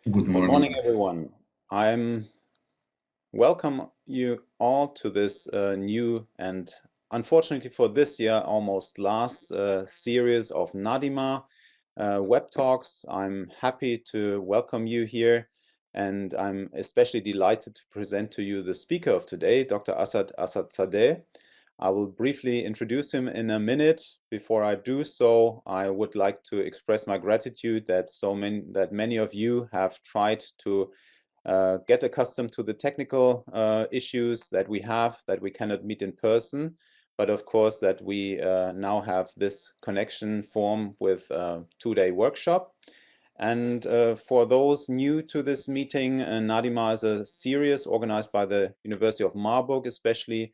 Good Good morning, morning. everyone. I'm welcome you all to this new and unfortunately for this year almost last series of NaDiMa web talks. I'm happy to welcome you here, and I'm especially delighted to present to you the speaker of today, Dr. Asadzadeh. I will briefly introduce him in a minute. Before I do so, I would like to express my gratitude that many of you have tried to get accustomed to the technical issues that we have, that we cannot meet in person, but of course that we now have this connection form with a two-day workshop. And for those new to this meeting, NaDiMa is a series organized by the University of Marburg especially,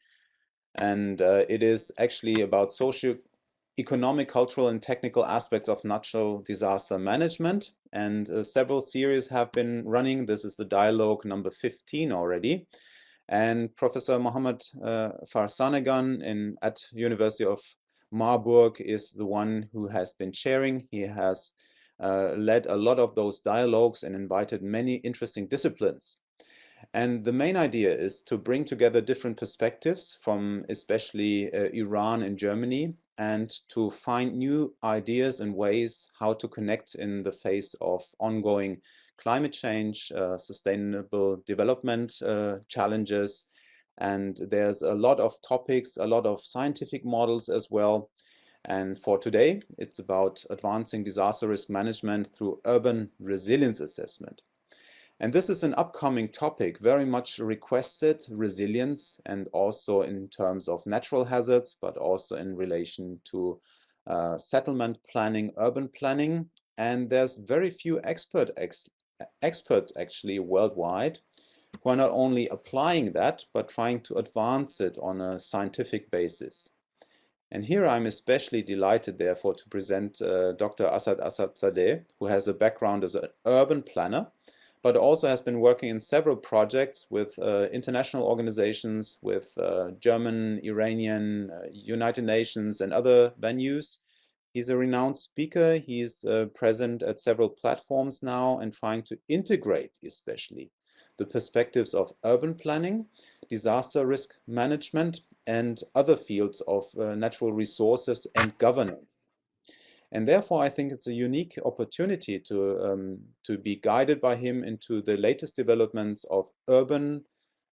and it is actually about socio-economic, cultural, and technical aspects of natural disaster management. And several series have been running. This is the dialogue number 15 already. And Professor Mohammed Farsanegan at University of Marburg is the one who has been chairing. He has led a lot of those dialogues and invited many interesting disciplines. And the main idea is to bring together different perspectives from especially Iran and Germany, and to find new ideas and ways how to connect in the face of ongoing climate change, sustainable development challenges. And there's a lot of topics, a lot of scientific models as well. And for today, it's about advancing disaster risk management through urban resilience assessment. And this is an upcoming topic, very much requested, resilience, and also in terms of natural hazards, but also in relation to settlement planning, urban planning. And there's very few experts actually worldwide who are not only applying that, but trying to advance it on a scientific basis. And here I'm especially delighted, therefore, to present Dr. Asadzadeh, who has a background as an urban planner, but also has been working in several projects with international organizations, with German, Iranian, United Nations, and other venues. He's a renowned speaker. He's present at several platforms now and trying to integrate, especially, the perspectives of urban planning, disaster risk management, and other fields of natural resources and governance. And therefore, I think it's a unique opportunity to be guided by him into the latest developments of urban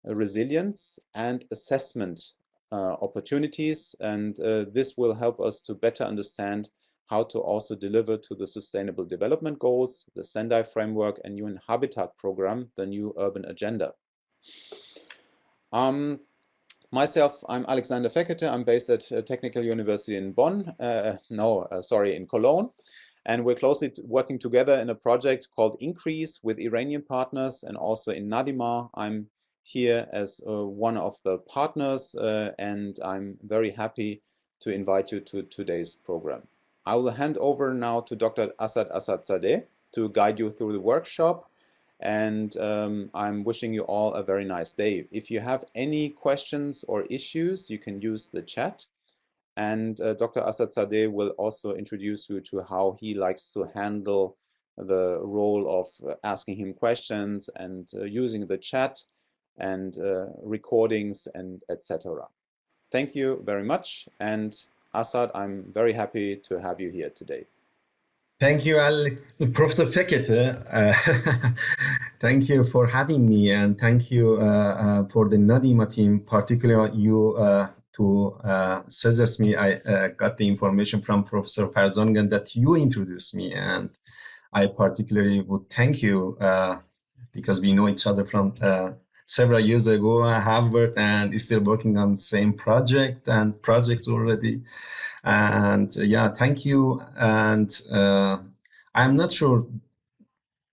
resilience and assessment opportunities. And this will help us to better understand how to also deliver to the Sustainable Development Goals, the Sendai Framework, and UN Habitat Program, the new urban agenda. Myself, I'm Alexander Fekete. I'm based at Technical University in Bonn, in Cologne. And we're closely working together in a project called Increase with Iranian partners, and also in NaDiMa. I'm here as one of the partners, and I'm very happy to invite you to today's program. I will hand over now to Dr. Asadzadeh to guide you through the workshop. And I'm wishing you all a very nice day. If you have any questions or issues, you can use the chat. And Dr. Asadzadeh will also introduce you to how he likes to handle the role of asking him questions and using the chat and recordings and etc. Thank you very much. And Asad, I'm very happy to have you here today. Thank you, Professor Fekete. Thank you for having me, and thank you for the NaDiMa team, particularly you to suggest me. I got the information from Professor Farzangan that you introduced me, and I particularly would thank you because we know each other from several years ago. I have worked and still working on the same project and projects already. And yeah, thank you. And I'm not sure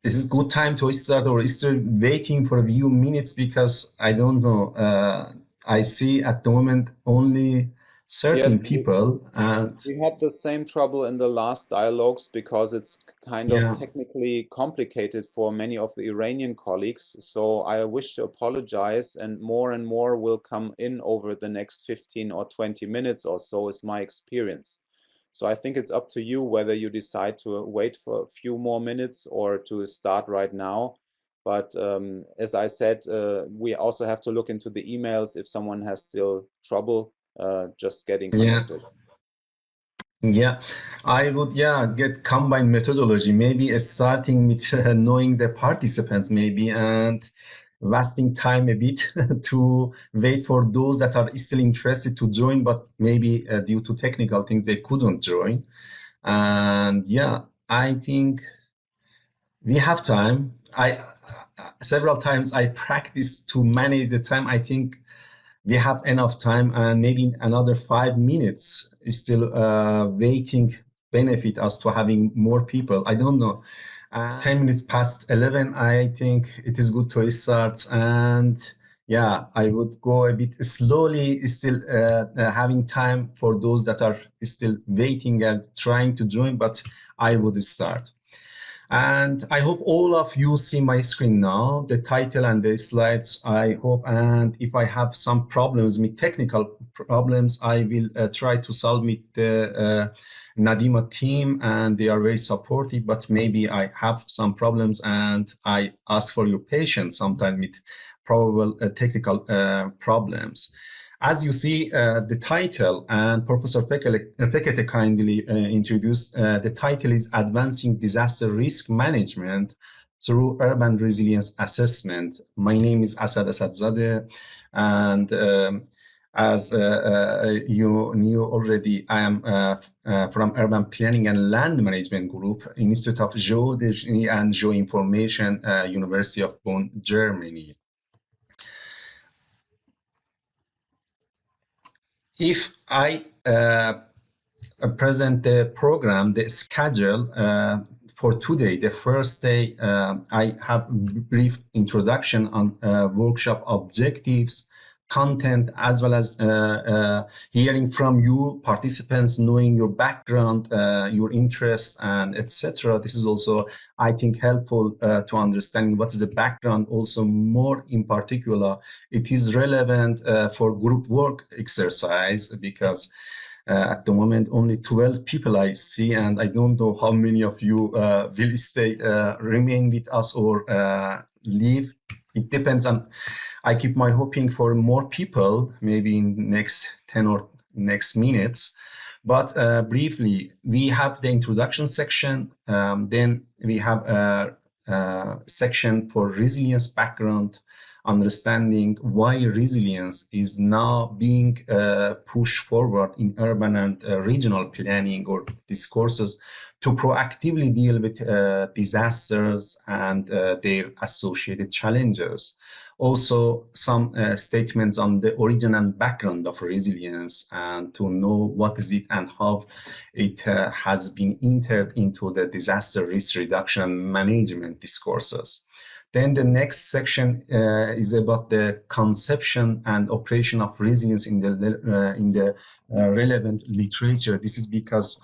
this is good time to start or still waiting for a few minutes because I don't know. I see at the moment only Yeah, certain people and we had the same trouble in the last dialogues because it's kind of yeah. technically complicated for many of the Iranian colleagues. So I wish to apologize, and more will come in over the next 15 or 20 minutes or so, is my experience. So I think it's up to you whether you decide to wait for a few more minutes or to start right now. But as I said, we also have to look into the emails if someone has still trouble just getting connected. Yeah, I would, get combined methodology, maybe starting with knowing the participants maybe and wasting time a bit to wait for those that are still interested to join, but maybe due to technical things, they couldn't join. And yeah, I think we have time. Several times I practice to manage the time. I think we have enough time, and maybe another 5 minutes is still waiting benefit us to having more people. I don't know. 10 minutes past 11, I think it is good to start. And yeah, I would go a bit slowly, still having time for those that are still waiting and trying to join, but I would start. And I hope all of you see my screen now, the title and the slides, I hope. And if I have some problems, technical problems, I will try to solve with the NaDiMa team, and they are very supportive, but maybe I have some problems and I ask for your patience sometimes with probable technical problems. As you see, the title, and Professor Fekete kindly introduced, the title is Advancing Disaster Risk Management Through Urban Resilience Assessment. My name is Asadzadeh, and as you knew already, I am from Urban Planning and Land Management Group, Institute of Geodesy and Geoinformation, University of Bonn, Germany. If I present the program, the schedule for today, the first day, I have a brief introduction on workshop objectives, content, as well as hearing from you participants, knowing your background, your interests, and etc. This is also, I think, helpful to understanding what's the background. Also, more in particular, it is relevant for group work exercise, because at the moment, only 12 people I see, and I don't know how many of you will stay, remain with us or leave. It depends on, I keep my hoping for more people, maybe in next 10 or next minutes. But briefly, we have the introduction section. Then we have a section for resilience background, understanding why resilience is now being pushed forward in urban and regional planning or discourses to proactively deal with disasters and their associated challenges. Also, some statements on the origin and background of resilience, and to know what is it and how it has been entered into the disaster risk reduction management discourses. Then the next section is about the conception and operation of resilience in the relevant literature. This is because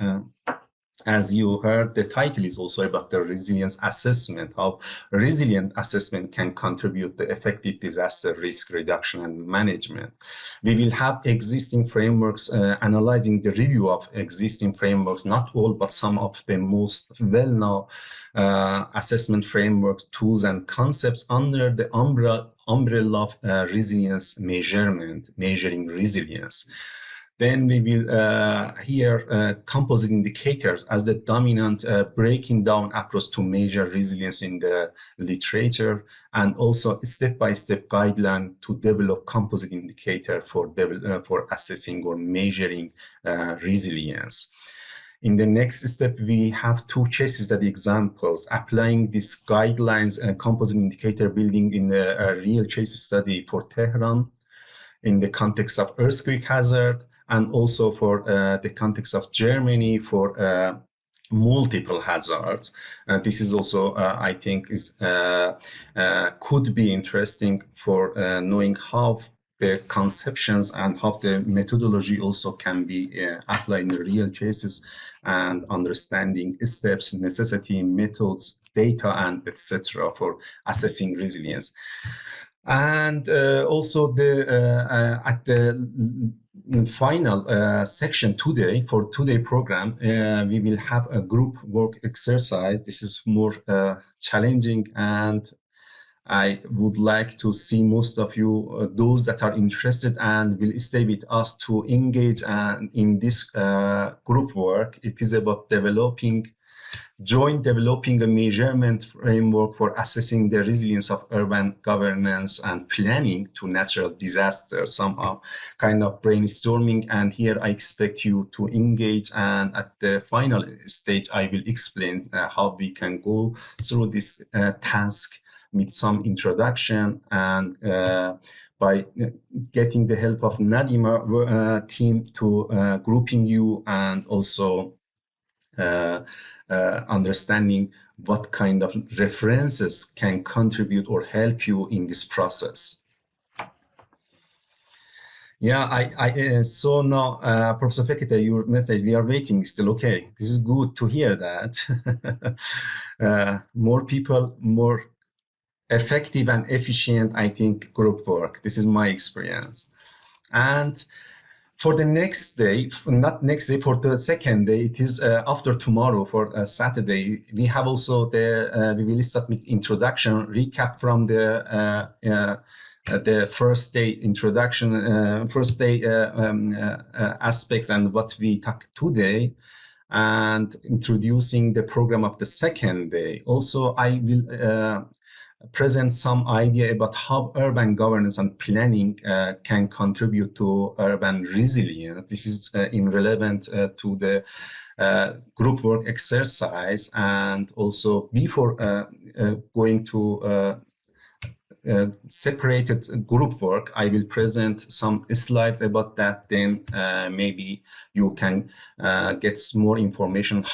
as you heard, the title is also about the resilience assessment, how resilient assessment can contribute to effective disaster risk reduction and management. We will have existing frameworks, analyzing the review of existing frameworks, not all, but some of the most well-known assessment frameworks, tools, and concepts under the umbrella of resilience measurement, measuring resilience. Then we will hear composite indicators as the dominant breaking down approach to measure resilience in the literature, and also step-by-step guideline to develop composite indicator for assessing or measuring resilience. In the next step, we have two case study examples applying these guidelines and composite indicator building in a real case study for Tehran in the context of earthquake hazard, and also for the context of Germany for multiple hazards. This is also, I think, is could be interesting for knowing how the conceptions and how the methodology also can be applied in real cases, and understanding steps, necessity, methods, data, and etc. for assessing resilience. And also at the final section today, for today program, we will have a group work exercise. This is more challenging, and I would like to see most of you, those that are interested and will stay with us, to engage in this group work. It is about developing a measurement framework for assessing the resilience of urban governance and planning to natural disasters, somehow kind of brainstorming. And here I expect you to engage, and at the final stage I will explain how we can go through this task with some introduction, and by getting the help of NaDiMa team to grouping you, and also understanding what kind of references can contribute or help you in this process. Yeah, I saw now, Professor Fekete, your message, we are waiting still. Okay, this is good to hear that. More people, more effective and efficient, I think, group work. This is my experience. And for the next day, not next day, for the second day, it is after tomorrow, for Saturday, we have also the, we will submit introduction, recap from the first day introduction, first day aspects and what we talked today, and introducing the program of the second day. Also, I will present some idea about how urban governance and planning can contribute to urban resilience. This is relevant to the group work exercise. And also, before going to separated group work, I will present some slides about that. Then maybe you can get more information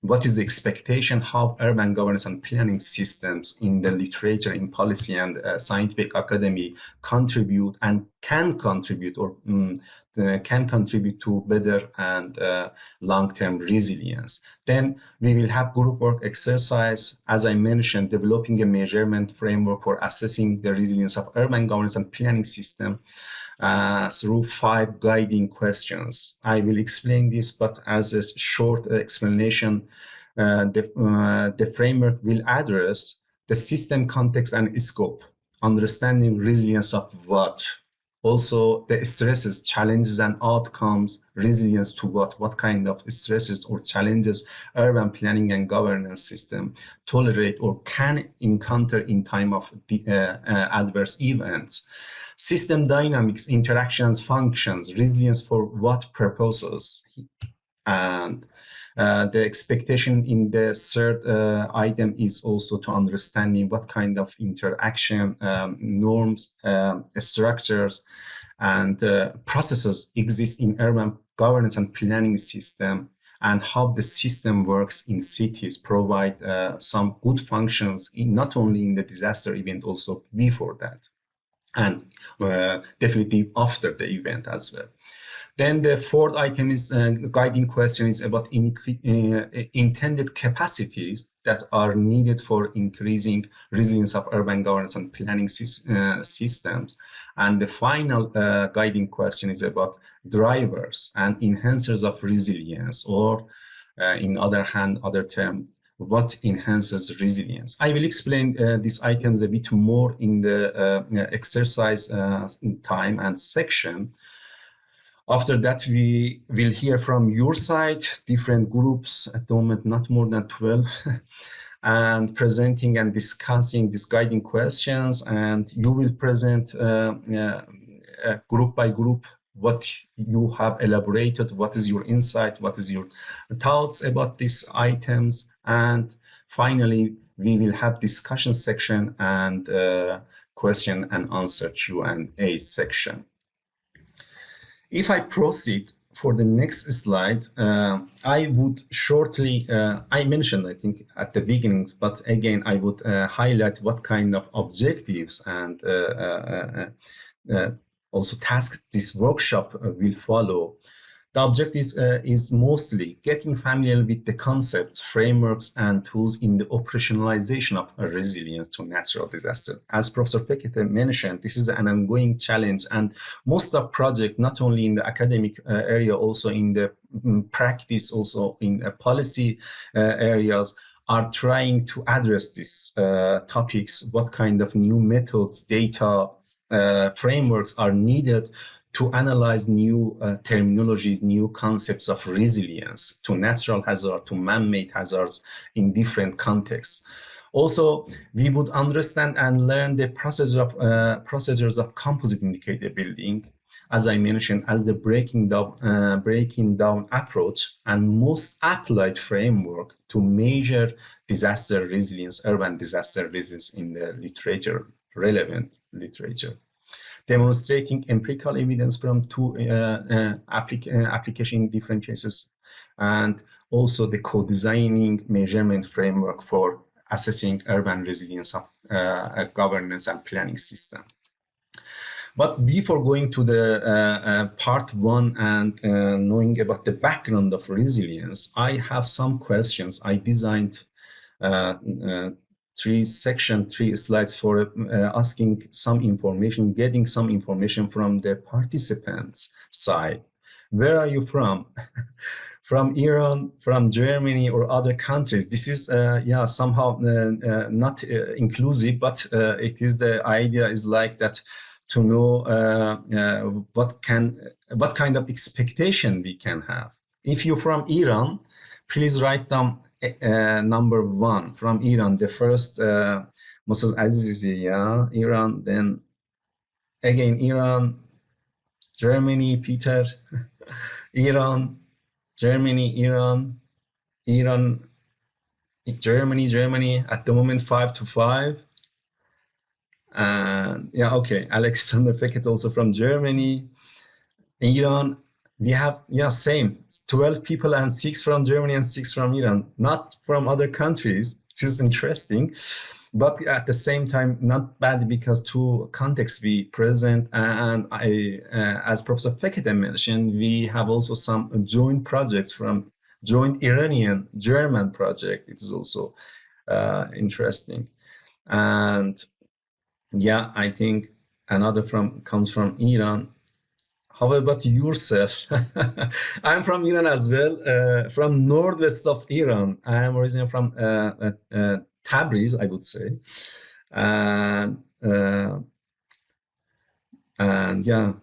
what is the expectation, how urban governance and planning systems in the literature, in policy and scientific academy contribute and can contribute, or can contribute to better and long-term resilience. Then we will have group work exercise, as I mentioned, developing a measurement framework for assessing the resilience of urban governance and planning system through 5 guiding questions. I will explain this, but as a short explanation, the framework will address the system context and scope, understanding resilience of what, also the stresses, challenges and outcomes, resilience to what kind of stresses or challenges urban planning and governance system tolerate or can encounter in time of the adverse events. System dynamics, interactions, functions, resilience for what purposes. And the expectation in the third item is also to understanding what kind of interaction, norms, structures, and processes exist in urban governance and planning system, and how the system works in cities, provide some good functions in not only in the disaster event, also before that, and definitely after the event as well. Then the fourth item is guiding question is about intended capacities that are needed for increasing resilience of urban governance and planning systems. And the final guiding question is about drivers and enhancers of resilience, or in other term, what enhances resilience. I will explain these items a bit more in the exercise time and section. After that, we will hear from your side, different groups, at the moment not more than 12, and presenting and discussing these guiding questions. And you will present group by group what you have elaborated, what is your insight, what is your thoughts about these items. And finally, we will have discussion section and question and answer Q&A section. If I proceed for the next slide, I would shortly, I mentioned, I think, at the beginning, but again, I would highlight what kind of objectives and also tasks this workshop will follow. The object is mostly getting familiar with the concepts, frameworks, and tools in the operationalization of resilience to natural disaster. As Professor Fekete mentioned, this is an ongoing challenge, and most of projects, not only in the academic area, also in the practice, also in policy areas, are trying to address these topics. What kind of new methods, data, frameworks are needed to analyze new terminologies, new concepts of resilience to natural hazard, to man-made hazards in different contexts. Also, we would understand and learn the procedures of composite indicator building, as I mentioned, as the breaking down approach and most applied framework to measure disaster resilience, urban disaster resilience in the literature, relevant literature. Demonstrating empirical evidence from two application in different cases, and also the co-designing measurement framework for assessing urban resilience of governance and planning system. But before going to the part one and knowing about the background of resilience, I have some questions. I designed three slides for asking some information, getting some information from the participants' side. Where are you from? From Iran, from Germany, or other countries? This is yeah, somehow not inclusive, but it is, the idea is like that, to know what kind of expectation we can have. If you're from Iran, please write down number one from Iran. The first, Mrs. Azizi, yeah, Iran. Then again Iran, Germany, Peter, Iran, Germany, Iran, Iran, Germany, Germany. At the moment, 5-5. And yeah, okay, Alexander Fekete also from Germany. Iran, we have, yeah, same, 12 people and 6 from Germany and 6 from Iran, not from other countries. This is interesting, but at the same time, not bad, because two contexts we present. And I, as Professor Fekete mentioned, we have also some joint projects from joint Iranian-German project. It is also interesting. And yeah, I think another comes from Iran. How about yourself? I'm from Iran as well, from northwest of Iran. I am originally from Tabriz, I would say. And yeah,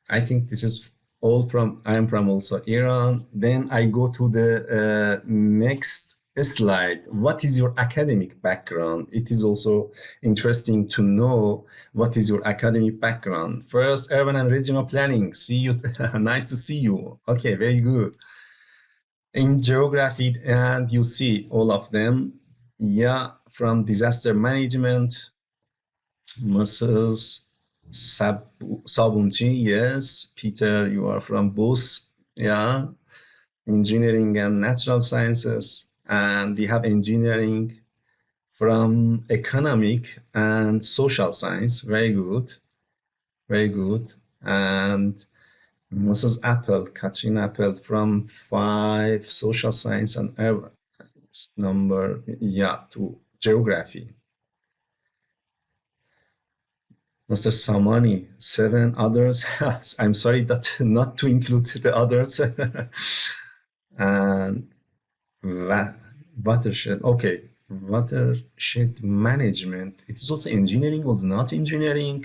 I think this is all from, I am from also Iran. Then I go to the next slide. What is your academic background? It is also interesting to know what is your academic background. First, urban and regional planning. See you. Nice to see you. Okay, very good. In geography, and you see all of them. Yeah, from disaster management, Mrs. Sabunchi, yes. Peter, you are from both, yeah, engineering and natural sciences. And we have engineering from economic and social science. Very good, very good. And Mrs. Apple, Katrin Apple, from 5 social science and urban, number, yeah, 2 geography. Mr. Samani, 7 others. I'm sorry that not to include the others. And watershed, okay, watershed management. It's also engineering or not engineering.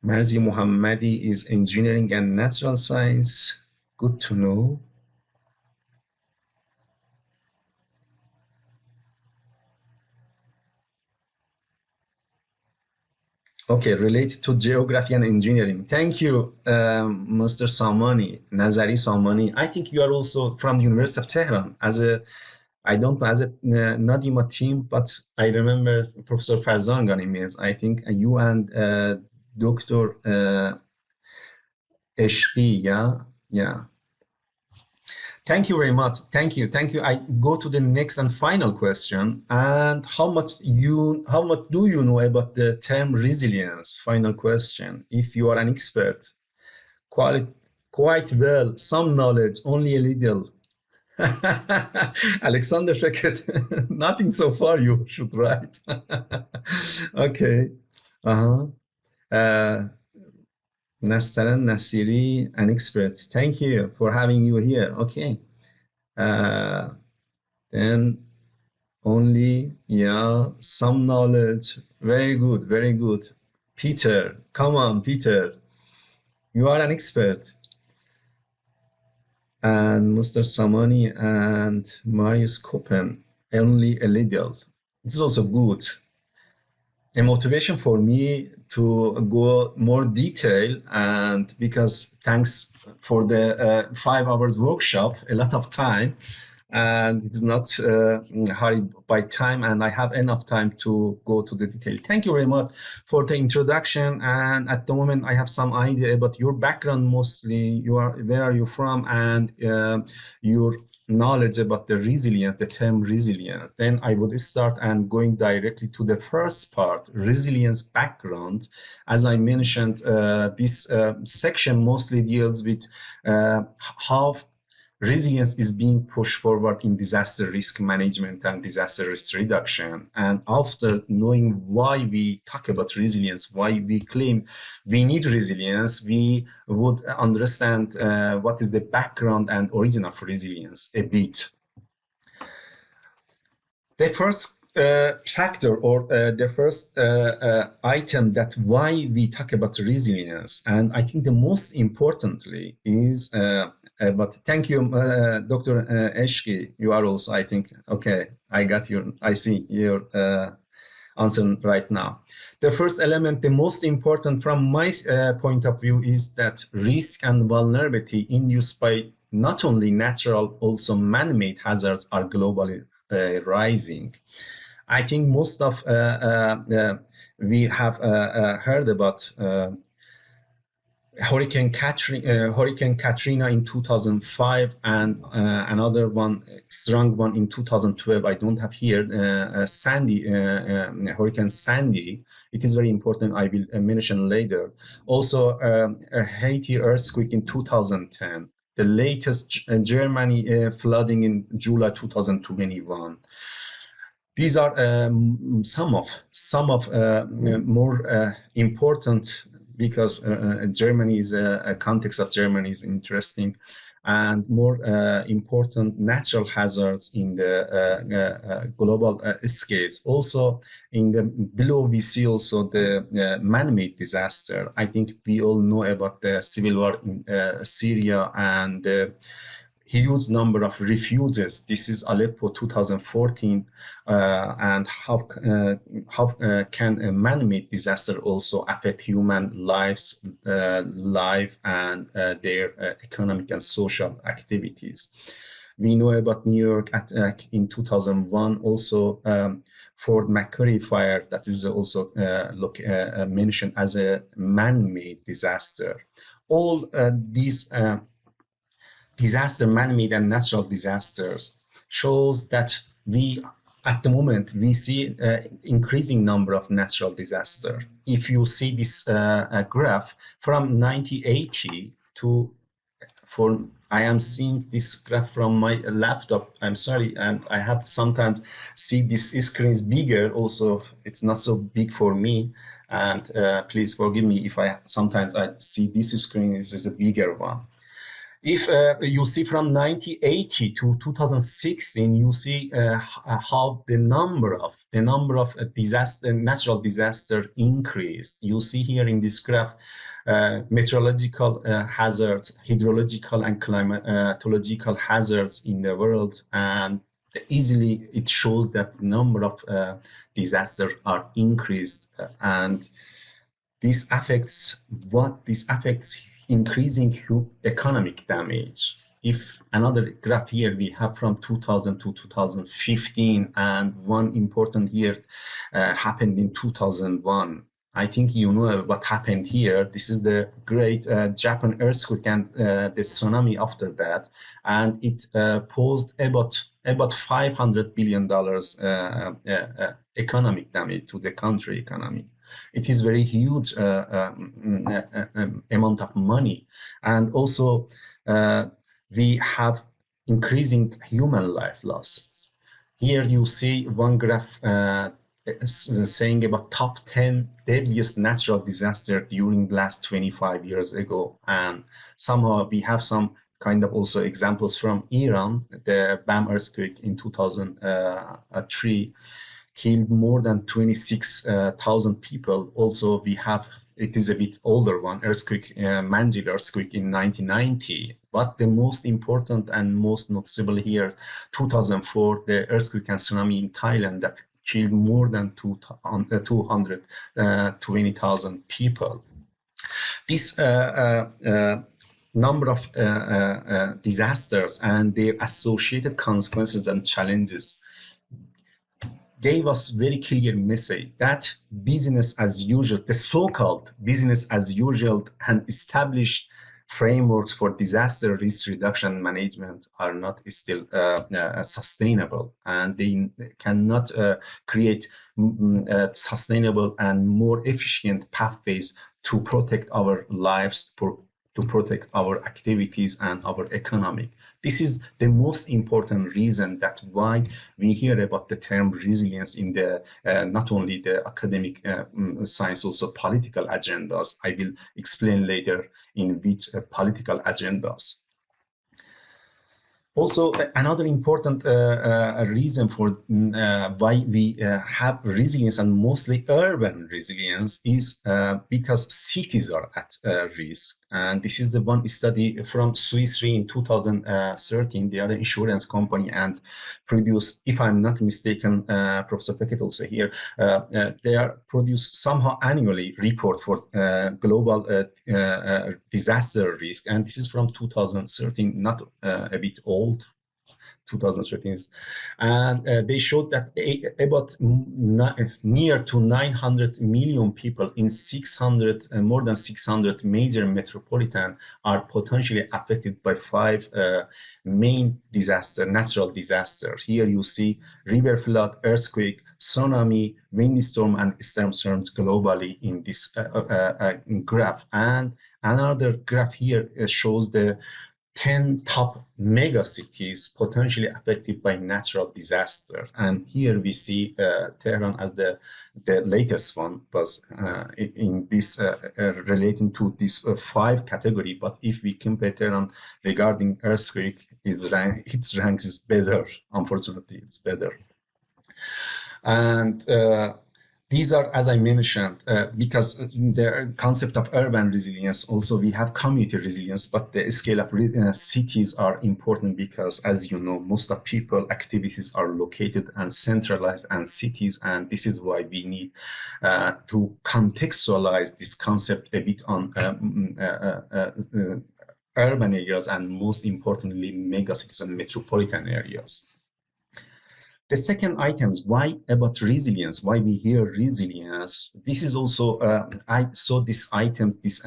Marzi Mohammadi is engineering and natural science. Good to know. Okay, related to geography and engineering. Thank you, Mr. Samani, Nazari Samani. I think you are also from the University of Tehran. I don't know, as a NaDiMa team, but I remember Professor Farzan got emails. I think you and Dr. Eshqi, yeah. Thank you very much. Thank you. Thank you. I go to the next and final question. And how much do you know about the term resilience? Final question. If you are an expert, quite well, some knowledge, only a little. Alexander Fekete, nothing so far you should write. Okay. Uh-huh. Nastaran Nasiri, an expert. Thank you for having you here. Okay. Then only, yeah, some knowledge. Very good, very good. Peter, come on, Peter. You are an expert. And Mr. Samani and Marius Koppen, only a little. It's also good. A motivation for me to go more detail, and because thanks for the 5 hours workshop, a lot of time, and it's not hurried by time, and I have enough time to go to the detail. Thank you very much for the introduction. And at the moment, I have some idea about your background. Mostly, where are you from, and your knowledge about the resilience, the term resilience. Then I would start and going directly to the first part, resilience background. As I mentioned, this section mostly deals with how resilience is being pushed forward in disaster risk management and disaster risk reduction. And after knowing why we talk about resilience, why we claim we need resilience, we would understand what is the background and origin of resilience a bit. The first factor or the first item that why we talk about resilience, and I think the most importantly is, but thank you, Dr. Eshki, you are also, I think, okay, I see your answer right now. The first element, the most important from my point of view, is that risk and vulnerability induced by not only natural, also man-made hazards are globally rising. I think most of we have heard about Hurricane Katrina in 2005 and another one, strong one in 2012. I don't have here Hurricane Sandy. It is very important. I will mention later. Also, a Haiti earthquake in 2010. The latest Germany flooding in July 2021. These are some of more important, because Germany is a context of Germany is interesting, and more important natural hazards in the global scales. Also, in the below we see also the man-made disaster. I think we all know about the civil war in Syria and the huge number of refugees. This is Aleppo 2014, and how can a man-made disaster also affect human lives, life, and their economic and social activities. We know about New York attack in 2001, also Fort McMurray fire, that is also mentioned as a man-made disaster. All these disaster, man-made and natural disasters, shows that at the moment, we see increasing number of natural disasters. If you see this graph from 1980 to, I am seeing this graph from my laptop, I'm sorry, and I have sometimes see this screen is bigger, also it's not so big for me, and please forgive me if sometimes I see this screen is a bigger one. If you see from 1980 to 2016, you see how the number of natural disaster increased. You see here in this graph meteorological hazards, hydrological and climatological hazards in the world, and easily it shows that the number of disasters are increased, and this affects increasing economic damage. If another graph here we have from 2000 to 2015, and one important year happened in 2001. I think you know what happened here. This is the great Japan earthquake and the tsunami after that, and it posed about $500 billion economic damage to the country economy. It is very huge amount of money, and also we have increasing human life loss. Here you see one graph saying about top 10 deadliest natural disaster during the last 25 years ago. And somehow we have some kind of also examples from Iran. The BAM earthquake in 2003 killed more than 26,000 people. Also, we have, it is a bit older one, earthquake, Manjil earthquake in 1990. But the most important and most noticeable here, 2004, the earthquake and tsunami in Thailand that killed more than 220,000 people. This number of disasters and their associated consequences and challenges gave us very clear message that business as usual, the so-called business as usual and established frameworks for disaster risk reduction management are not still sustainable, and they cannot create sustainable and more efficient pathways to protect our lives, to protect our activities and our economy. This is the most important reason that why we hear about the term resilience in the not only the academic science, also political agendas. I will explain later in which political agendas. Also, another important reason for why we have resilience, and mostly urban resilience, is because cities are at risk. And this is the one study from Swiss Re in 2013. They are an insurance company and produce, if I'm not mistaken, Professor Fekete also here, they are produce somehow annually report for global disaster risk. And this is from 2013, not a bit old. 2013, and they showed that about near to 900 million people in 600, more than 600 major metropolitan are potentially affected by 5 main natural disasters. Here you see river flood, earthquake, tsunami, windstorm, and storms globally in this graph. And another graph here shows the 10 top mega cities potentially affected by natural disaster. And here we see Tehran as the latest one, was in this relating to this 5 category. But if we compare Tehran regarding earthquake, its ranks is better. Unfortunately, it's better. And these are, as I mentioned, because the concept of urban resilience, also we have community resilience, but the scale of cities are important because, as you know, most of people activities are located and centralized in cities, and this is why we need to contextualize this concept a bit on urban areas, and most importantly, megacities and metropolitan areas. The second item is why about resilience, why we hear resilience. This is also, I saw this item, this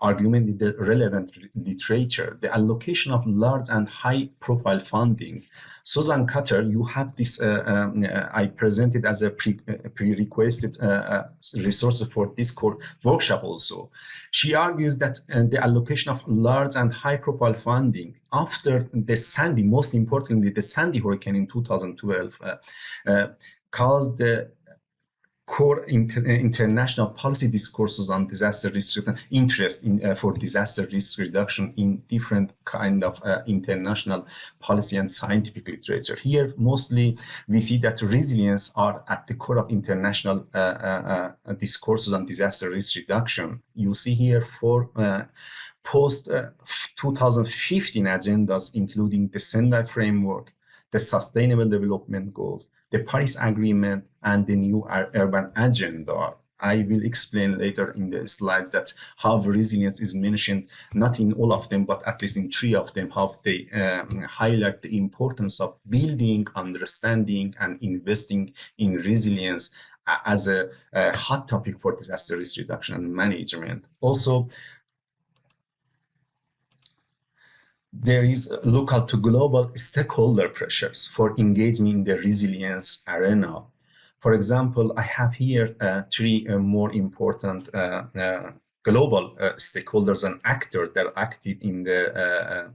argument in the relevant literature, the allocation of large and high profile funding. Susan Cutter, you have this, I presented as a prerequisite resource for this workshop also. She argues that the allocation of large and high profile funding after the Sandy, most importantly, the Sandy hurricane in 2012, caused the core international policy discourses on disaster risk reduction, interest in, for disaster risk reduction in different kind of international policy and scientific literature. Here, mostly we see that resilience are at the core of international discourses on disaster risk reduction. You see here 4 post-2015 agendas, including the Sendai Framework, the Sustainable Development Goals, the Paris Agreement, and the new urban agenda. I will explain later in the slides that how resilience is mentioned, not in all of them, but at least in 3 of them, how they highlight the importance of building, understanding, and investing in resilience as a hot topic for disaster risk reduction and management. Also, there is local to global stakeholder pressures for engagement in the resilience arena. For example, I have here three more important global stakeholders and actors that are active in the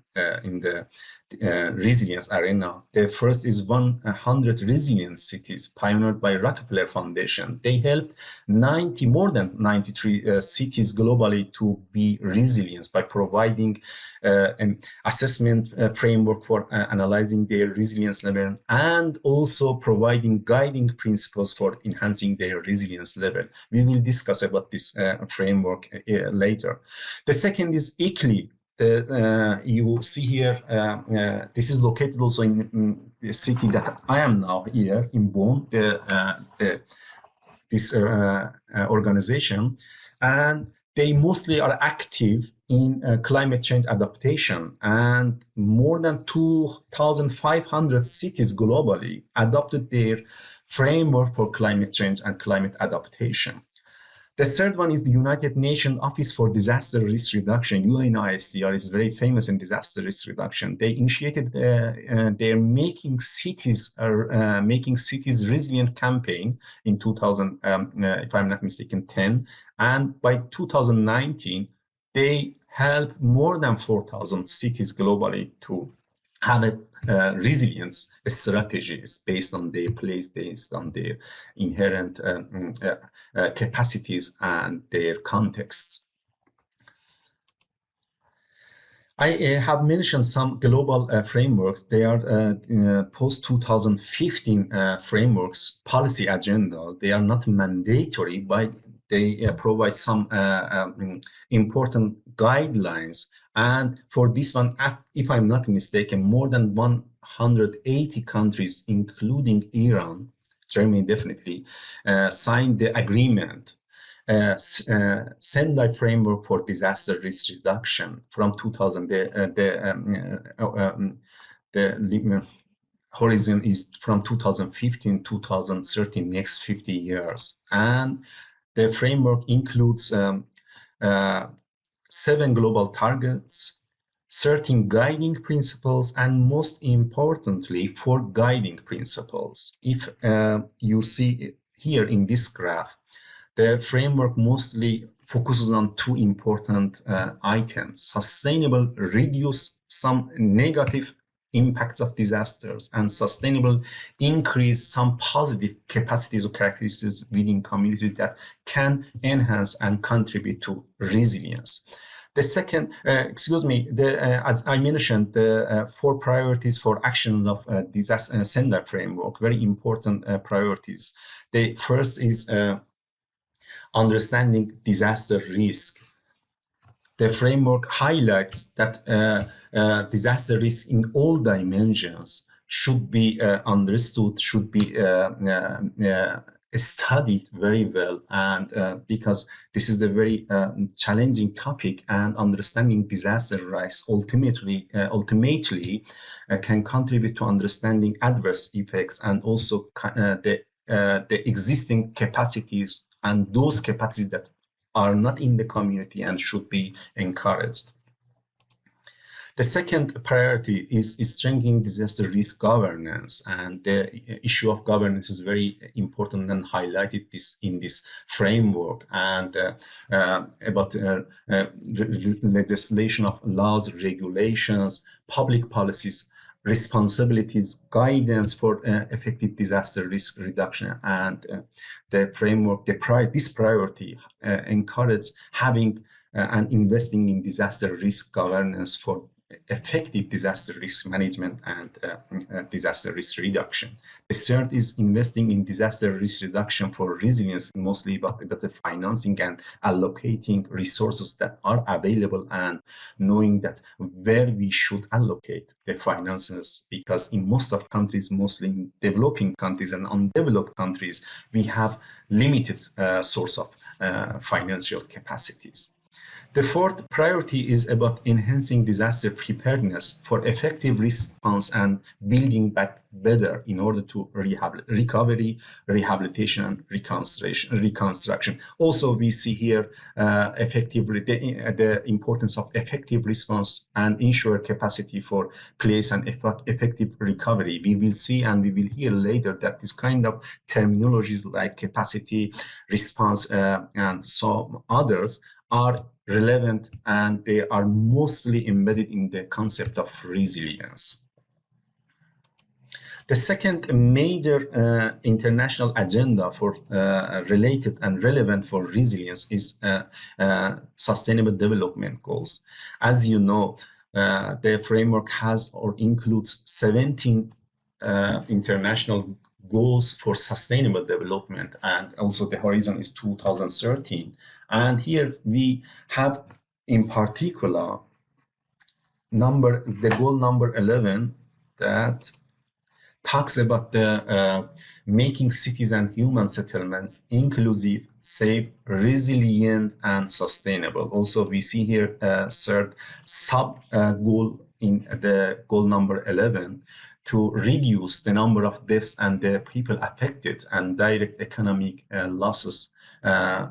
resilience arena. The first is 100 Resilient Cities, pioneered by Rockefeller Foundation. They helped more than 93 cities globally to be resilient by providing an assessment framework for analyzing their resilience level and also providing guiding principles for enhancing their resilience level. We will discuss about this framework later. The second is ICLEI. You see here, this is located also in the city that I am now here in Bonn, this organization, and they mostly are active in climate change adaptation, and more than 2,500 cities globally adopted their framework for climate change and climate adaptation. The third one is the United Nations Office for Disaster Risk Reduction. UNISDR is very famous in disaster risk reduction. They initiated their Making Cities Resilient campaign in 2000, if I'm not mistaken, 10. And by 2019, they helped more than 4,000 cities globally to have resilience strategies based on their place, based on their inherent capacities and their contexts. I have mentioned some global frameworks. They are post-2015 frameworks, policy agendas. They are not mandatory, but they provide some important guidelines. And for this one, if I'm not mistaken, more than 180 countries, including Iran, Germany definitely, signed the agreement. Sendai Framework for Disaster Risk Reduction from 2000. The horizon is from 2015 to 2030, next 50 years. And the framework includes 7 global targets, 13 guiding principles, and most importantly, 4 guiding principles. If you see here in this graph, the framework mostly focuses on 2 important items: sustainable, reduce some negative impacts of disasters, and sustainable, increase some positive capacities or characteristics within communities that can enhance and contribute to resilience. The second, as I mentioned, the 4 priorities for action of disaster Sendai framework, very important priorities. The first is understanding disaster risk. The framework highlights that disaster risk in all dimensions should be understood, should be studied very well, and because this is the very challenging topic, and understanding disaster risk ultimately can contribute to understanding adverse effects and also the existing capacities and those capacities that are not in the community and should be encouraged. The second priority is strengthening disaster risk governance, and the issue of governance is very important and highlighted in this framework, and about legislation of laws, regulations, public policies, responsibilities, guidance for effective disaster risk reduction, and the framework, this priority encourages having and investing in disaster risk governance for effective disaster risk management and disaster risk reduction. The third is investing in disaster risk reduction for resilience, mostly about better financing and allocating resources that are available, and knowing that where we should allocate the finances, because in most of countries, mostly in developing countries and undeveloped countries, we have limited source of financial capacities. The fourth priority is about enhancing disaster preparedness for effective response and building back better in order to recovery, rehabilitation, and reconstruction. Also, we see here the importance of effective response and ensure capacity for place and effective recovery. We will see and we will hear later that this kind of terminologies like capacity, response, and some others are relevant, and they are mostly embedded in the concept of resilience. The second major international agenda for related and relevant for resilience is sustainable development goals. As you know, the framework has or includes 17 international goals for sustainable development, and also the horizon is 2013. And here we have in particular the goal number 11 that talks about the making cities and human settlements inclusive, safe, resilient, and sustainable. Also, we see here a third sub goal in the goal number 11 to reduce the number of deaths and the people affected and direct economic losses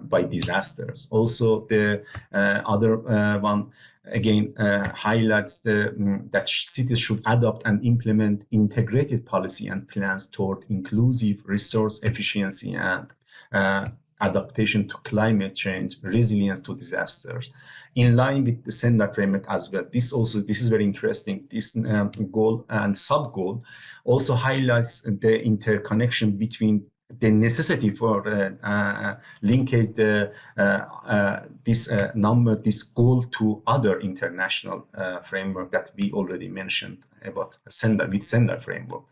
by disasters. Also, the other one again highlights that cities should adopt and implement integrated policy and plans toward inclusive resource efficiency and adaptation to climate change, resilience to disasters, in line with the Sendai framework as well. This is very interesting. This goal and sub-goal also highlights the interconnection between the necessity for linkage this goal to other international framework that we already mentioned about Sendai framework.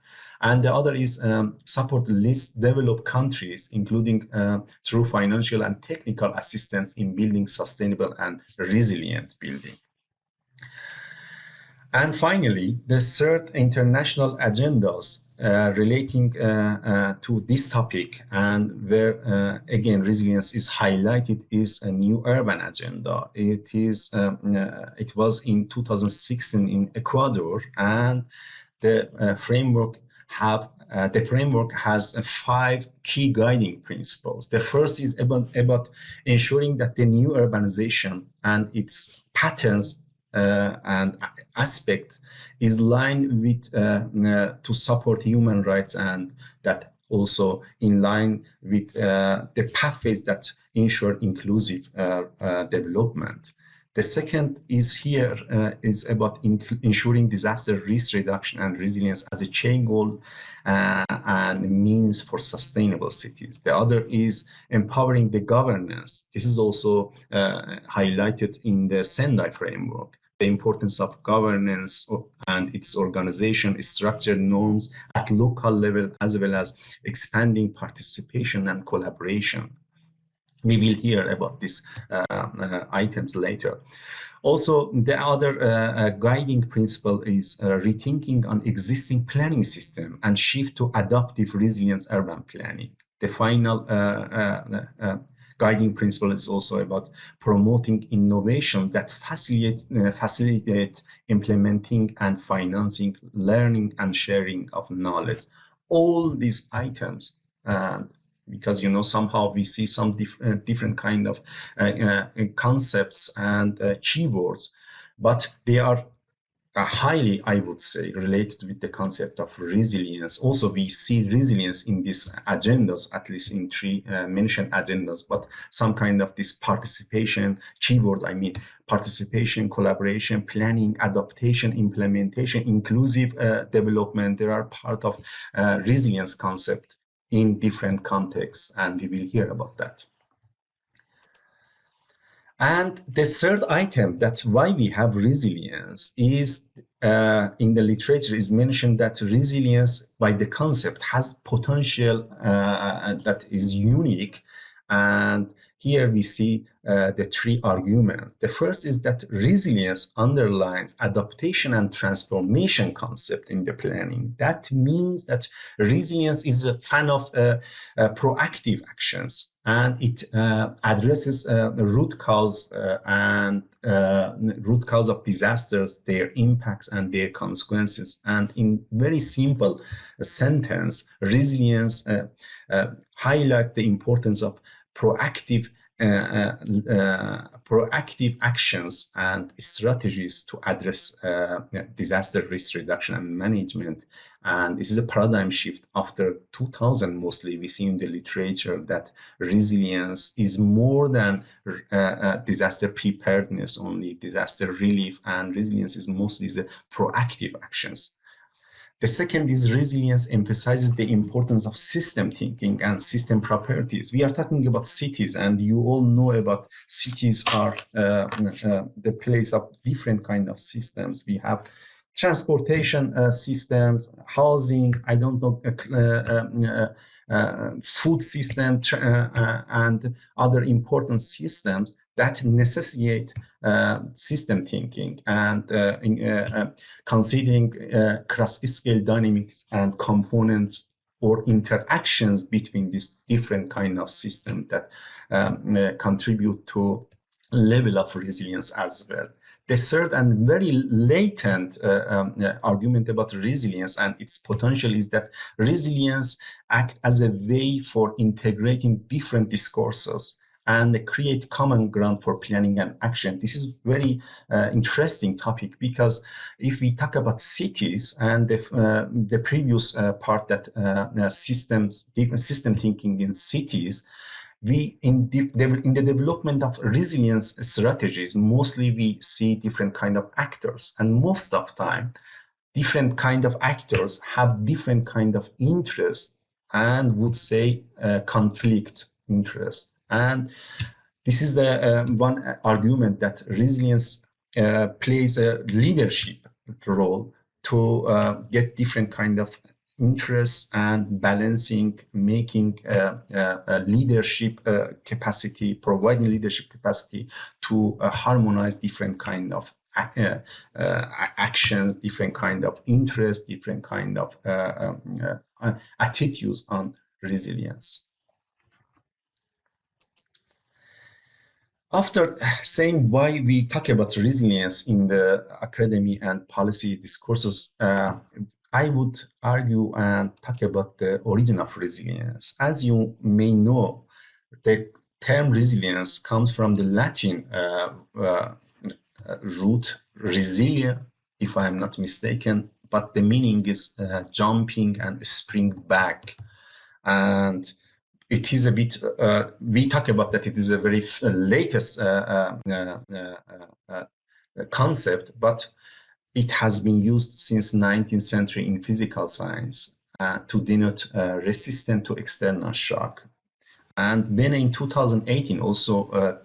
And the other is support least developed countries, including through financial and technical assistance in building sustainable and resilient building. And finally, the third international agendas relating to this topic, and where again resilience is highlighted, is a new urban agenda. It was in 2016 in Ecuador, and the framework has 5 key guiding principles. The first is about ensuring that the new urbanization and its patterns and aspect is aligned with to support human rights, and that also in line with the pathways that ensure inclusive development. The second is about ensuring disaster risk reduction and resilience as a chain goal and means for sustainable cities. The other is empowering the governance. This is also highlighted in the Sendai framework. The importance of governance and its organization, structure, norms at local level, as well as expanding participation and collaboration. We will hear about these items later. Also, the other guiding principle is rethinking on existing planning system and shift to adaptive resilient urban planning. The final guiding principle is also about promoting innovation that facilitate implementing and financing learning and sharing of knowledge. All these items, because somehow we see some different kind of concepts and keywords, but they are highly, I would say, related with the concept of resilience. Also, we see resilience in these agendas, at least in 3 mentioned agendas, but some kind of this participation keywords, I mean participation, collaboration, planning, adaptation, implementation, inclusive development, they are part of resilience concept in different contexts, and we will hear about that. And the third item, that's why we have resilience, is in the literature is mentioned that resilience by the concept has potential that is unique And here we see the three arguments. The first is that resilience underlines adaptation and transformation concept in the planning. That means that resilience is a fan of proactive actions, and it addresses the root cause root cause of disasters, their impacts and their consequences. And in very simple sentence, resilience highlight the importance of proactive actions and strategies to address disaster risk reduction and management. And this is a paradigm shift after 2000. Mostly we see in the literature that resilience is more than disaster preparedness, only disaster relief, and resilience is mostly the proactive actions. The second is resilience emphasizes the importance of system thinking and system properties. We are talking about cities, and you all know about cities are the place of different kind of systems. We have transportation systems, housing, I don't know, food system, and other important systems that necessitate system thinking and considering cross-scale dynamics and components or interactions between these different kind of systems that contribute to level of resilience as well. The third and very latent argument about resilience and its potential is that resilience acts as a way for integrating different discourses and create common ground for planning and action. This is very interesting topic, because if we talk about cities and the previous part that system thinking in cities, in the development of resilience strategies, mostly we see different kind of actors, and most of time different kind of actors have different kind of interest and would say conflict interest. And this is the one argument that resilience plays a leadership role to get different kind of interests and balancing, making leadership capacity, providing leadership capacity to harmonize different kind of actions, different kind of interests, different kind of attitudes on resilience. After saying why we talk about resilience in the academy and policy discourses, I would argue and talk about the origin of resilience. As you may know, the term resilience comes from the Latin root resilia, if I'm not mistaken, but the meaning is jumping and spring back. And it is a bit, we talk about that it is a very latest concept, but it has been used since 19th century in physical science to denote resistant to external shock. And then in 2018 also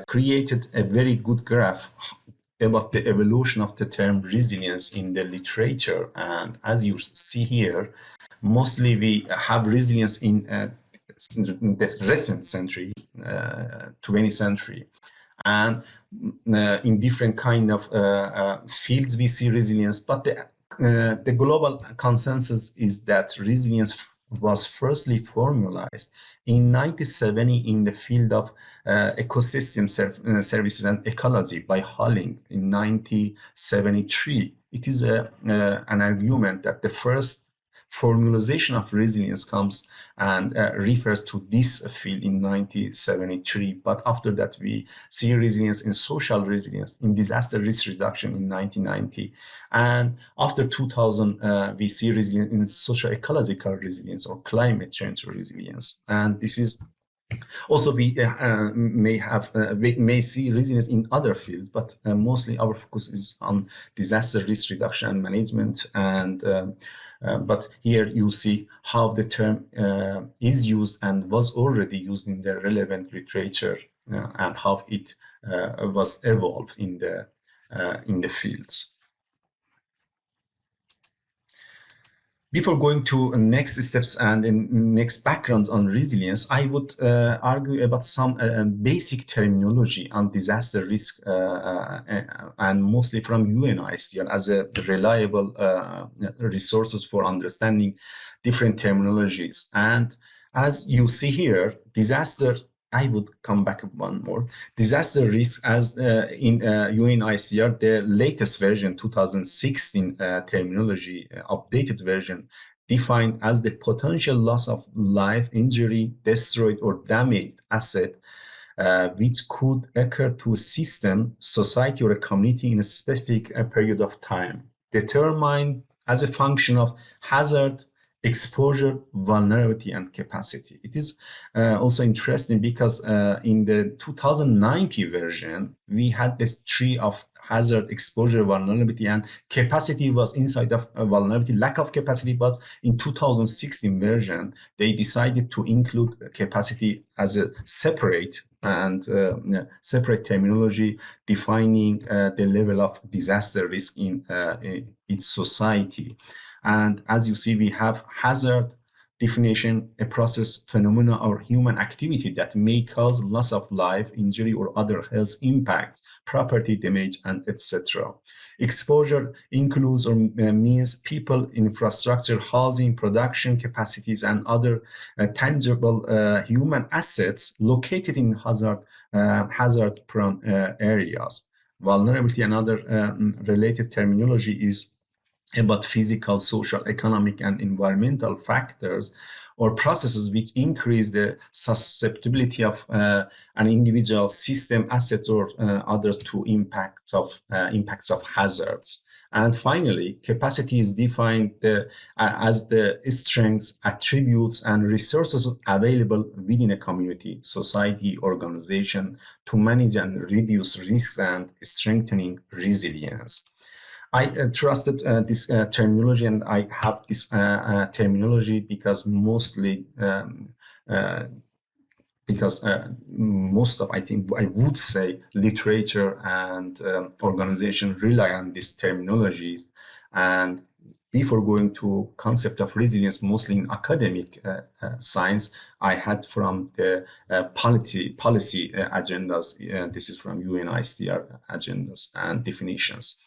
created a very good graph about the evolution of the term resilience in the literature. And as you see here, mostly we have resilience in the recent century, 20th century. And in different kind of fields we see resilience, but the global consensus is that resilience was firstly formalized in 1970 in the field of ecosystem services and ecology by Holling in 1973. It is an argument that the first formalization of resilience comes and refers to this field in 1973. But after that, we see resilience in social resilience, in disaster risk reduction in 1990. And after 2000, we see resilience in social ecological resilience or climate change resilience. And this is also we may see resilience in other fields, but mostly our focus is on disaster risk reduction and management. And but here you see how the term is used and was already used in the relevant literature and how it was evolved in the fields. Before going to next steps and next backgrounds on resilience, I would argue about some basic terminology on disaster risk and mostly from UNISDR as a reliable resources for understanding different terminologies. And as you see here, disaster, I would come back one more. Disaster risk as in UNICR, the latest version, 2016 terminology, updated version, defined as the potential loss of life, injury, destroyed or damaged asset, which could occur to a system, society, or a community in a specific period of time, determined as a function of hazard, exposure, vulnerability, and capacity. It is also interesting because in the 2019 version, we had this tree of hazard, exposure, vulnerability, and capacity was inside of vulnerability, lack of capacity. But in 2016 version, they decided to include capacity as a separate and separate terminology defining the level of disaster risk in its society. And as you see, we have hazard definition, a process, phenomena, or human activity that may cause loss of life, injury, or other health impacts, property damage, and etc. Exposure includes or means people, infrastructure, housing, production capacities, and other tangible human assets located in hazard-prone areas. Vulnerability, another related terminology, is about physical, social, economic, and environmental factors or processes which increase the susceptibility of an individual system, assets, or others to impacts of hazards. And finally, capacity is defined as the strengths, attributes, and resources available within a community, society, organization to manage and reduce risks and strengthening resilience. I trusted this terminology, and I have this terminology because mostly most of, I think, I would say, literature and organization rely on these terminologies. And before going to concept of resilience, mostly in academic science, I had from the policy agendas. This is from UNISDR agendas and definitions.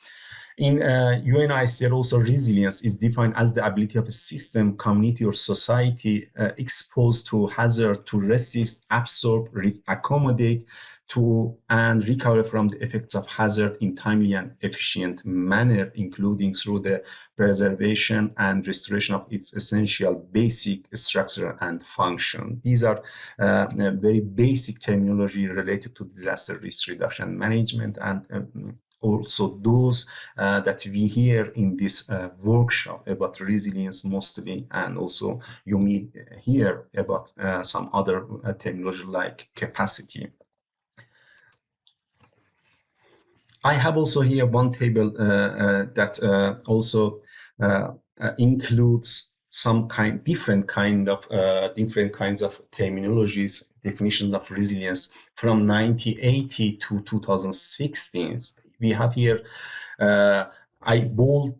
In UNICR, also resilience is defined as the ability of a system, community, or society exposed to hazard to resist, absorb, accommodate to, and recover from the effects of hazard in timely and efficient manner, including through the preservation and restoration of its essential basic structure and function. These are very basic terminology related to disaster risk reduction management, and also those that we hear in this workshop about resilience mostly, and also you may hear about some other terminology like capacity. I have also here one table that also includes some different kinds of terminologies, definitions of resilience from 1980 to 2016. We have here, I bold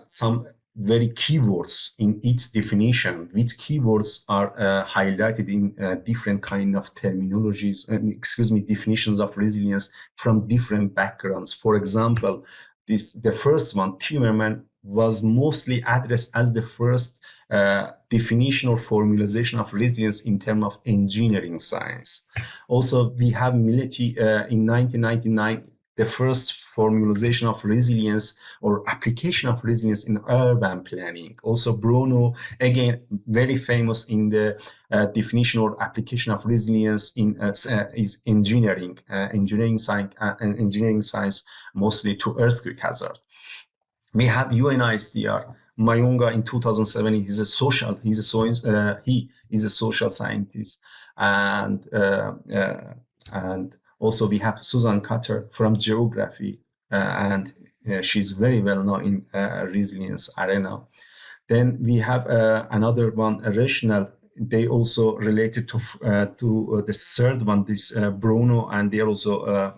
some very keywords in each definition, which keywords are highlighted in different kind of terminologies, definitions of resilience from different backgrounds. For example, the first one, Timmerman, was mostly addressed as the first definition or formalization of resilience in terms of engineering science. Also, we have Mileti in 1999, the first formalization of resilience or application of resilience in urban planning. Also, Bruno, again, very famous in the definition or application of resilience in is engineering science, mostly to earthquake hazard. We have UNISDR. Mayunga in 2007, he is a social scientist, and also we have Susan Cutter from geography, and she's very well known in resilience arena. Then we have another one, rational. They also related to the third one, this Bruno, and they are also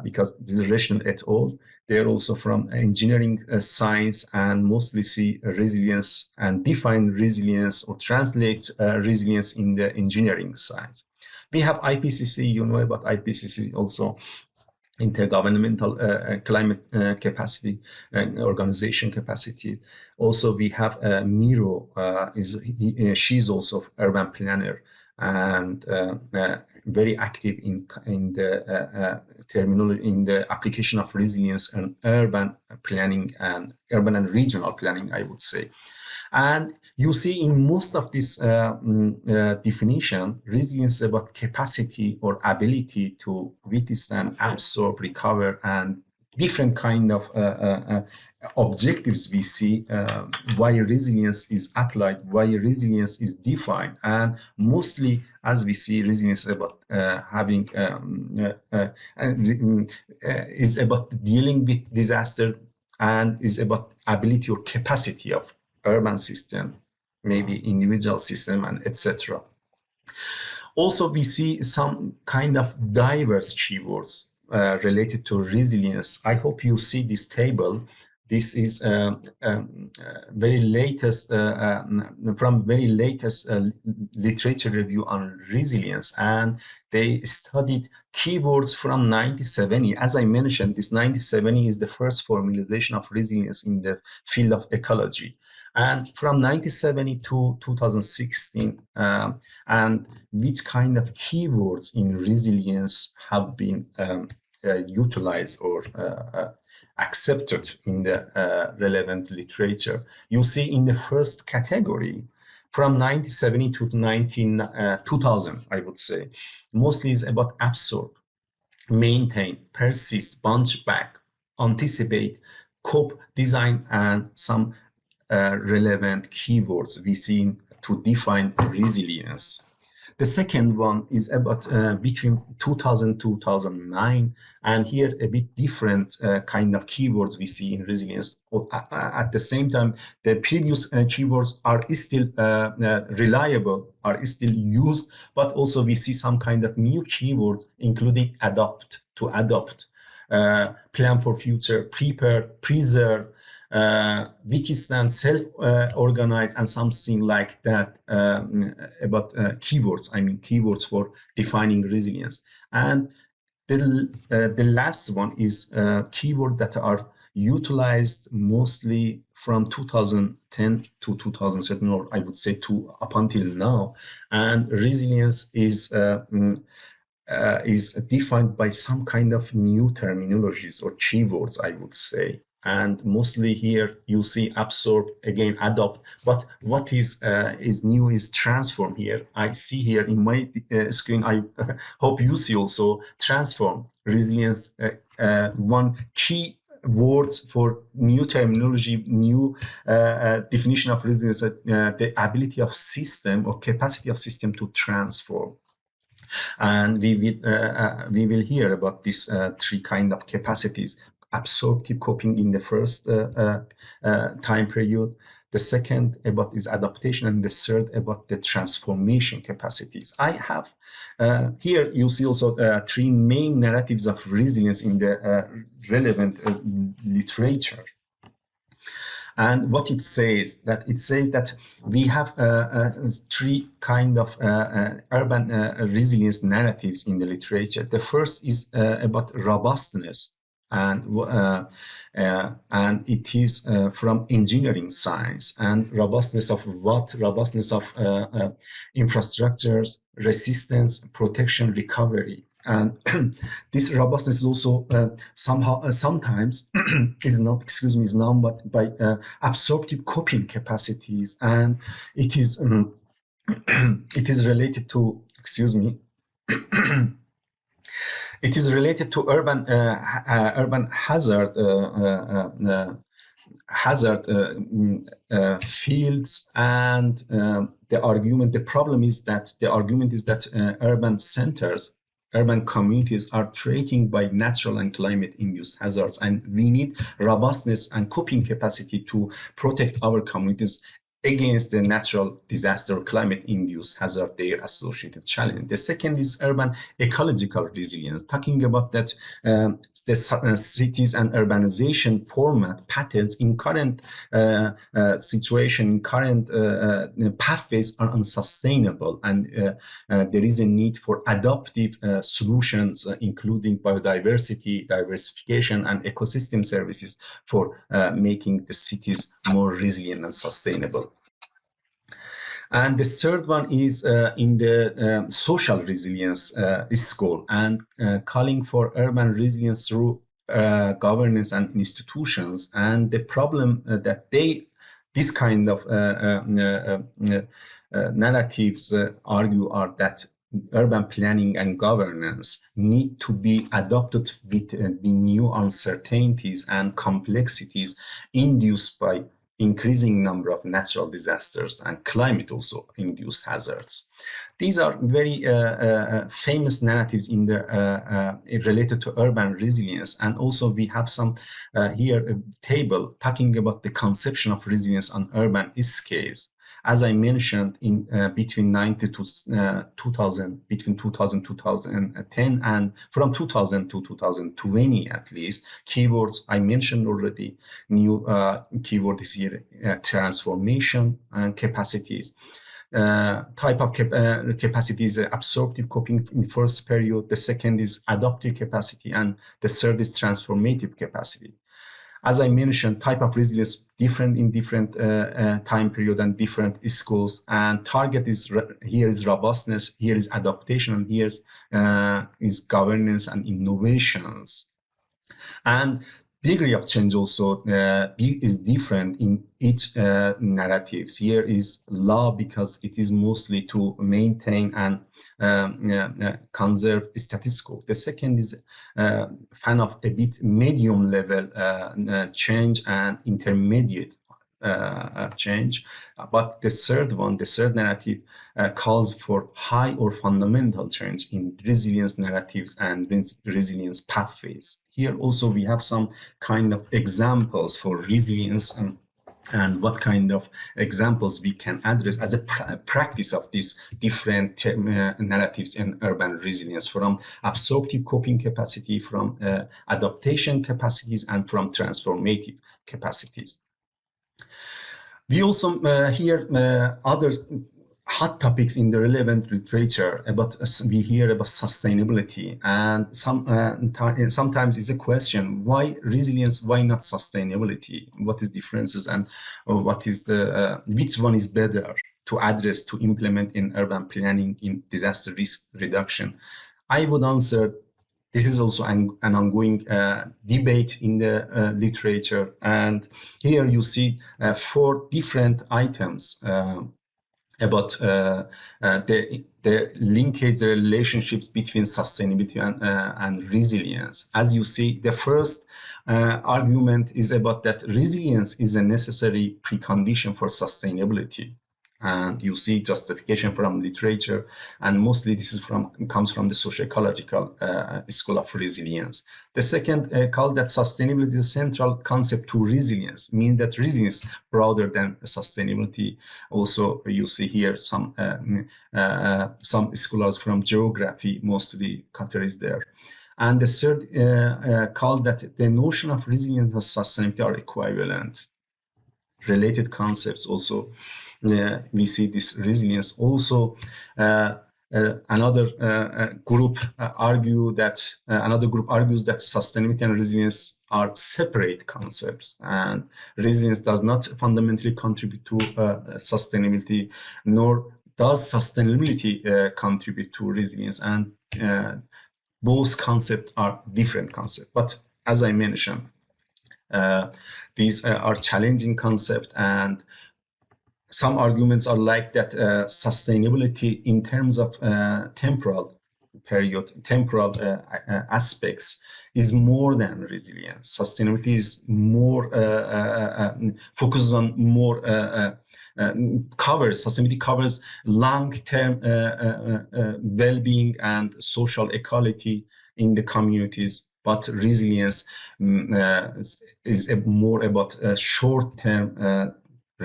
because this is rational et al. They're also from engineering science, and mostly see resilience and define resilience or translate resilience in the engineering side. We have IPCC, you know about IPCC also, intergovernmental climate capacity and organization capacity. Also, we have Miro, she's also urban planner and very active in the terminology, in the application of resilience and urban planning and urban and regional planning, I would say. And you see in most of this definition, resilience is about capacity or ability to withstand, absorb, recover, and different kind of objectives we see why resilience is applied, why resilience is defined. And mostly, as we see, resilience is about is about dealing with disaster, and is about ability or capacity of urban system, maybe individual system, and etc. Also, we see some kind of diverse keywords related to resilience. I hope you see this table. This is very latest from very latest literature review on resilience, and they studied keywords from 1970. As I mentioned, this 1970 is the first formalization of resilience in the field of ecology. And from 1970 to 2016, and which kind of keywords in resilience have been utilized or accepted in the relevant literature. You see in the first category, from 1970 to 2000, I would say, mostly is about absorb, maintain, persist, bounce back, anticipate, cope, design, and some relevant keywords we see to define resilience. The second one is about between 2000 to 2009, and here a bit different kind of keywords we see in resilience. At the same time, the previous keywords are still reliable, are still used, but also we see some kind of new keywords, including adapt, to adopt, plan for future, prepare, preserve, withstand, self-organize, and something like that about keywords. I mean, keywords for defining resilience. And the last one is keywords that are utilized mostly from 2010 to 2007, or I would say up until now. And resilience is defined by some kind of new terminologies or keywords, I would say. And mostly here you see absorb, again adopt, but what is new is transform. Here I see here in my screen, I hope you see also transform. Resilience, one key words for new terminology, new definition of resilience, the ability of system or capacity of system to transform. And we will hear about these three kind of capacities: absorptive coping in the first time period, the second about is adaptation, and the third about the transformation capacities. I have here you see also three main narratives of resilience in the relevant literature. And what it says that we have three kind of urban resilience narratives in the literature. The first is about robustness, and it is from engineering science. And robustness of what? Robustness of infrastructures, resistance, protection, recovery. And this robustness is also sometimes is not, is known but by absorptive coping capacities, and it is it is related to it is related to urban hazard fields, and the argument is that urban centers, urban communities are threatened by natural and climate-induced hazards, and we need robustness and coping capacity to protect our communities against the natural disaster or climate-induced hazard, their associated challenge. The second is urban ecological resilience, talking about that the cities and urbanization format patterns in current situation, current pathways are unsustainable, and there is a need for adaptive solutions, including biodiversity, diversification, and ecosystem services for making the cities more resilient and sustainable. And the third one is in the social resilience school, and calling for urban resilience through governance and institutions. And the problem that this kind of narratives argue are that urban planning and governance need to be adopted with the new uncertainties and complexities induced by increasing number of natural disasters and climate also induced hazards. These are very famous narratives in the related to urban resilience, and also we have some here a table talking about the conception of resilience on urban scales. As I mentioned, in between 90 to 2000, between 2000 2010, and from 2000 to 2020 at least, keywords I mentioned already. New keyword is here: transformation and capacities. Type of capacity is absorptive coping in the first period. The second is adaptive capacity, and the third is transformative capacity. As I mentioned, type of resilience different in different time period and different schools. And target is here is robustness, here is adaptation, and here is governance and innovations. And degree of change also is different in each narratives. Here is law because it is mostly to maintain and conserve status quo. The second is fan of a bit medium level change and intermediate change. But the third one, the third narrative, calls for high or fundamental change in resilience narratives and resilience pathways. Here also we have some kind of examples for resilience and what kind of examples we can address as a practice of these different narratives in urban resilience, from absorptive coping capacity, from adaptation capacities, and from transformative capacities. We also hear other hot topics in the relevant literature about, we hear about sustainability, and sometimes it's a question, why resilience, why not sustainability? What is differences, and what is the which one is better to address, to implement in urban planning, in disaster risk reduction? I would answer, this is also an ongoing debate in the literature, and here you see 4 different items about the linkage, the relationships between sustainability and resilience. As you see, the first argument is about that resilience is a necessary precondition for sustainability. And you see justification from literature, and mostly this is comes from the socio-ecological school of resilience. The second called that sustainability is a central concept to resilience, meaning that resilience broader than sustainability. Also, you see here some scholars from geography, mostly Qatar is there. And the third calls that the notion of resilience and sustainability are equivalent. Related concepts also. We see this resilience also. Another group argues that sustainability and resilience are separate concepts, and resilience does not fundamentally contribute to sustainability, nor does sustainability contribute to resilience, and both concepts are different concepts. But as I mentioned, these are challenging concepts, and some arguments are like that sustainability in terms of temporal period, temporal aspects is more than resilience. Sustainability is more focuses on more sustainability covers long-term well-being and social equality in the communities, but resilience is more about short-term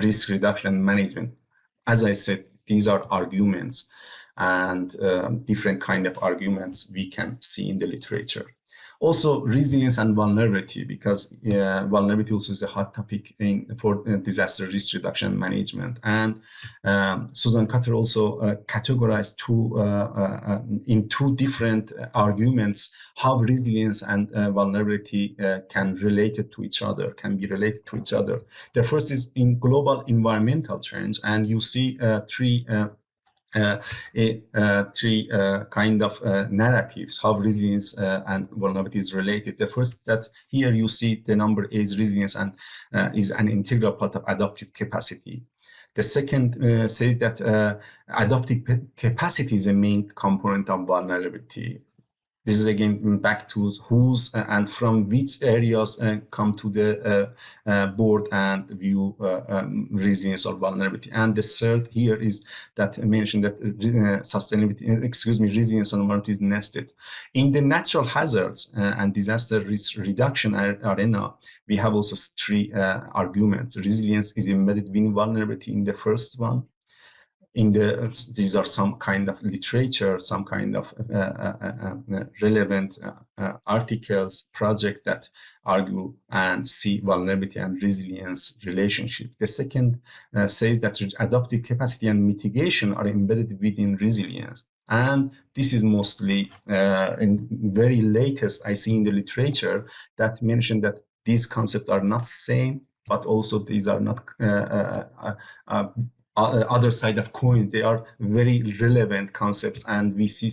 risk reduction management. As I said, these are arguments, and different kind of arguments we can see in the literature. Also, resilience and vulnerability, because vulnerability also is a hot topic for disaster risk reduction management. And Susan Cutter also categorized in two different arguments how resilience and vulnerability can be related to each other. The first is in global environmental change, and you see three kind of narratives how resilience and vulnerability is related. The first, that here you see the number is resilience and is an integral part of adaptive capacity. The second says that adaptive capacity is a main component of vulnerability. This is again back to who's and from which areas come to the board and view resilience or vulnerability. And the third here is that I mentioned that resilience and vulnerability is nested. In the natural hazards and disaster risk reduction arena, we have also three arguments. Resilience is embedded within vulnerability in the first one. These are some kind of literature, some kind of relevant articles, project that argue and see vulnerability and resilience relationship. The second says that adaptive capacity and mitigation are embedded within resilience. And this is mostly in very latest I see in the literature that mention that these concepts are not same, but also these are not other side of coin. They are very relevant concepts, and we see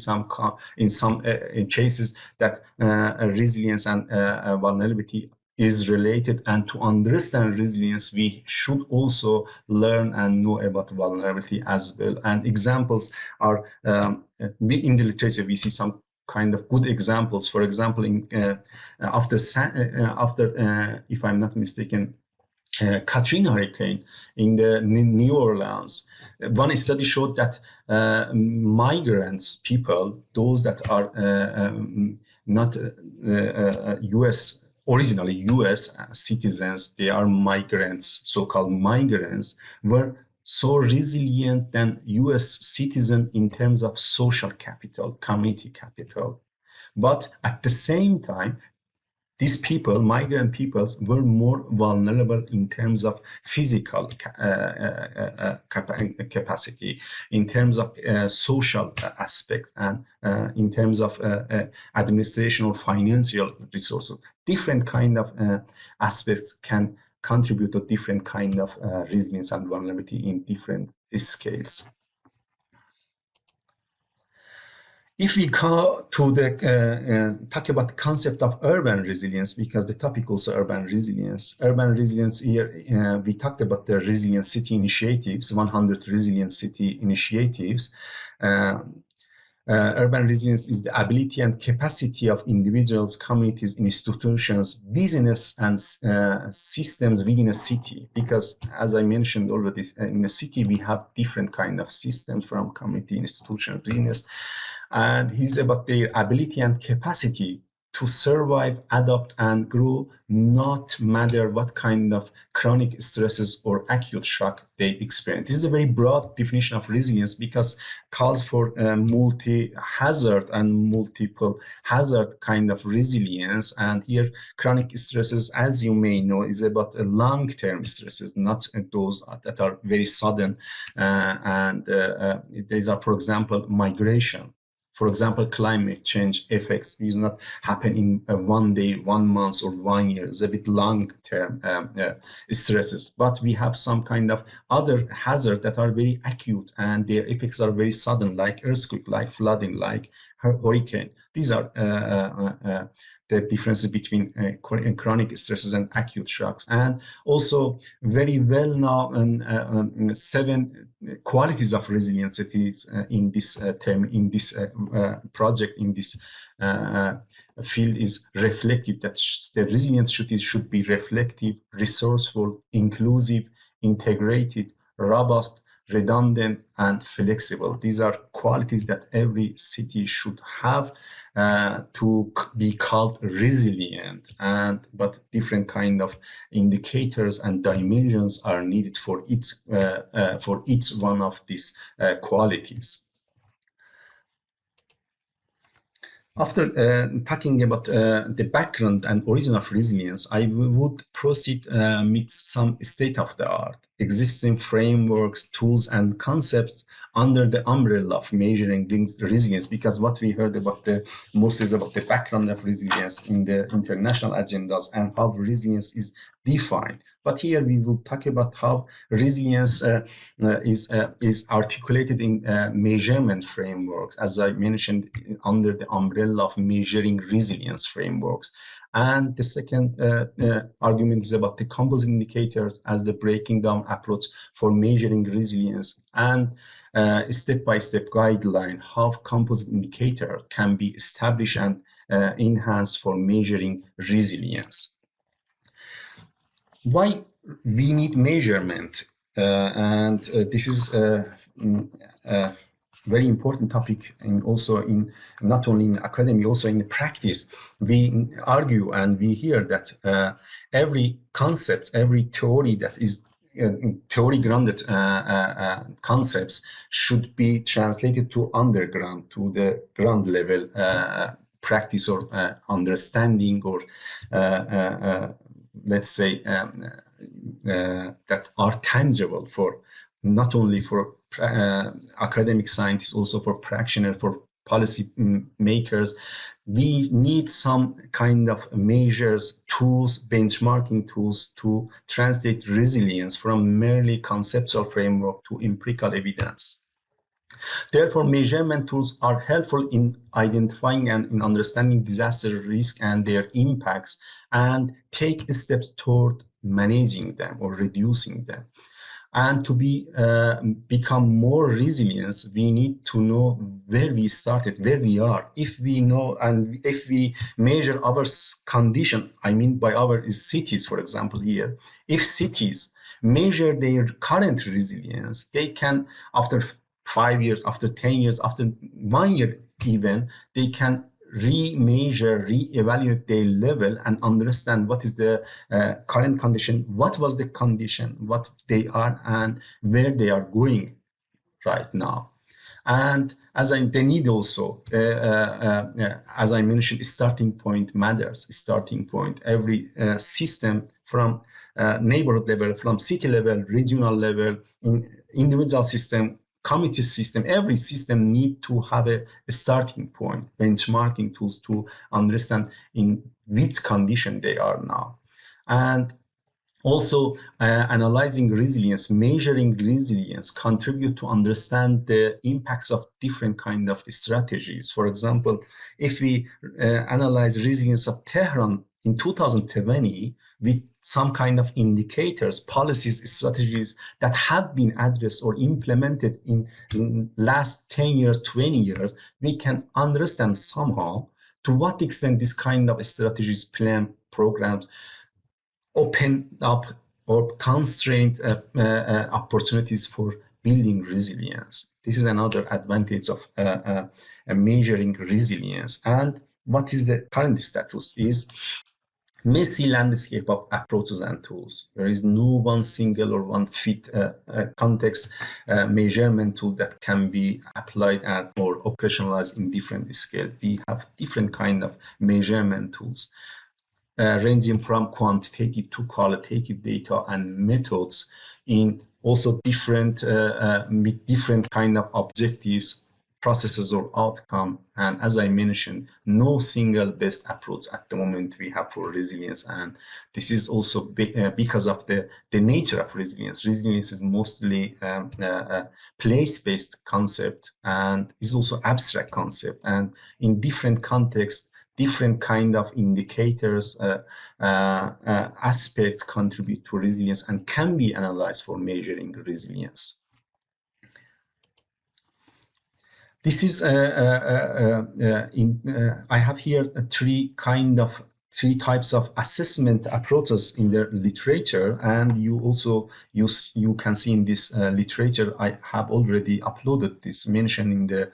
in some cases that resilience and vulnerability is related. And to understand resilience, we should also learn and know about vulnerability as well. And examples are in the literature. We see some kind of good examples. For example, after if I'm not mistaken, Katrina hurricane in the New Orleans, one study showed that migrants, people, those that are not originally US citizens, they are migrants, so-called migrants, were so resilient than US citizen in terms of social capital, community capital. But at the same time, these people, migrant peoples, were more vulnerable in terms of physical capacity, in terms of social aspect, and in terms of administration or financial resources. Different kind of aspects can contribute to different kind of resilience and vulnerability in different scales. If we go to the talk about the concept of urban resilience, because the topic also urban resilience. Urban resilience here, we talked about the resilient city initiatives, 100 resilient city initiatives. Urban resilience is the ability and capacity of individuals, communities, institutions, business, and systems within a city. Because as I mentioned already, in a city, we have different kind of systems from community, institution, business. And it's about their ability and capacity to survive, adapt, and grow, not matter what kind of chronic stresses or acute shock they experience. This is a very broad definition of resilience because calls for multi-hazard and multiple hazard kind of resilience. And here, chronic stresses, as you may know, is about long-term stresses, not those that are very sudden. These are, for example, migration. For example, climate change effects will not happen in 1 day, 1 month, or 1 year. It's a bit long-term stresses. But we have some kind of other hazards that are very acute, and their effects are very sudden, like earthquake, like flooding, like hurricane. These are the differences between chronic stresses and acute shocks. And also very well known 7 qualities of resilience in this term, in this project, in this field is reflective, that the resilience should be reflective, resourceful, inclusive, integrated, robust, redundant, and flexible. These are qualities that every city should have to be called resilient, but different kind of indicators and dimensions are needed for each one of these qualities. After talking about the background and origin of resilience, I would proceed with some state-of-the-art existing frameworks, tools, and concepts under the umbrella of measuring resilience, because what we heard about the most is about the background of resilience in the international agendas and how resilience is defined. But here we will talk about how resilience is articulated in measurement frameworks, as I mentioned, under the umbrella of measuring resilience frameworks. And the second argument is about the composite indicators as the breaking down approach for measuring resilience, and step-by-step guideline how composite indicator can be established and enhanced for measuring resilience. Why we need measurement? This is a very important topic, and also in not only in academy, also in practice. We argue and we hear that every concept, every theory that is theory grounded concepts should be translated to underground, to the ground level practice or understanding, or let's say that are tangible for not only for academic scientists, also for practitioners, for policy makers. We need some kind of measures, tools, benchmarking tools to translate resilience from merely conceptual framework to empirical evidence. Therefore, measurement tools are helpful in identifying and in understanding disaster risk and their impacts, and take steps toward managing them or reducing them. And to become more resilient, we need to know where we started, where we are. If we know and if we measure our condition, I mean by our is cities, for example, here. If cities measure their current resilience, they can, after 5 years, after 10 years, after 1 year even, they can re-measure, re-evaluate their level and understand what is the current condition, what was the condition, what they are, and where they are going right now. And they need also, as I mentioned, starting point matters, starting point. Every system from neighborhood level, from city level, regional level, individual system, committee system, every system need to have a starting point, benchmarking tools to understand in which condition they are now. And also analyzing resilience, measuring resilience contribute to understand the impacts of different kind of strategies. For example, if we analyze resilience of Tehran in 2020 with some kind of indicators, policies, strategies that have been addressed or implemented in last 10 years, 20 years, we can understand somehow to what extent this kind of strategies, plan, programs open up or constrain opportunities for building resilience. This is another advantage of measuring resilience. And what is the current status is messy landscape of approaches and tools. There is no one single or one fit context measurement tool that can be applied and or operationalized in different scale. We have different kind of measurement tools ranging from quantitative to qualitative data and methods in also different with different kind of objectives, processes, or outcome. And as I mentioned, no single best approach at the moment we have for resilience. And this is also because of the nature of resilience. Resilience is mostly place-based concept, and is also abstract concept. And in different contexts, different kind of indicators, aspects contribute to resilience and can be analyzed for measuring resilience. This is I have here three three types of assessment approaches in the literature, and you can see in this literature, I have already uploaded this mention in the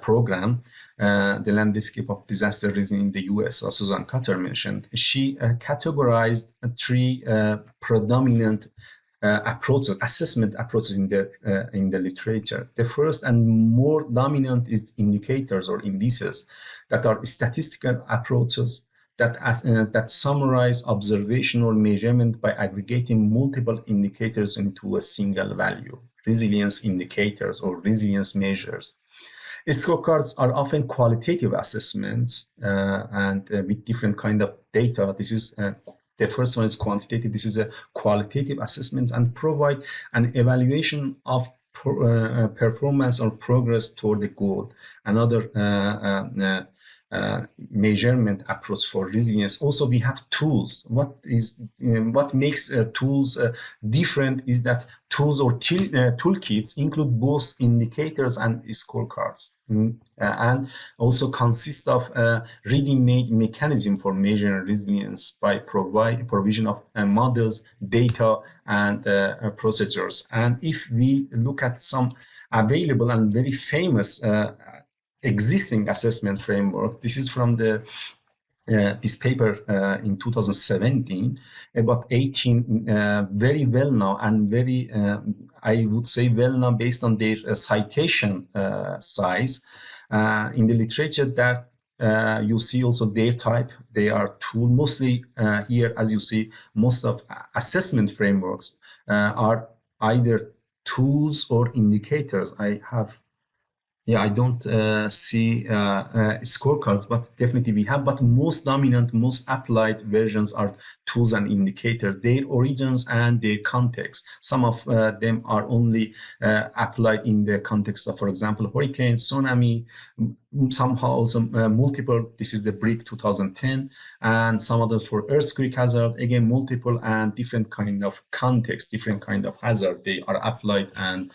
program, the landscape of disaster risk in the US, as Susan Cutter mentioned. She categorized three predominant approaches, assessment approaches in the literature. The first and more dominant is indicators or indices, that are statistical approaches that summarize observational measurement by aggregating multiple indicators into a single value, resilience indicators or resilience measures. Scorecards are often qualitative assessments and with different kind of data. This is the first one is quantitative. This is a qualitative assessment and provide an evaluation of performance or progress toward the goal. Another measurement approach for resilience. Also, we have tools. What makes tools different is that tools or toolkits include both indicators and scorecards, and also consist of ready-made mechanism for measuring resilience by provision of models, data, and procedures. And if we look at some available and very famous existing assessment framework, this is from the this paper in 2017, about 18 very well known and very, I would say, well known based on their citation size in the literature. That you see also their type. They are tool mostly here, as you see, most of assessment frameworks are either tools or indicators. I don't see scorecards, but definitely we have. But most dominant, most applied versions are tools and indicators, their origins and their context. Some of them are only applied in the context of, for example, hurricane, tsunami, somehow also multiple. This is the BRIC 2010, and some others for earthquake hazard. Again, multiple and different kind of context, different kind of hazard. They are applied and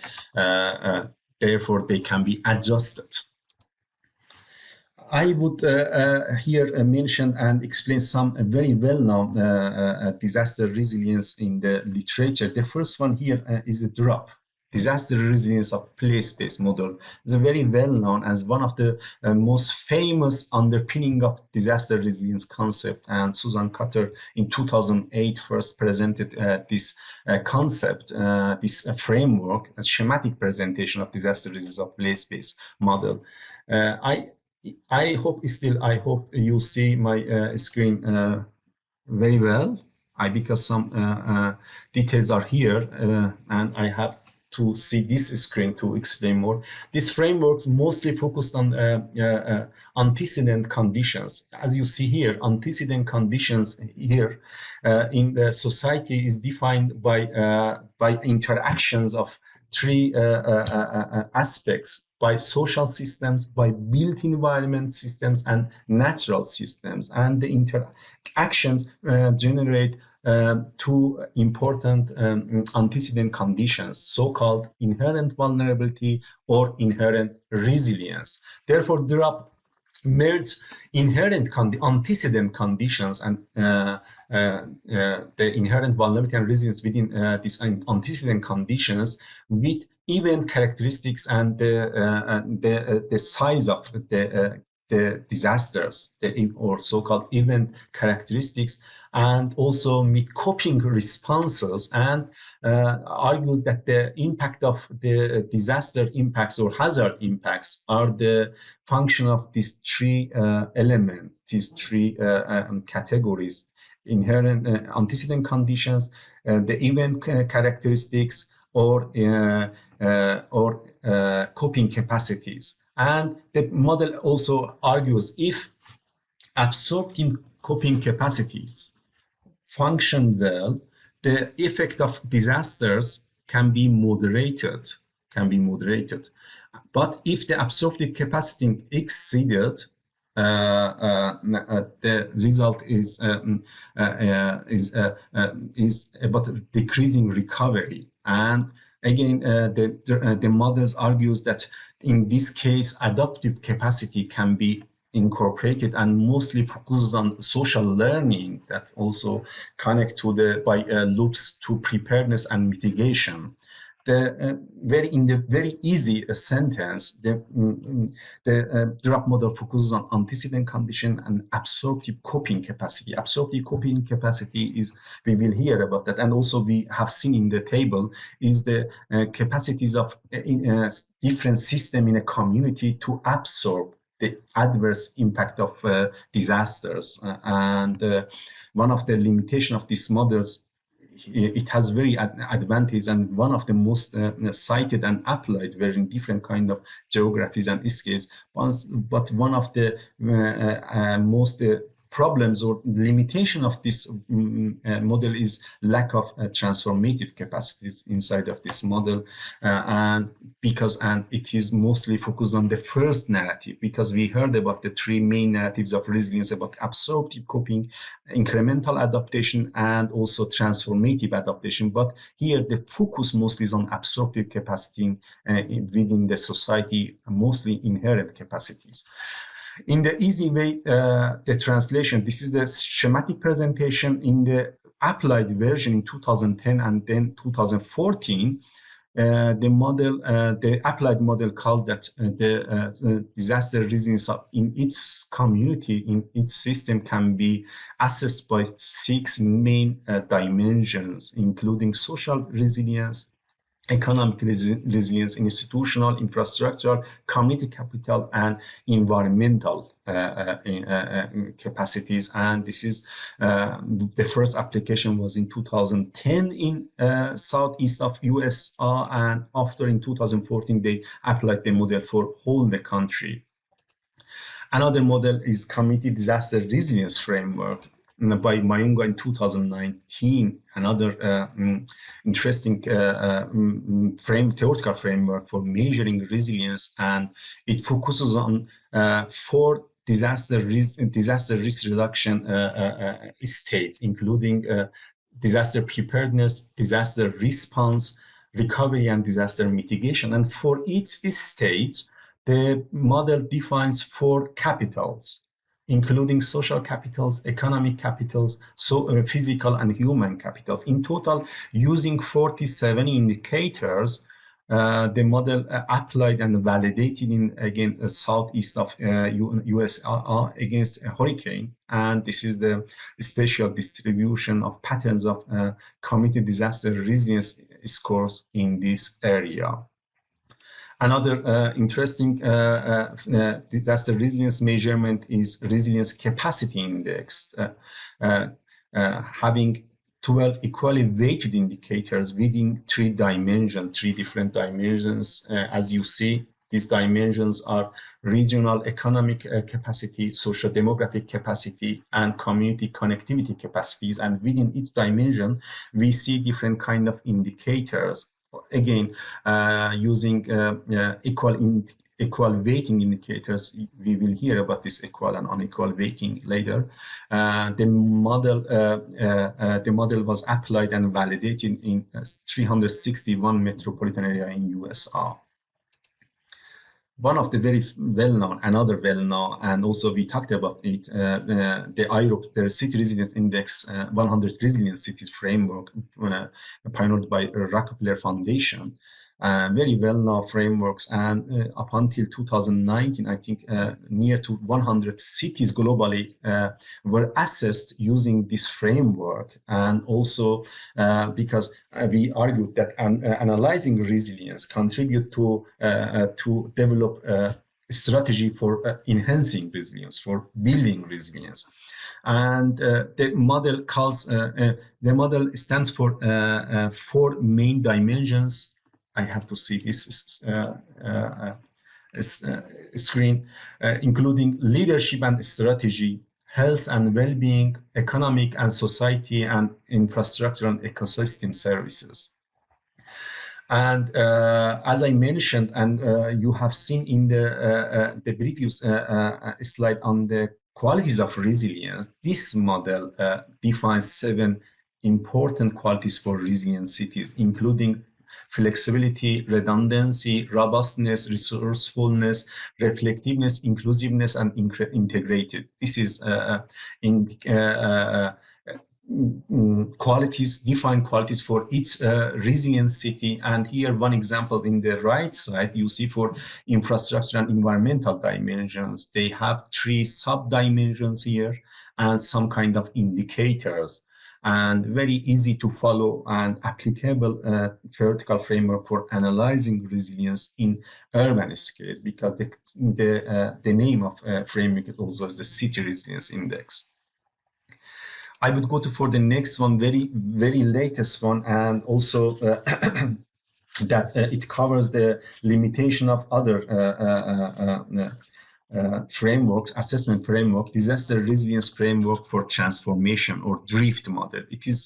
therefore, they can be adjusted. I would here mention and explain some very well-known disaster resilience in the literature. The first one here is a DROP, disaster resilience of place-based model. It's very well-known as one of the most famous underpinning of disaster resilience concept. And Susan Cutter in 2008 first presented this concept, this framework, a schematic presentation of disaster resilience of place-based model. I hope you see my screen very well. Because some details are here, and I have to see this screen to explain more. This framework's mostly focused on antecedent conditions. As you see here, antecedent conditions here in the society is defined by interactions of three aspects: by social systems, by built environment systems, and natural systems. And the interactions generate two important antecedent conditions, so-called inherent vulnerability or inherent resilience. Therefore, there are merged inherent antecedent conditions and the inherent vulnerability and resilience within these antecedent conditions with event characteristics and the size of the disasters, or so-called event characteristics, and also with coping responses, and argues that the impact of the disaster impacts or hazard impacts are the function of these three elements, these three categories: inherent antecedent conditions, the event characteristics, or coping capacities. And the model also argues if absorptive coping capacities function well, the effect of disasters can be moderated. But if the absorptive capacity exceeded, the result is about decreasing recovery. And again, the models argues that in this case, adaptive capacity can be incorporated and mostly focuses on social learning that also connect to the loops to preparedness and mitigation. In the very easy sentence, the drop model focuses on antecedent condition and absorptive coping capacity. Absorptive coping capacity is, we will hear about that, and also we have seen in the table, is the capacities of different system in a community to absorb the adverse impact of disasters. One of the limitations of these models, it has very advantage, and one of the most cited and applied version, different kind of geographies and scales. But one of the most problems or limitation of this model is lack of transformative capacities inside of this model, and it is mostly focused on the first narrative, because we heard about the three main narratives of resilience, about absorptive coping, incremental adaptation, and also transformative adaptation. But here the focus mostly is on absorptive capacity within the society, mostly inherent capacities. In the easy way, the translation, this is the schematic presentation. In the applied version in 2010 and then 2014, the applied model calls that the disaster resilience in its community, in its system, can be assessed by 6 main dimensions, including social resilience, economic resilience, institutional, infrastructural, community capital, and environmental capacities. And this is the first application was in 2010 in southeast of USA, and after in 2014 they applied the model for whole the country. Another model is Community Disaster Resilience Framework by Mayunga in 2019, another interesting theoretical framework for measuring resilience, and it focuses on 4 disaster risk reduction states, including disaster preparedness, disaster response, recovery, and disaster mitigation. And for each state, the model defines 4 capitals, including social capitals, economic capitals, physical and human capitals. In total, using 47 indicators, the model applied and validated in, again, southeast of USA against a hurricane. And this is the spatial distribution of patterns of community disaster resilience scores in this area. Another interesting disaster resilience measurement is resilience capacity index, having 12 equally weighted indicators within 3 different dimensions. As you see, these dimensions are regional economic capacity, social demographic capacity, and community connectivity capacities. And within each dimension, we see different kind of indicators. Again, using equal weighting indicators. We will hear about this equal and unequal weighting later. The model was applied and validated in 361 metropolitan area in USA. One of the very well-known, another well-known, and also we talked about it, the IROP, the City Resilience Index, 100 Resilient Cities Framework, pioneered by Rockefeller Foundation. Very well-known frameworks, and up until 2019, I think near to 100 cities globally were assessed using this framework. And also because we argued that analyzing resilience contribute to develop a strategy for enhancing resilience, for building resilience. And the model stands for 4 main dimensions. I have to see this screen, including leadership and strategy, health and well-being, economic and society, and infrastructure and ecosystem services. And as I mentioned, and you have seen in the previous slide on the qualities of resilience, this model defines 7 important qualities for resilient cities, including flexibility, redundancy, robustness, resourcefulness, reflectiveness, inclusiveness, and integrated. This is qualities, defined qualities for each resilient city. And here, one example in the right side, you see for infrastructure and environmental dimensions, they have 3 sub-dimensions here and some kind of indicators, and very easy to follow and applicable theoretical framework for analyzing resilience in urban scales, because the name of framework also is the City Resilience Index. I would go to for the next one, very latest one, and also that it covers the limitation of other frameworks, assessment framework, disaster resilience framework for transformation, or DRIFT model. It is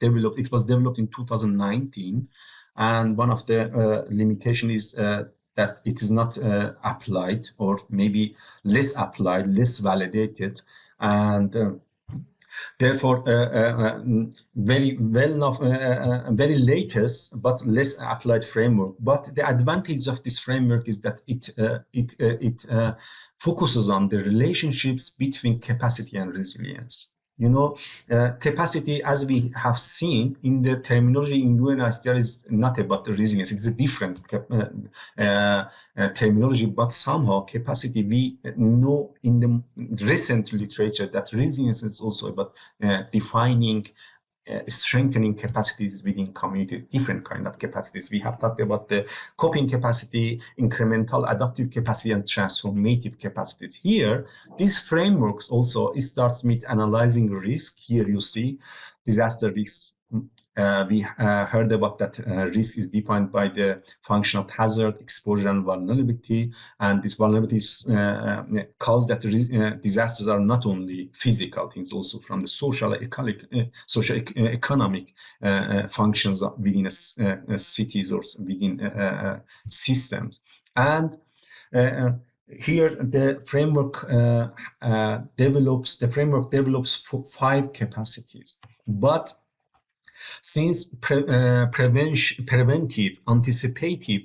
developed. It was developed in 2019, and one of the limitation is that it is not applied, or maybe less applied, less validated, and therefore, very very latest but less applied framework. But the advantage of this framework is that it focuses on the relationships between capacity and resilience. You know, capacity, as we have seen in the terminology in UNICEF, is not about the resilience. It's a different terminology, but somehow capacity, we know in the recent literature that resilience is also about defining strengthening capacities within communities, different kind of capacities. We have talked about the coping capacity, incremental adaptive capacity, and transformative capacities. Here, these frameworks also starts with analyzing risk. Here you see disaster risks. We heard about that risk is defined by the function of hazard, exposure, and vulnerability. And these vulnerabilities cause that disasters are not only physical things, also from the social economic functions within cities or within systems. And here the framework develops 5 capacities, but since preventive, anticipative,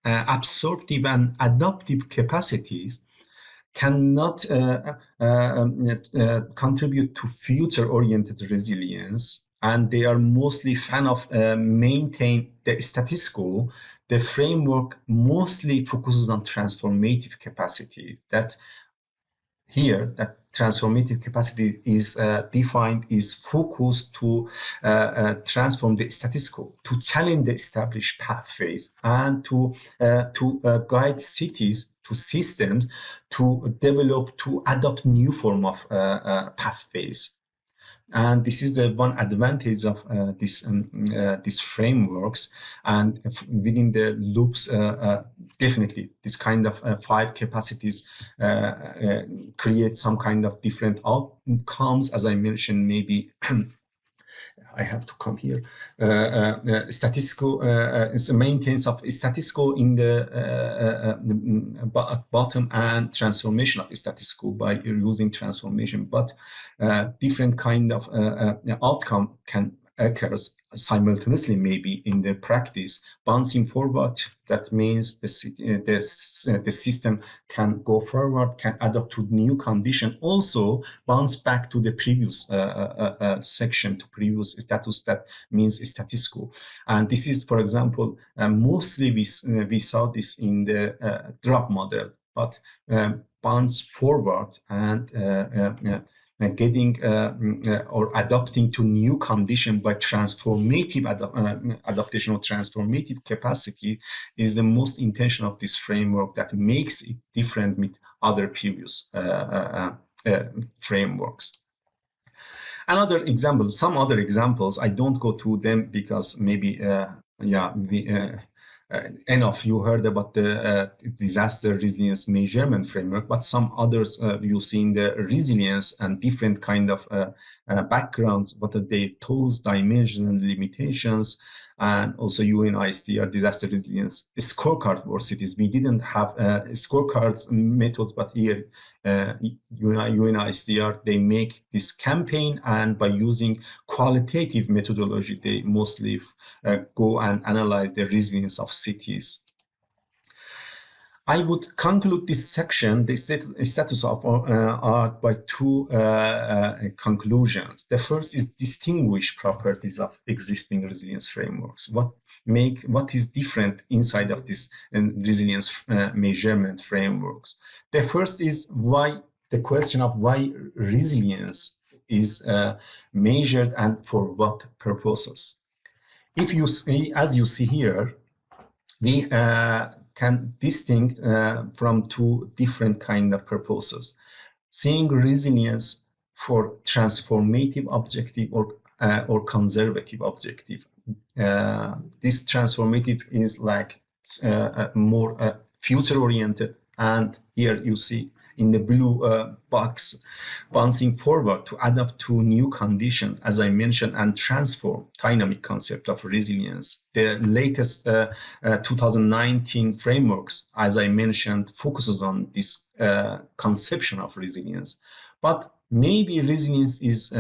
absorptive, and adaptive capacities cannot contribute to future-oriented resilience, and they are mostly fan of maintain the status quo, the framework mostly focuses on transformative capacity. That here, that transformative capacity is defined, is focused to transform the status quo, to challenge the established pathways, and to guide cities to systems to develop, to adopt new form of pathways. And this is the one advantage of these frameworks. And within the loops, definitely this kind of 5 capacities create some kind of different outcomes. As I mentioned, maybe I have to come here. Statistical maintains of statistical in the bottom, and transformation of statistical by using transformation. But different kind of outcome can occur simultaneously, maybe in the practice. Bouncing forward, that means the system can go forward, can adapt to new condition, also bounce back to the previous section, to previous status. That means statistical. And this is, for example, mostly we saw this in the drop model, but bounce forward and getting or adapting to new condition by transformative adaptation or transformative capacity is the most intention of this framework, that makes it different with other previous frameworks. Another example, some other examples, I don't go to them because maybe enough you heard about the disaster resilience measurement framework, but some others you see in the resilience and different kind of backgrounds, what are their tools, dimensions, and limitations. and also UNISDR disaster resilience scorecard for cities. We didn't have scorecards methods, but here UNISDR, they make this campaign, and by using qualitative methodology, they mostly go and analyze the resilience of cities. I would conclude this section, the status of art, by two conclusions. The first is distinguish properties of existing resilience frameworks. What is different inside of this resilience measurement frameworks? The first is the question of why resilience is measured and for what purposes. If you see, as you see here, we can distinct from two different kind of purposes. Seeing resilience for transformative objective or conservative objective. This transformative is like more future-oriented, and here you see in the blue box, bouncing forward to adapt to new conditions, as I mentioned, and transform dynamic concept of resilience. The latest 2019 frameworks, as I mentioned, focuses on this conception of resilience. But maybe resilience is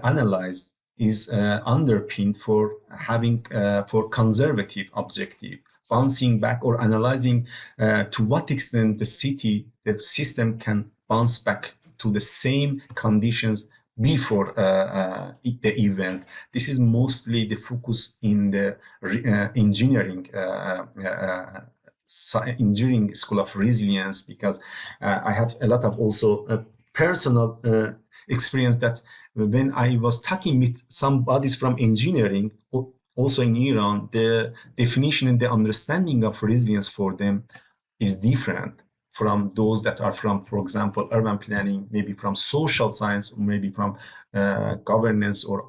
analyzed, is underpinned for having for conservative objective, bouncing back or analyzing to what extent the system can bounce back to the same conditions before the event. This is mostly the focus in the engineering school of resilience, because I have a lot of also personal experience that when I was talking with some bodies from engineering, also in Iran, the definition and the understanding of resilience for them is different from those that are from, for example, urban planning, maybe from social science, or maybe from governance or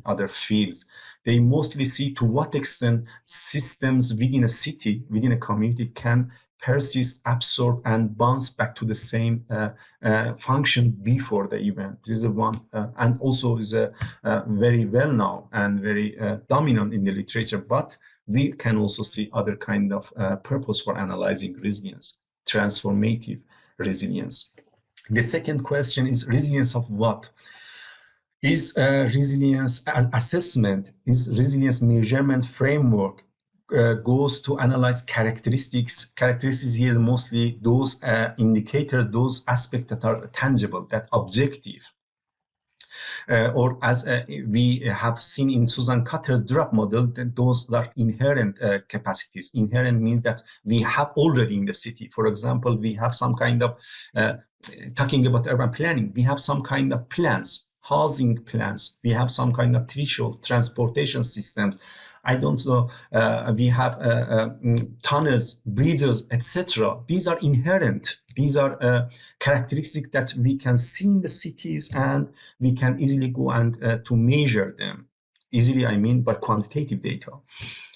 other fields. They mostly see to what extent systems within a city, within a community, can persist, absorb, and bounce back to the same function before the event. This is one, and also is very well known and very dominant in the literature, but we can also see other kind of purpose for analyzing resilience, transformative resilience. The second question is resilience of what? Is resilience assessment, is resilience measurement framework goes to analyze characteristics here, mostly those indicators, those aspects that are tangible, that objective. Or as we have seen in Susan Cutter's drop model, that those are inherent capacities. Inherent means that we have already in the city. For example, we have some kind of, talking about urban planning, we have some kind of plans, housing plans, we have some kind of threshold transportation systems. I don't know, we have tunnels, bridges, etc. These are inherent. These are characteristics that we can see in the cities, and we can easily go and to measure them. Easily, I mean, by quantitative data.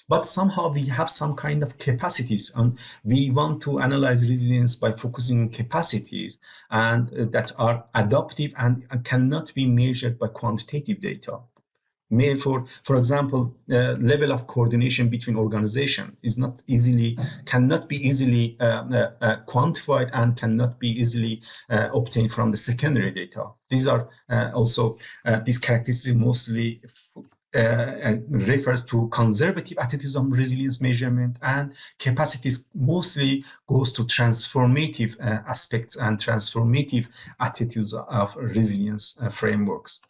But somehow we have some kind of capacities, and we want to analyze resilience by focusing on capacities and that are adaptive and cannot be measured by quantitative data. For example, level of coordination between organization is cannot be easily quantified and cannot be easily obtained from the secondary data. These are also these characteristics mostly refers to conservative attitudes on resilience measurement, and capacities mostly goes to transformative aspects and transformative attitudes of resilience frameworks.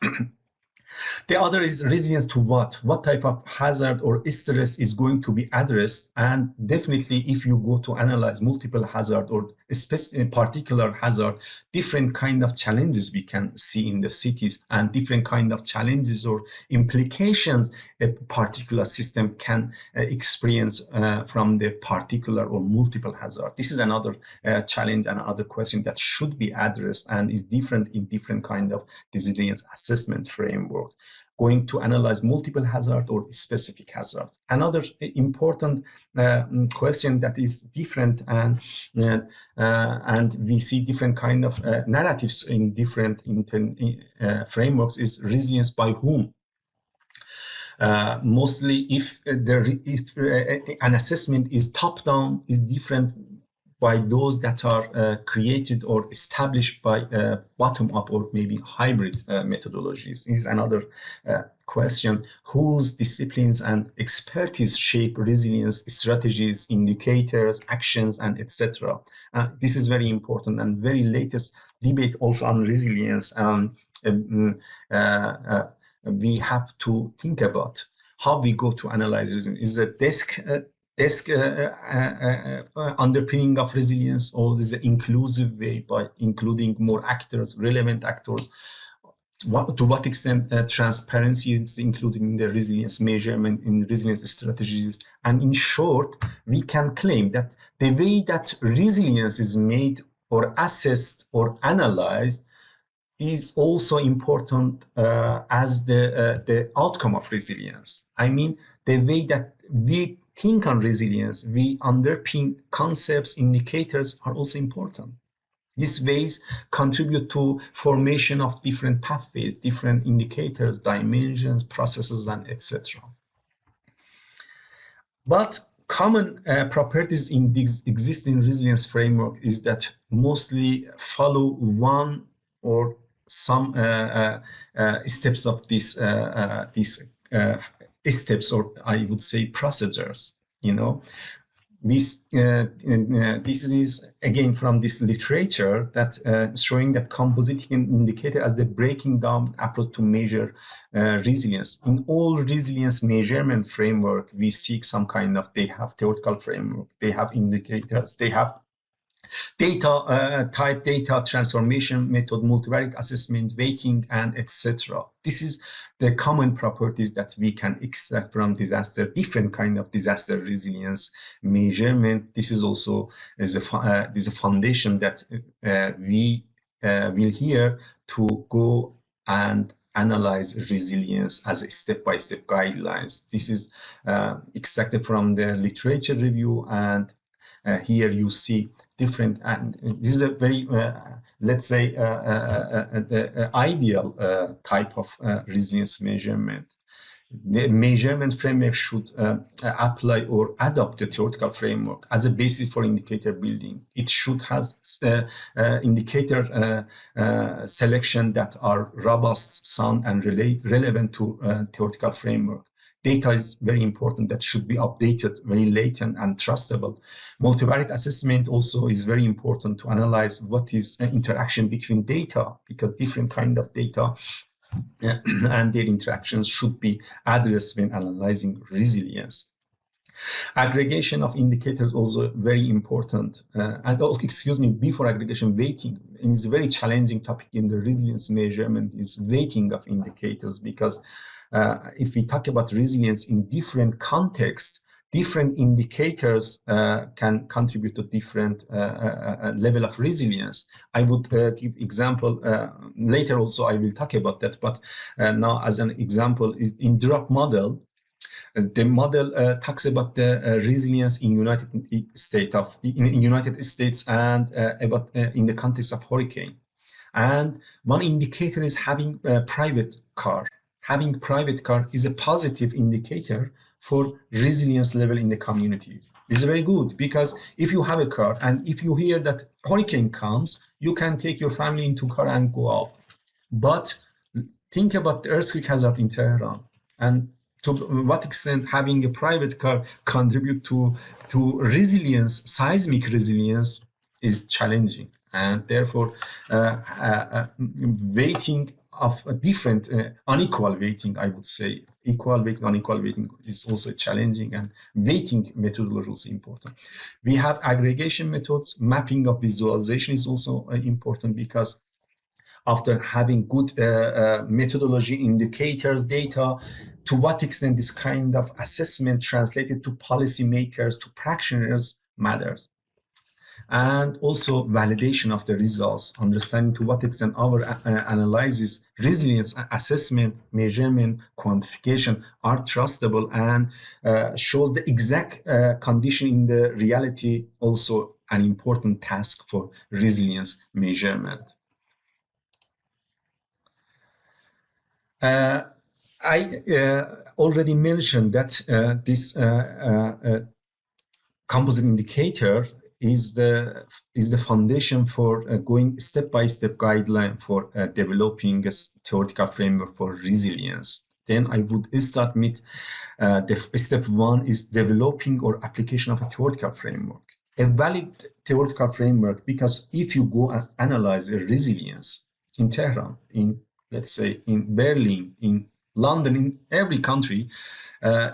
The other is resilience to what? What type of hazard or stress is going to be addressed? And definitely, if you go to analyze multiple hazard or a particular hazard, different kind of challenges we can see in the cities, and different kind of challenges or implications a particular system can experience from the particular or multiple hazard. This is another challenge and another question that should be addressed and is different in different kind of resilience assessment framework, going to analyze multiple hazard or specific hazard. Another important question that is different, and we see different kind of narratives in different frameworks, is resilience by whom? Mostly if an assessment is top-down, is different by those that are created or established by bottom-up or maybe hybrid methodologies. Is another question. Whose disciplines and expertise shape resilience strategies, indicators, actions, and etc. This is very important, and very latest debate also on resilience. We have to think about how we go to analyze resilience. Is a desk underpinning of resilience, or is an inclusive way by including more actors, relevant actors? To what extent transparency is included in the resilience measurement, in resilience strategies? And in short, we can claim that the way that resilience is made or assessed or analyzed is also important as the outcome of resilience. I mean, the way that we think on resilience, we underpin concepts, indicators are also important. These ways contribute to formation of different pathways, different indicators, dimensions, processes, and etc. But common properties in the existing resilience framework is that mostly follow one or some steps of these steps, or I would say procedures. This is again from this literature that showing that compositing an indicator as the breaking down approach to measure resilience. In all resilience measurement framework, we seek some kind of, they have theoretical framework, they have indicators, they have data type, data transformation method, multivariate assessment, weighting, and etc. This is the common properties that we can extract from disaster, different kind of disaster resilience measurement. This is also is a foundation that we will here to go and analyze resilience as a step-by-step guidelines. This is extracted from the literature review, and here you see different, and this is a very, let's say, the ideal type of resilience measurement. The measurement framework should apply or adopt the theoretical framework as a basis for indicator building. It should have indicator selection that are robust, sound, and relevant to theoretical framework. Data is very important, that should be updated, very latent and trustable. Multivariate assessment also is very important to analyze what is an interaction between data, because different kind of data and their interactions should be addressed when analyzing resilience. Aggregation of indicators also very important. And excuse me, before aggregation, weighting is a very challenging topic in the resilience measurement, is weighting of indicators, because if we talk about resilience in different contexts, different indicators can contribute to different level of resilience. I would give example later. Also, I will talk about that. But now, as an example, is in drop model. The model talks about the resilience in United States and about in the context of hurricane. And one indicator is having a private car. Having private car is a positive indicator for resilience level in the community. It's very good, because if you have a car and if you hear that hurricane comes, you can take your family into car and go out. But think about the earthquake hazard in Tehran, and to what extent having a private car contribute to resilience, seismic resilience, is challenging. And therefore, weighting of a different unequal weighting, I would say, equal weighting, unequal weighting is also challenging, and weighting methodology is important. We have aggregation methods. Mapping of visualization is also important, because after having good methodology, indicators, data, to what extent this kind of assessment translated to policymakers, to practitioners matters. And also validation of the results, understanding to what extent our analysis, resilience assessment, measurement, quantification are trustable and shows the exact condition in the reality, also an important task for resilience measurement. I already mentioned that this composite indicator is the foundation for going step-by-step guideline for developing a theoretical framework for resilience. Then I would start with the step one is developing or application of a theoretical framework. A valid theoretical framework, because if you go and analyze a resilience in Tehran, in let's say in Berlin, in London, in every country,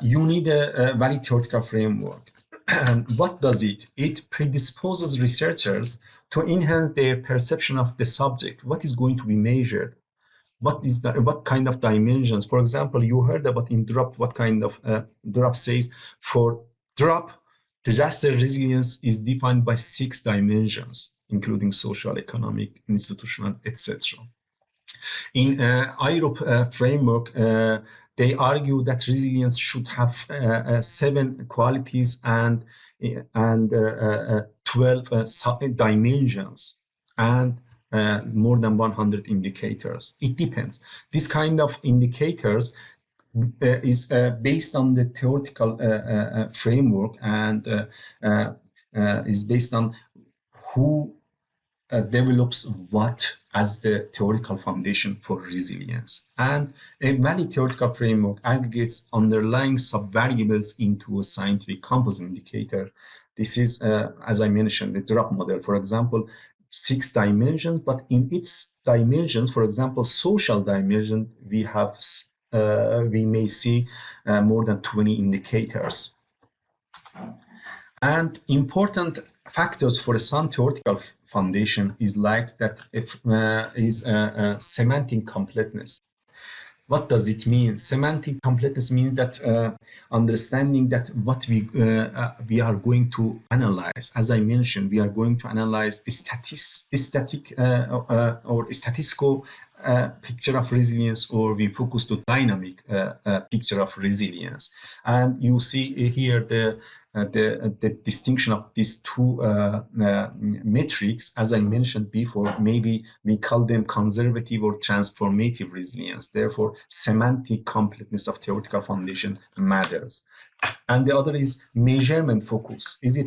you need a valid theoretical framework. And what does it? It predisposes researchers to enhance their perception of the subject. What is going to be measured? What kind of dimensions? For example, you heard about in DROP, what kind of DROP says for DROP, disaster resilience is defined by 6 dimensions, including social, economic, institutional, etc. In IROP framework, they argue that resilience should have 7 qualities and 12 dimensions and more than 100 indicators. It depends. This kind of indicators is based on the theoretical framework and is based on who develops what as the theoretical foundation for resilience. And a valid theoretical framework aggregates underlying subvariables into a scientific composite indicator. This is, as I mentioned, the DROP model, for example, 6 dimensions, but in its dimensions, for example, social dimension, we have we may see more than 20 indicators. And important factors for a sound theoretical foundation is like that is semantic completeness. What does it mean? Semantic completeness means that understanding that what we are going to analyze. As I mentioned, we are going to analyze static or statistical picture of resilience, or we focus to dynamic picture of resilience. And you see here the distinction of these 2 metrics. As I mentioned before, maybe we call them conservative or transformative resilience. Therefore, semantic completeness of theoretical foundation matters. And the other is measurement focus. Is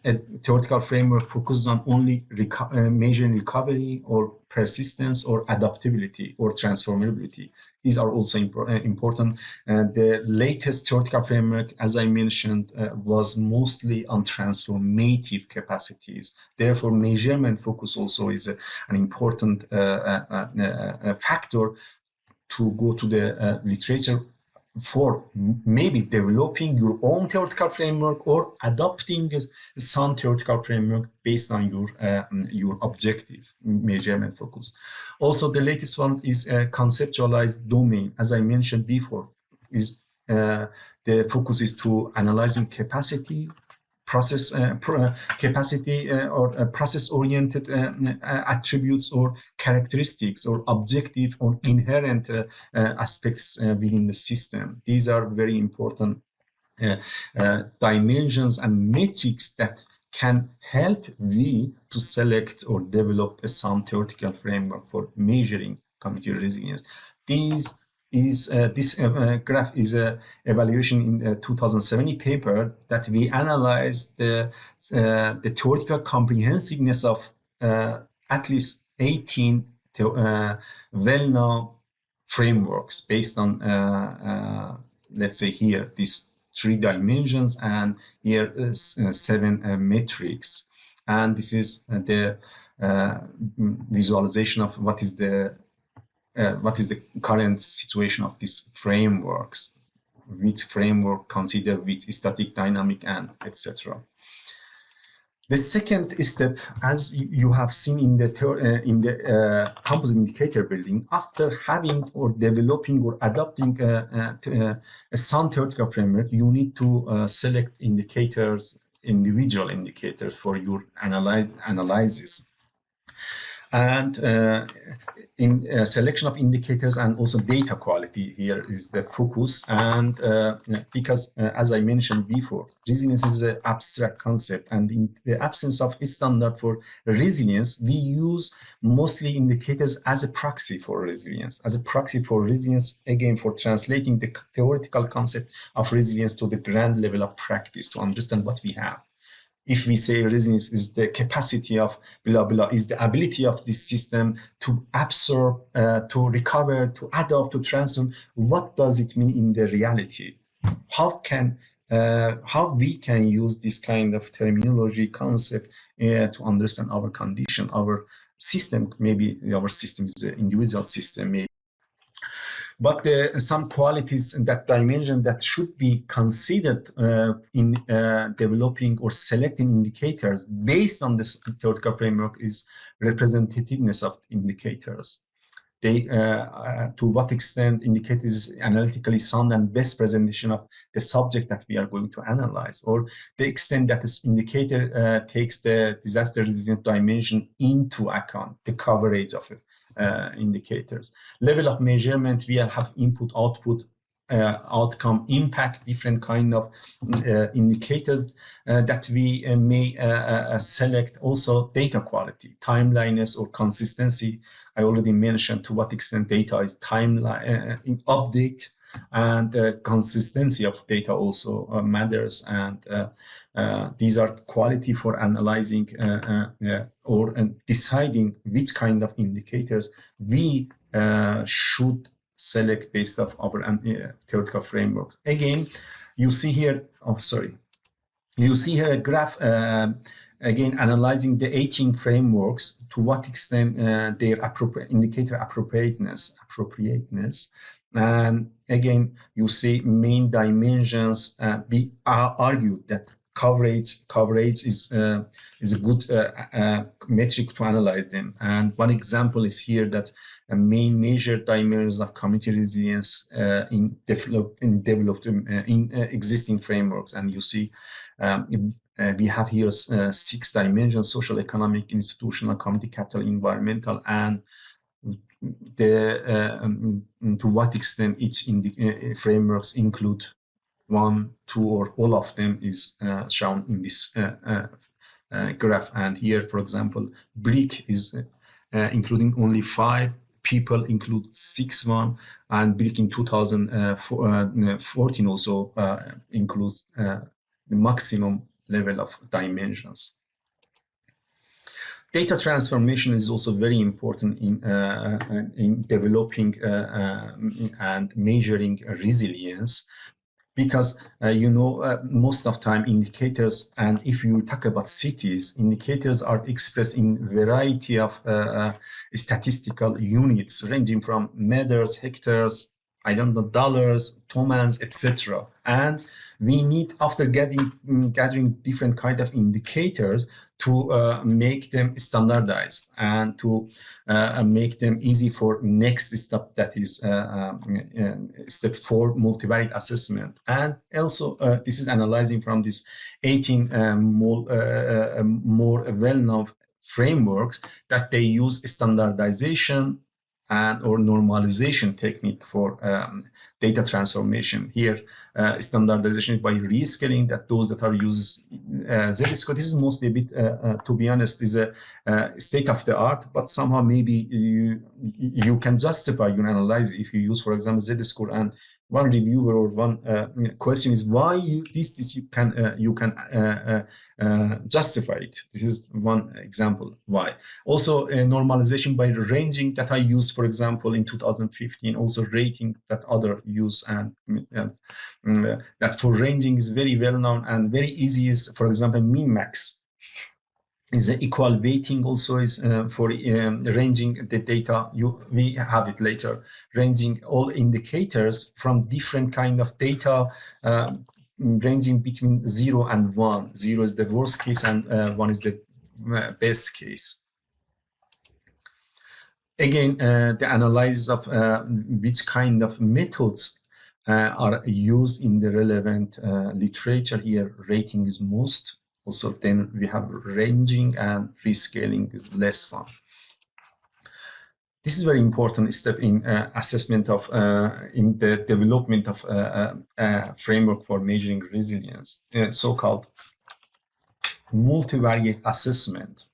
a theoretical framework focused on only measuring recovery or persistence or adaptability or transformability? These are also important. The latest theoretical framework, as I mentioned, was mostly on transformative capacities. Therefore, measurement focus also is an important factor to go to the literature for maybe developing your own theoretical framework or adopting some theoretical framework based on your objective measurement focus. Also, the latest one is conceptualized domain. As I mentioned before, is the focus is to analyzing capacity, process capacity or process-oriented attributes or characteristics or objective or inherent aspects within the system. These are very important dimensions and metrics that can help we to select or develop a sound theoretical framework for measuring computer resilience. This graph is an evaluation in the 2070 paper that we analyzed the theoretical comprehensiveness of at least 18 well-known frameworks based on, let's say here, these 3 dimensions and here is 7 metrics. And this is the visualization of what is the current situation of these frameworks, which framework consider which static, dynamic, and etc. The second step, as you have seen in the composite indicator building, after having or developing or adopting a sound theoretical framework, you need to select indicators, individual indicators for your analysis. And in selection of indicators and also data quality here is the focus. And because as I mentioned before, resilience is an abstract concept, and in the absence of a standard for resilience, we use mostly indicators as a proxy for resilience, again, for translating the theoretical concept of resilience to the grand level of practice to understand what we have. If we say resilience is the capacity of blah, blah, is the ability of this system to absorb, to recover, to adapt, to transform, what does it mean in the reality? How we can use this kind of terminology concept to understand our condition, our system, maybe our system is an individual system, maybe. But some qualities in that dimension that should be considered in developing or selecting indicators based on this theoretical framework is representativeness of indicators. They, to what extent indicators analytically sound and best presentation of the subject that we are going to analyze, or the extent that this indicator takes the disaster resilient dimension into account, the coverage of it. Indicators. Level of measurement, we have input, output, outcome, impact, different kind of indicators that we may select. Also data quality, timeliness or consistency. I already mentioned to what extent data is timeline update, and consistency of data also matters, and these are quality for analyzing or deciding which kind of indicators we should select based off our theoretical frameworks. Again, you see here, you see here a graph, again, analyzing the 18 frameworks, to what extent their indicator appropriateness. And again, you see main dimensions. We argued that coverage is a good metric to analyze them. And one example is here that main major dimensions of community resilience in existing frameworks. And you see we have here 6 dimensions: social, economic, institutional, community, capital, environmental, and to what extent each frameworks include 1, 2, or all of them is shown in this graph. And here, for example, BRIC is including only 5, people include 6, and BRIC in 2014 also includes the maximum level of dimensions. Data transformation is also very important in developing and measuring resilience, because most of time indicators, and if you talk about cities, indicators are expressed in variety of statistical units ranging from meters, hectares, I don't know, dollars, tomans, etc. And we need, after gathering different kind of indicators, to make them standardized and to make them easy for next step, that is step 4, multivariate assessment. And also this is analyzing from this 18 more well-known frameworks that they use standardization and or normalization technique for data transformation. Here, standardization by rescaling, that those that are used Z-score. This is mostly a bit, to be honest, is a state of the art, but somehow maybe you can justify your analysis if you use, for example, Z-score, and one reviewer or one question is why you can justify it. This is one example why. Also normalization by ranging that I used, for example, in 2015. Also rating that other use, and that for ranging is very well known and very easy is, for example, min max. Is the equal weighting also is for ranging the data. We have it later, ranging all indicators from different kind of data, ranging between 0 and 1. 0 is the worst case, and 1 is the best case. Again, the analysis of which kind of methods are used in the relevant literature. Here, rating is most. Also, then we have ranging, and rescaling is less fun. this is very important step in assessment of in the development of framework for measuring resilience, so-called multivariate assessment.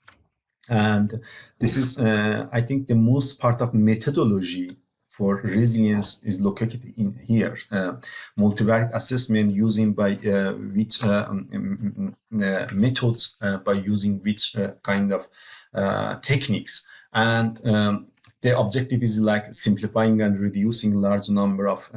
And this is, I think, the most part of methodology for resilience is located in here. Multivariate assessment using by which methods, by using which kind of techniques. And the objective is like simplifying and reducing large number of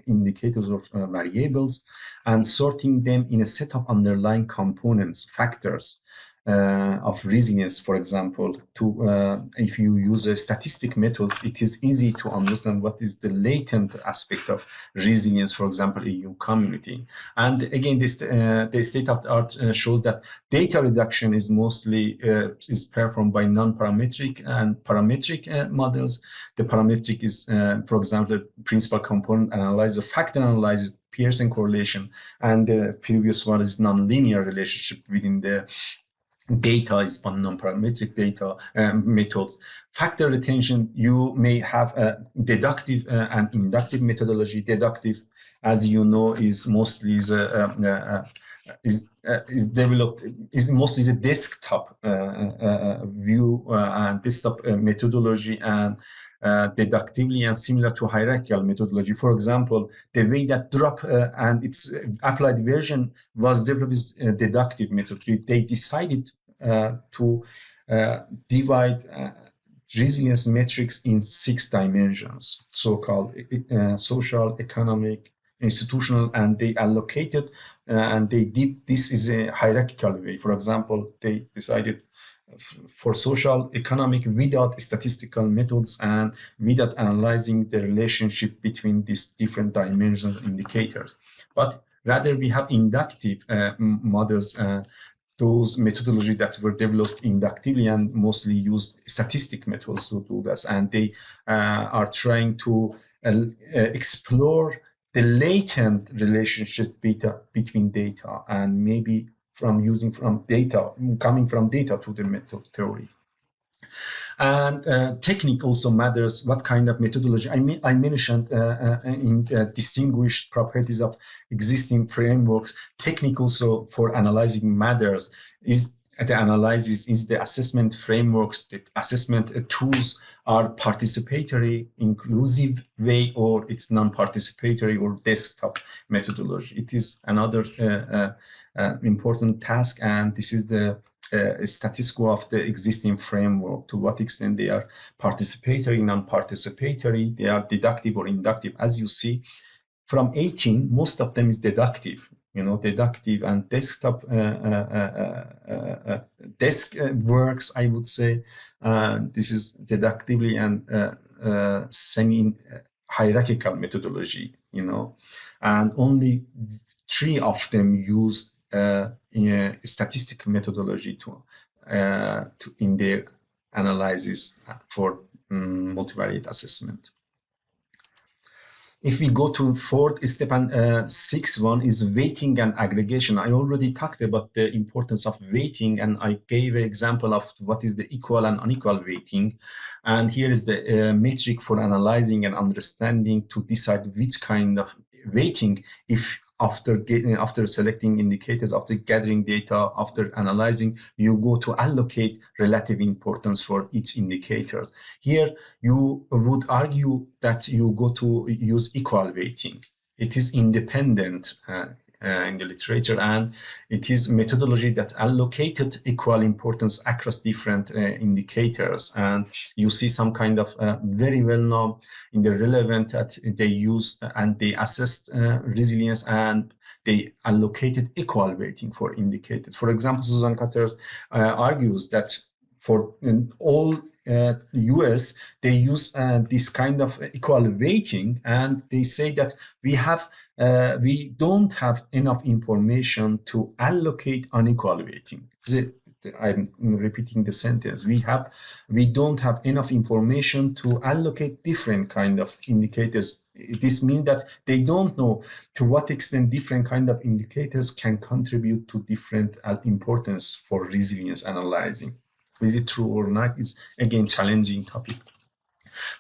indicators or variables and sorting them in a set of underlying components, factors, of resilience. For example, if you use a statistic methods, it is easy to understand what is the latent aspect of resilience, for example, a new community. And again, this the state of the art shows that data reduction is mostly is performed by non-parametric and parametric models. The parametric is, for example, principal component analyzer, factor analysis, Pearson correlation, and the previous one is nonlinear relationship within the data is on non-parametric data methods. Factor retention, you may have a deductive and inductive methodology. Deductive, as you know, is mostly is mostly the desktop view and desktop methodology, and deductively and similar to hierarchical methodology. For example, the way that drop and its applied version was developed is deductive method. They decided to divide resilience metrics in 6 dimensions, so-called social, economic, institutional, and they allocated and they did this is a hierarchical way. For example, they decided for social, economic without statistical methods and without analyzing the relationship between these different dimensions indicators. But rather we have inductive models, those methodologies that were developed inductively and mostly used statistic methods to do this. And they are trying to explore the latent relationship between data and maybe coming from data to the method theory. And technique also matters. What kind of methodology? I mentioned in the distinguished properties of existing frameworks. Technique also for analyzing matters. Is the analysis, is the assessment frameworks, the assessment tools are participatory, inclusive way, or it's non-participatory or desktop methodology. It is another important task, and this is the status quo of the existing framework. To what extent they are participatory, non-participatory, they are deductive or inductive. As you see, from 18, most of them is deductive. You know, deductive and desktop desk works, I would say. This is deductively and semi-hierarchical methodology, you know, and only 3 of them use statistical methodology to in their analysis for multivariate assessment. If we go to 4th step and 6th one is weighting and aggregation. I already talked about the importance of weighting, and I gave an example of what is the equal and unequal weighting. And here is the metric for analyzing and understanding to decide which kind of weighting, if after selecting indicators, after gathering data, after analyzing, you go to allocate relative importance for each indicators. Here, you would argue that you go to use equal weighting. It is independent in the literature, and it is methodology that allocated equal importance across different indicators. And you see some kind of very well known in the relevant that they use and they assessed resilience, and they allocated equal weighting for indicators. For example, Susan Cutter argues that for all US, they use this kind of equal weighting, and they say that we don't have enough information to allocate unequal weighting. I'm repeating the sentence. We don't have enough information to allocate different kind of indicators. This means that they don't know to what extent different kind of indicators can contribute to different importance for resilience analyzing. Is it true or not? It's again challenging topic.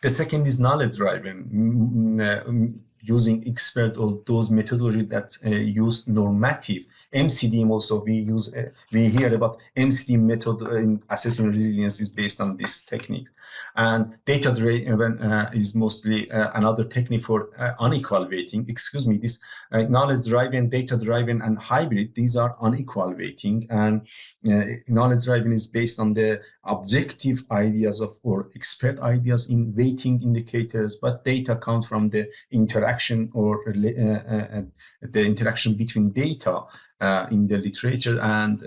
The second is knowledge driven, using expert or those methodologies that use normative. MCDM also we hear about MCDM method in assessing resilience is based on this technique. And data driven is mostly another technique for unequal weighting. Excuse me, this knowledge driven, data driven, and hybrid, these are unequal weighting. And knowledge driven is based on the objective ideas of or expert ideas in weighting indicators, but data comes from the interaction or the interaction between data in the literature. And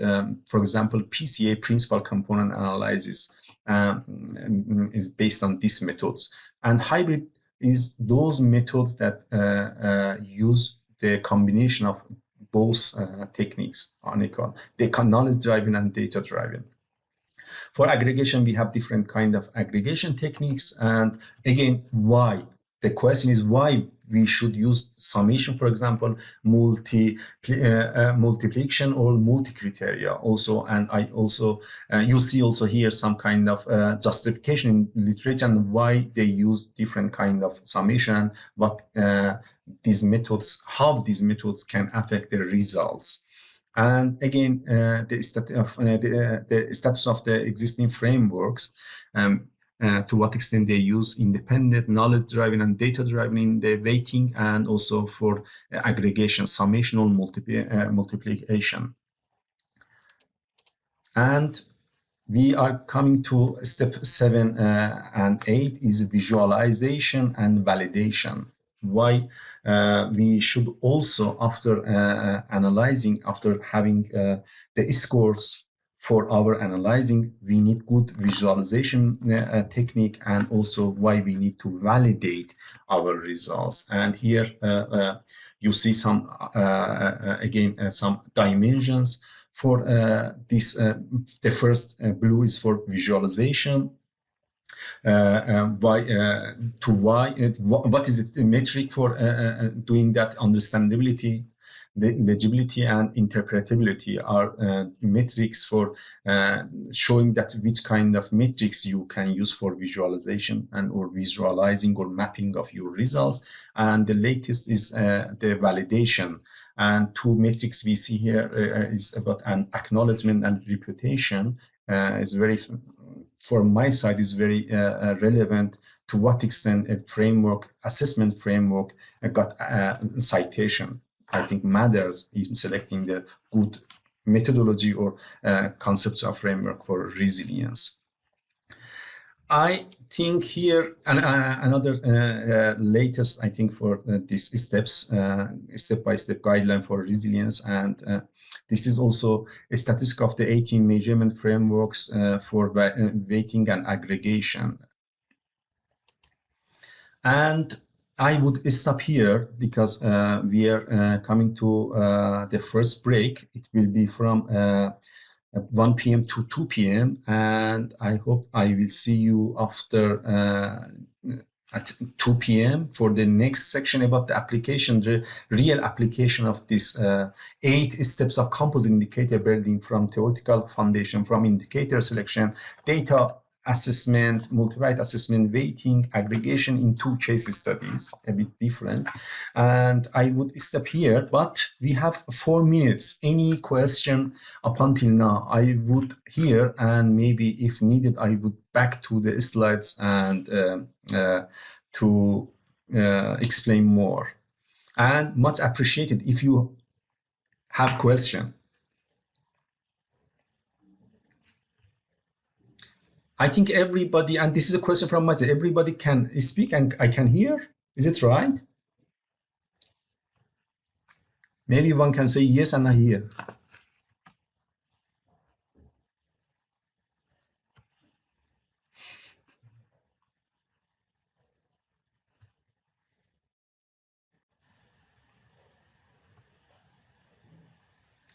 for example, PCA, principal component analysis, is based on these methods. And hybrid is those methods that use the combination of both techniques, unequal, the knowledge driven and data driven. For aggregation, we have different kind of aggregation techniques. And again, why? The question is why we should use summation, for example, multiplication or multi-criteria also. And I also, you see also here some kind of justification in literature and why they use different kind of summation, what these methods, how these methods can affect the results. And again, the status of the existing frameworks, to what extent they use independent, knowledge-driven, and data-driven in the weighting, and also for aggregation, summation, or multiplication. And we are coming to step 7 and 8 is visualization and validation. Why we should also, after analyzing, after having the scores for our analyzing, we need good visualization technique, and also why we need to validate our results. And here you see some, again, some dimensions for this. The first blue is for visualization. What is the metric for doing that? Understandability, the legibility, and interpretability are metrics for showing that which kind of metrics you can use for visualization and or visualizing or mapping of your results. And the latest is the validation. And two metrics we see here is about an acknowledgement and reputation. Is very, for my side, is very relevant to what extent a framework, assessment framework, got citation. I think matters in selecting the good methodology or concepts of framework for resilience. I think here another latest, I think, for these steps, step-by-step guideline for resilience, and this is also a statistic of the 18 measurement frameworks for weighting and aggregation. And I would stop here because we are coming to the first break. It will be from 1 p.m. to 2 p.m. and I hope I will see you after at 2 p.m. for the next section about the application, the real application of this 8 steps of composite indicator building, from theoretical foundation, from indicator selection, data assessment, multi-variate assessment, weighting, aggregation in 2 case studies, a bit different. And I would stop here, but we have 4 minutes. Any question up until now, I would hear, and maybe if needed, I would back to the slides and to explain more. And much appreciated if you have question. I think everybody, and this is a question from myself, everybody can speak and I can hear. Is it right? Maybe one can say yes and I hear.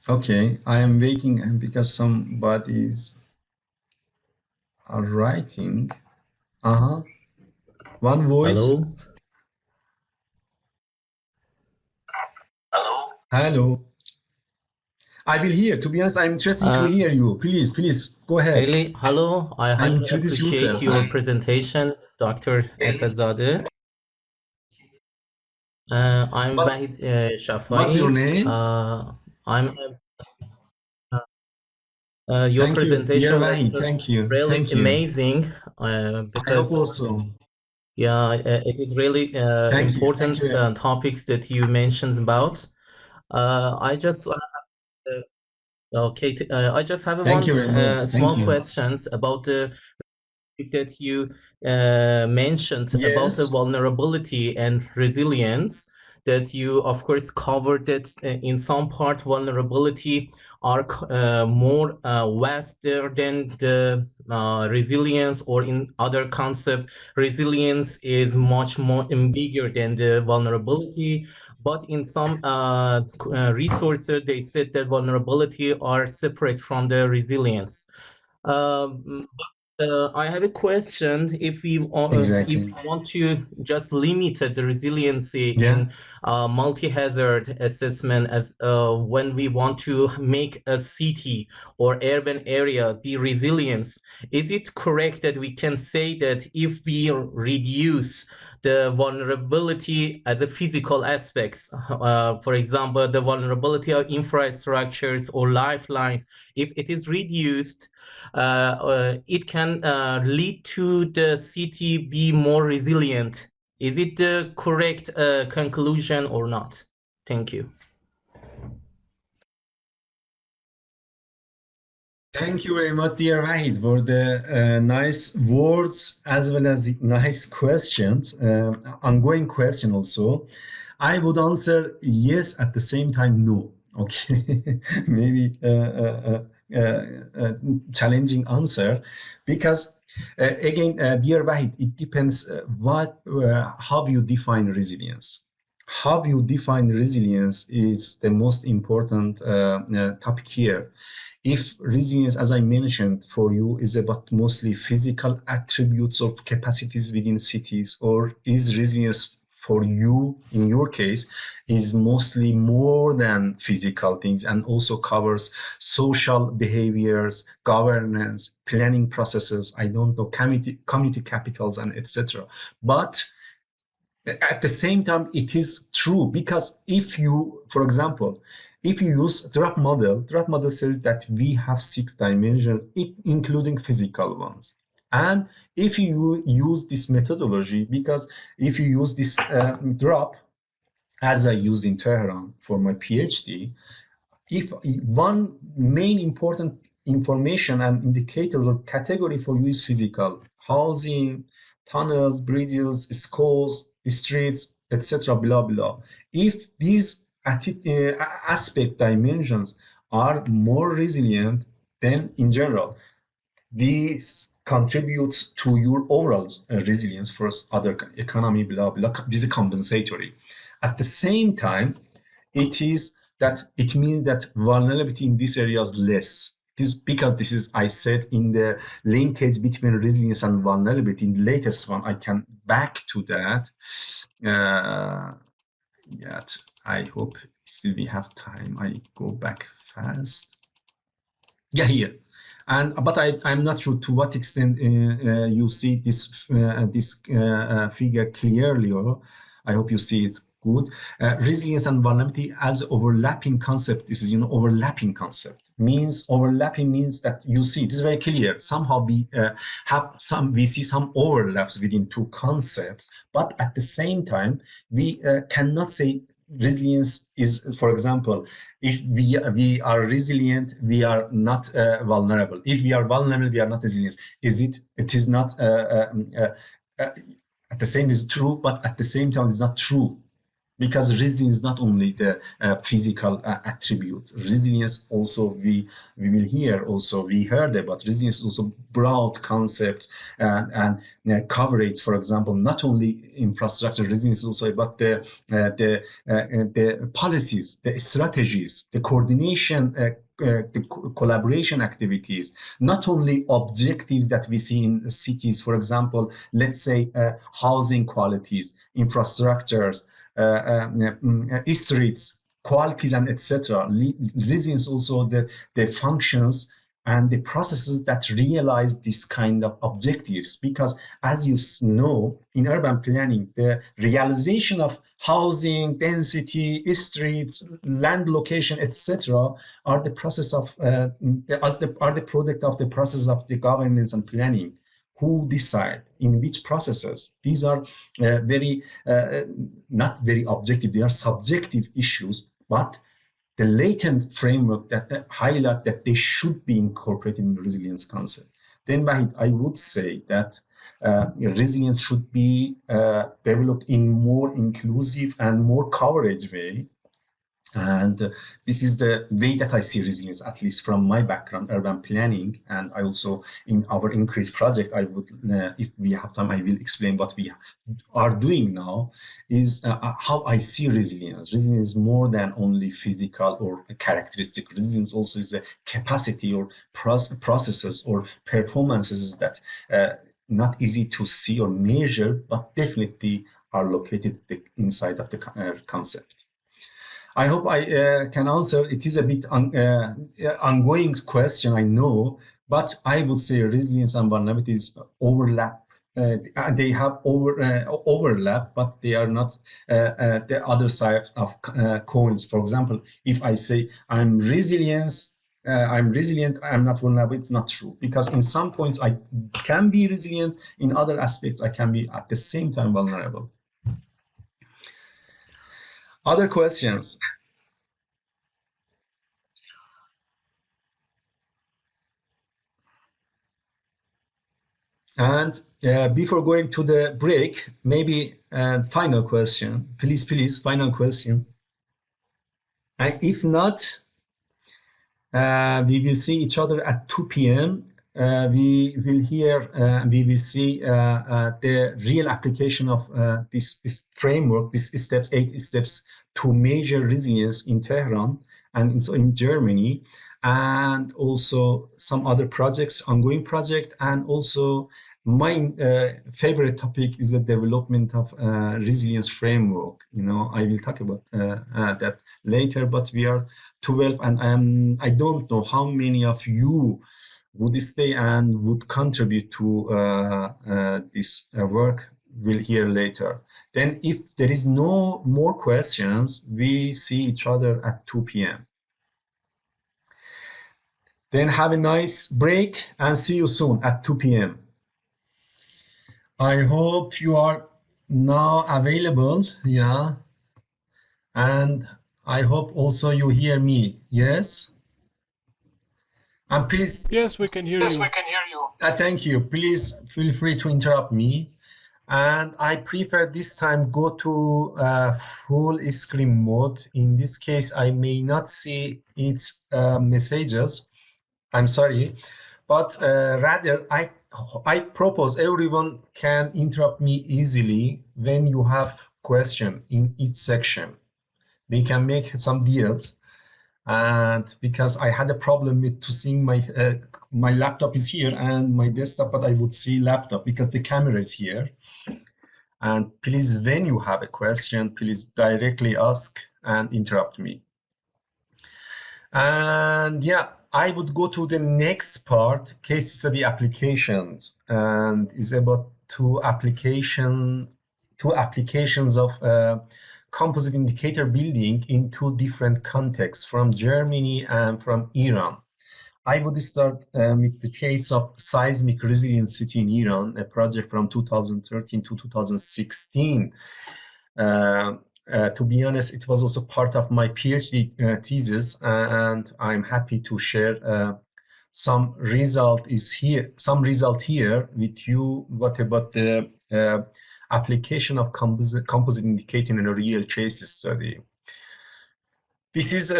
Okay, I am waiting because somebody's are writing. One voice. Hello. Hello. I will hear. To be honest, I'm interested to hear you. Please go ahead. Really? Hello. I highly Introduce appreciate yourself. your presentation, Dr. Asadzadeh. I'm Wahid What's your Shafai. name? Your Thank you, dear presentation was Wahid. Thank you. really Thank you. amazing I because hope also. it is really Thank important you. topics that you mentioned about. I just I just have Thank you very much. small Thank you. questions about the that you mentioned about the Yes. vulnerability and resilience, that you of course covered that in some part vulnerability are more vaster than the resilience, or in other concept resilience is much more bigger than the vulnerability. But in some resources they said that vulnerability are separate from the resilience. I have a question. If we Exactly. want to just limit the resiliency in multi-hazard assessment, as when we want to make a city or urban area be resilient, is it correct that we can say that if we reduce the vulnerability as a physical aspects, for example, the vulnerability of infrastructures or lifelines, if it is reduced, it can lead to the city be more resilient? Is it the correct conclusion or not? Thank you. Thank you very much, dear Wahid, for the nice words as well as nice questions. Ongoing question also. I would answer yes, at the same time no. Okay, maybe challenging answer, because again, dear Wahid, it depends how you define resilience. How you define resilience is the most important topic here. If resilience, as I mentioned, for you is about mostly physical attributes of capacities within cities, or is resilience for you, in your case, is mostly more than physical things and also covers social behaviors, governance, planning processes, I don't know, community capitals, and etc. But at the same time, it is true, because if you, for example, if you use drop model says that we have 6 dimensions, including physical ones. And if you use this methodology, because if you use this drop, as I use in Tehran for my PhD, if one main important information and indicators or category for you is physical, housing, tunnels, bridges, schools, streets, etc., blah blah. If these aspect dimensions are more resilient, then in general this contributes to your overall resilience for other economy, blah blah. This is compensatory. At the same time, it means that vulnerability in this area is less. This because this is, I said, in the linkage between resilience and vulnerability. In the latest one, I can back to that. Yet I hope still we have time. I go back fast. Yeah, here. But I'm not sure to what extent you see this figure clearly, or I hope you see it good. Resilience and vulnerability as overlapping concept. This is, overlapping concept. Overlapping means that you see, this is very clear. Somehow we see some overlaps within two concepts, but at the same time, we cannot say resilience is, for example, if we are resilient, we are not vulnerable. If we are vulnerable, we are not resilient. It is not at the same is true, but at the same time it's not true, because resilience is not only the physical attribute. Resilience also, we will hear also, we heard about resilience is also broad concept and coverage. For example, not only infrastructure resilience, also about the policies, the strategies, the coordination, the collaboration activities, not only objectives that we see in cities. For example, let's say housing qualities, infrastructures, streets, qualities and etc. Resilience also the functions and the processes that realize this kind of objectives, because as you know, in urban planning, the realization of housing, density, streets, land location, etc., are the process of are the product of the process of the governance and planning. Who decide in which processes? These are very not very objective. They are subjective issues, but the latent framework that highlight that they should be incorporated in the resilience concept. Then, Wahid, I would say that resilience should be developed in more inclusive and more coverage way. And this is the way that I see resilience, at least from my background, urban planning. And I also, in our increase project, I would, if we have time, I will explain what we are doing now, is how I see resilience. Resilience is more than only physical or characteristic. Resilience also is a capacity or processes or performances that not easy to see or measure, but definitely are located inside of the concept. I hope I can answer. It is a bit ongoing question, I know, but I would say resilience and vulnerabilities overlap. They have overlap, but they are not the other side of coins. For example, if I say I'm resilient, I'm not vulnerable, it's not true. Because in some points I can be resilient, in other aspects I can be at the same time vulnerable. Other questions? And before going to the break, maybe final question. Please, final question. And if not, we will see each other at 2 p.m. We will see the real application of this framework, these steps, 8 steps to measure resilience in Tehran and so in Germany, and also some other projects, ongoing project, and also my favorite topic is the development of resilience framework. You know, I will talk about that later, but we are 12, and I don't know how many of you would stay and would contribute to this work. We'll hear later. Then if there is no more questions, we see each other at 2 p.m. Then have a nice break and see you soon at 2 p.m. I hope you are now available, yeah. And I hope also you hear me, yes? And please... Yes, we can hear you. Yes, we can hear you. Thank you. Please feel free to interrupt me. And I prefer this time go to full screen mode. In this case, I may not see its messages. I'm sorry. But rather, I propose everyone can interrupt me easily when you have question in each section. We can make some deals. And because I had a problem with to seeing my laptop is here and my desktop, but I would see laptop because the camera is here. And please, when you have a question, please directly ask and interrupt me. And yeah, I would go to the next part, case study applications, and is about two applications of composite indicator building in 2 different contexts, from Germany and from Iran. I would start with the case of seismic resilient city in Iran, a project from 2013 to 2016. To be honest, it was also part of my PhD thesis, and I'm happy to share some result here with you. What about the application of composite indicating in a real case study? This is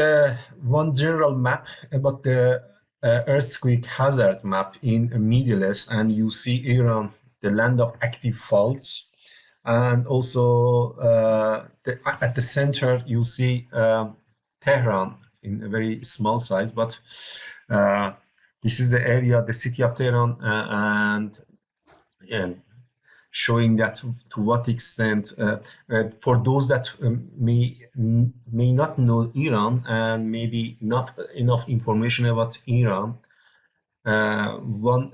one general map about the earthquake hazard map in Middle East, and you see Iran, the land of active faults. And also at the center, you see Tehran in a very small size, but this is the area, the city of Tehran, and showing that to what extent, for those that may not know Iran and maybe not enough information about Iran, one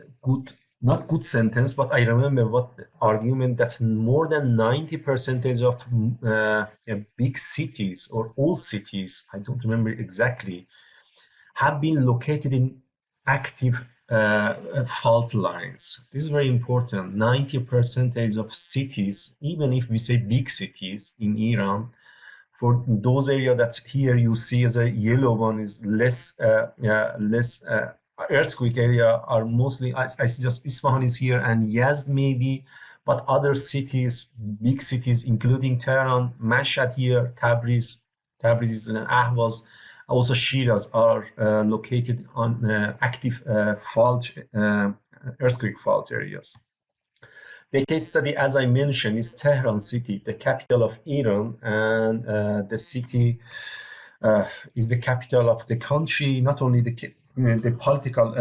not good sentence, but I remember what argument that more than 90% of big cities or all cities, I don't remember exactly, have been located in active fault lines. This is very important. 90% of cities, even if we say big cities in Iran, for those areas that here you see as a yellow one is less earthquake area are mostly, I see just Isfahan is here and Yazd maybe, but other cities, big cities, including Tehran, Mashhad here, Tabriz and Ahvaz, also Shiraz are located on active earthquake fault areas. The case study, as I mentioned, is Tehran city, the capital of Iran, and the city is the capital of the country, not only the political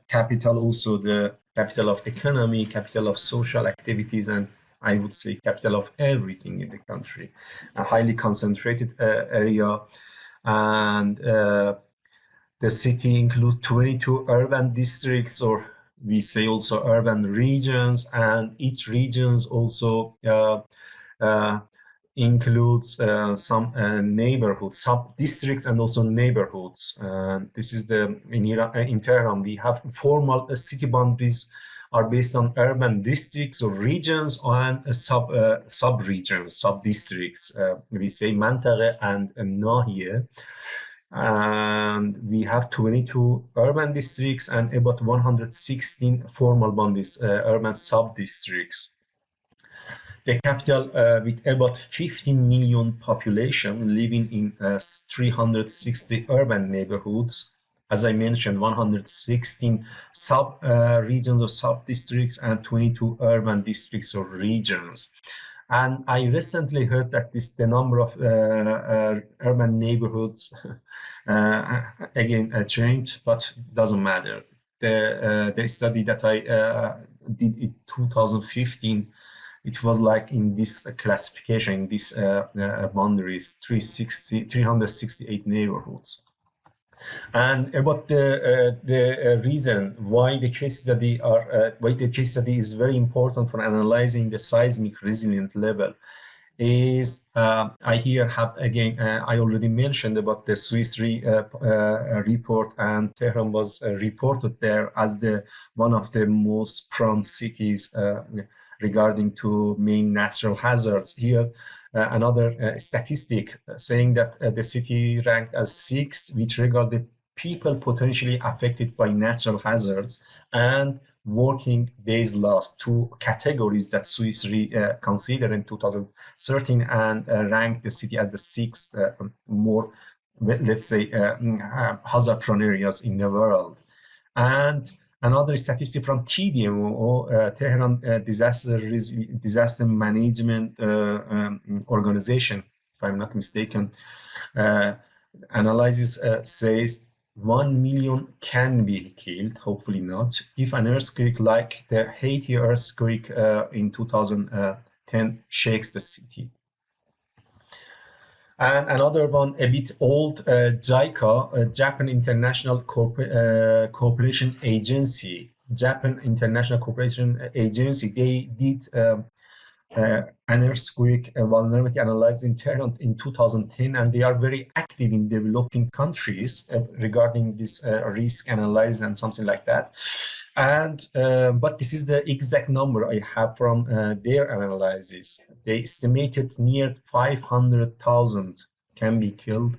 capital, also the capital of economy, capital of social activities, and I would say capital of everything in the country. A highly concentrated area, and the city includes 22 urban districts, or we say also urban regions, and each regions also includes some neighborhoods, sub-districts, and also neighborhoods. This is in Tehran, we have formal city boundaries are based on urban districts or regions and sub-regions, sub-districts. We say Mantaghe and Nahiye. And we have 22 urban districts and about 116 formal boundaries, urban sub-districts. The capital with about 15 million population living in 360 urban neighborhoods. As I mentioned, 116 sub-regions or sub-districts and 22 urban districts or regions. And I recently heard that the number of urban neighborhoods again changed, but doesn't matter. The study that I did in 2015, it was like in this classification, in this boundaries, 368 neighborhoods. And about the reason why the case study is very important for analyzing the seismic resilient level is I here have again I already mentioned about the Swiss report, and Tehran was reported there as one of the most prone cities regarding to main natural hazards. Here another statistic saying that the city ranked as 6th with regard to people potentially affected by natural hazards and working days lost, two categories that Swiss considered in 2013 and ranked the city as the 6th more, let's say, hazard-prone areas in the world. And another statistic from TDM, Tehran Disaster Management Organization, if I'm not mistaken, analysis says 1 million can be killed, hopefully not, if an earthquake like the Haiti earthquake in 2010 shakes the city. And another one, a bit old, JICA, Japan International Cooperation Agency. Japan International Cooperation Agency, they did an earthquake vulnerability analysis in Tehran in 2010, and they are very active in developing countries regarding this risk analysis and something like that. And but this is the exact number I have from their analysis. They estimated near 500,000 can be killed,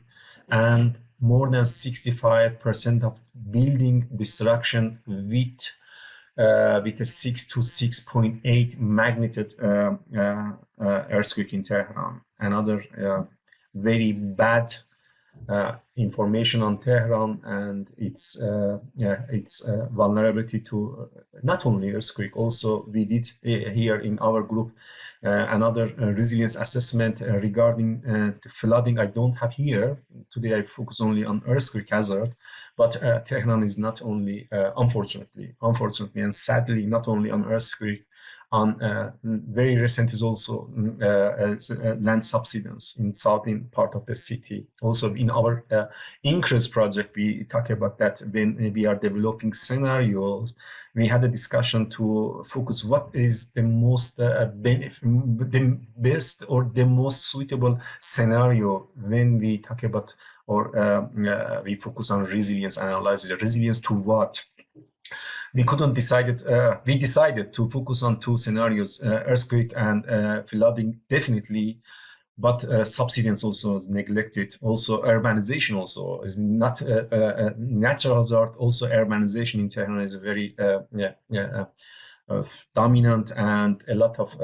and more than 65% of building destruction with a 6 to 6.8 magnitude earthquake in Tehran. Another very bad information on Tehran and its vulnerability to not only earthquake, also we did here in our group another resilience assessment regarding the flooding. I don't have here today, I focus only on earthquake hazard, but Tehran is not only unfortunately and sadly not only on earthquake, on very recent is also land subsidence in southern part of the city. Also in our increase project, we talk about that when we are developing scenarios, we had a discussion to focus what is the most the best or the most suitable scenario when we talk about or we focus on resilience analysis. Resilience to what? We couldn't decide it. We decided to focus on two scenarios: earthquake and flooding, definitely, but subsidence also is neglected. Also, urbanization also is not natural hazard. Also, urbanization in Tehran is very dominant, and a lot of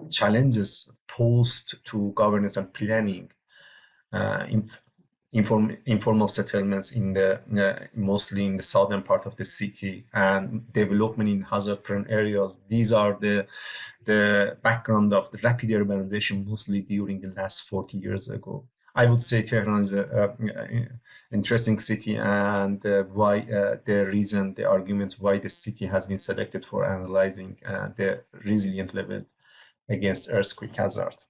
challenges posed to governance and planning. Informal settlements in the mostly in the southern part of the city, and development in hazard-prone areas. These are the background of the rapid urbanization, mostly during the last 40 years ago. I would say Tehran is an interesting city, and why the argument why the city has been selected for analyzing the resilient level against earthquake hazard.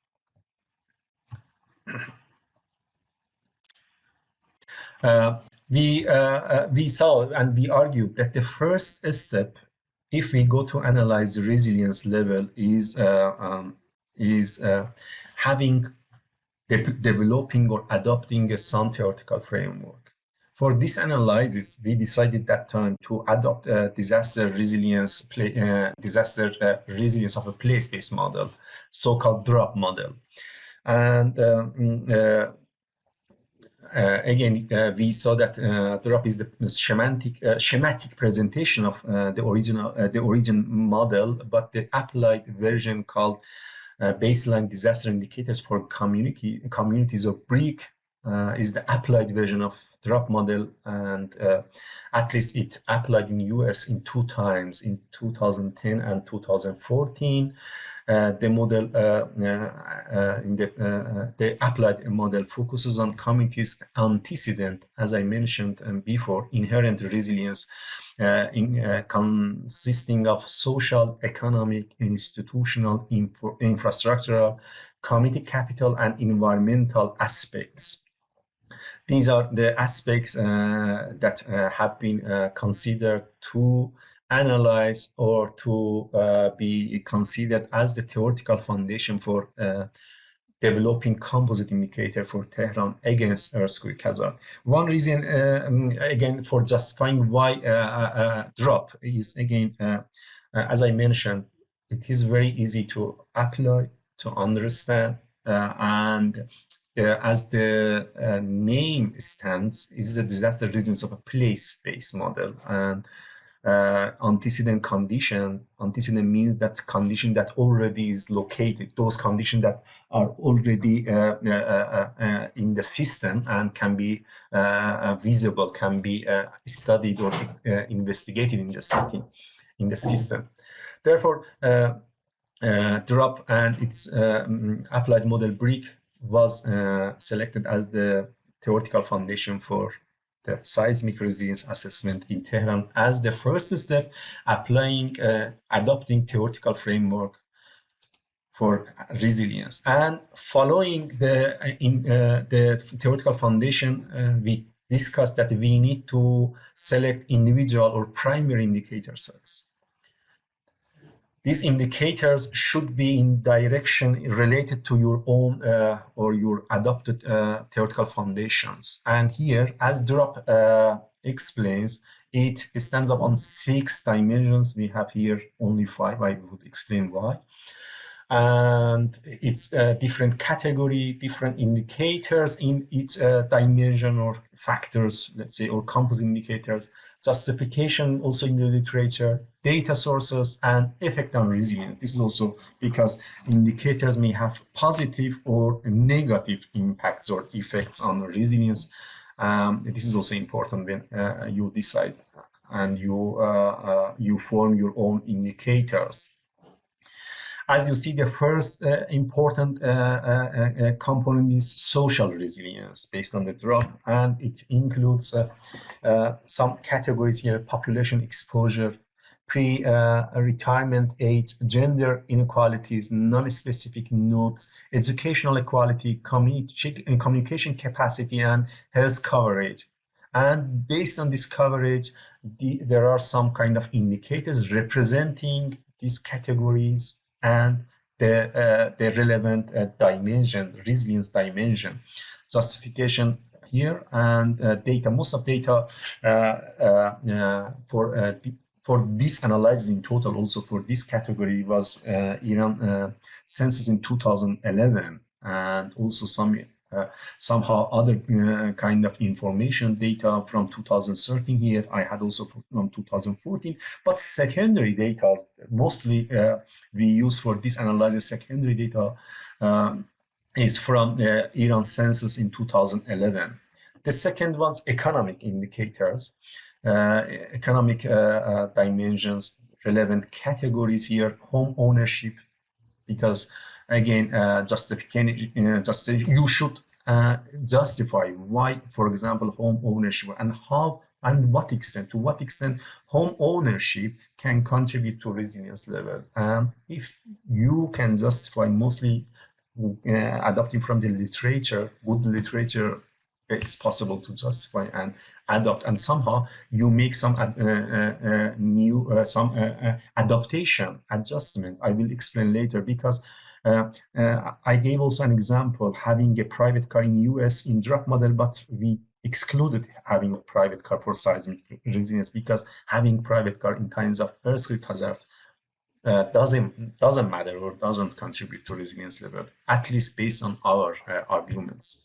We saw and we argued that the first step, if we go to analyze the resilience level, is developing or adopting a sound theoretical framework. For this analysis, we decided that time to adopt a disaster resilience of a place-based model, so-called drop model, and again, we saw that drop is the schematic presentation of the origin model, but the applied version called baseline disaster indicators for communities or BRIC is the applied version of drop model, and at least it applied in US in 2 times, in 2010 and 2014. The model, the applied model focuses on communities' antecedent, as I mentioned before, inherent resilience consisting of social, economic, institutional, infrastructural, community capital, and environmental aspects. These are the aspects that have been considered to analyze or to be considered as the theoretical foundation for developing composite indicator for Tehran against earthquake hazard. One reason, again, for justifying why drop is, again, as I mentioned, it is very easy to apply, to understand, and as the name stands, it is a disaster resilience of a place-based model. And antecedent means that condition that already is located, those conditions that are already in the system and can be visible, can be studied or investigated in the city, in the system. Therefore, drop and its applied model BRIC was selected as the theoretical foundation for the seismic resilience assessment in Tehran as the first step, adopting theoretical framework for resilience. And following the theoretical foundation, we discussed that we need to select individual or primary indicator sets. These indicators should be in direction related to your own or your adopted theoretical foundations. And here, as drop explains, it stands up on 6 dimensions. We have here only 5. I would explain why. And it's different category, different indicators in each dimension or factors, let's say, or composite indicators, justification also in the literature, data sources, and effect on resilience. This is also because indicators may have positive or negative impacts or effects on resilience. This is also important when you decide and you form your own indicators. As you see, the first important component is social resilience based on the drop, and it includes some categories here: population exposure, pre-retirement age, gender inequalities, non-specific nodes, educational equality, communication capacity, and health coverage. And based on this coverage, there are some kind of indicators representing these categories and the relevant dimension, resilience dimension, justification here, and data. Most of data for this analysis in total, also for this category, was Iran census in 2011, and also somehow other kind of information data from 2013 here. I had also from 2014, but secondary data, mostly we use for this analysis, secondary data is from the Iran census in 2011. The second one's economic indicators, economic dimensions, relevant categories here, home ownership, because again, you should justify why, for example, home ownership, and how and to what extent home ownership can contribute to resilience level. If you can justify, mostly adopting from the literature, good literature, it's possible to justify and adopt, and somehow you make some adaptation, adjustment. I will explain later, because I gave also an example, having a private car in US in drop model, but we excluded having a private car for seismic resilience, because having private car in times of earthquake hazard doesn't matter or doesn't contribute to resilience level, at least based on our arguments.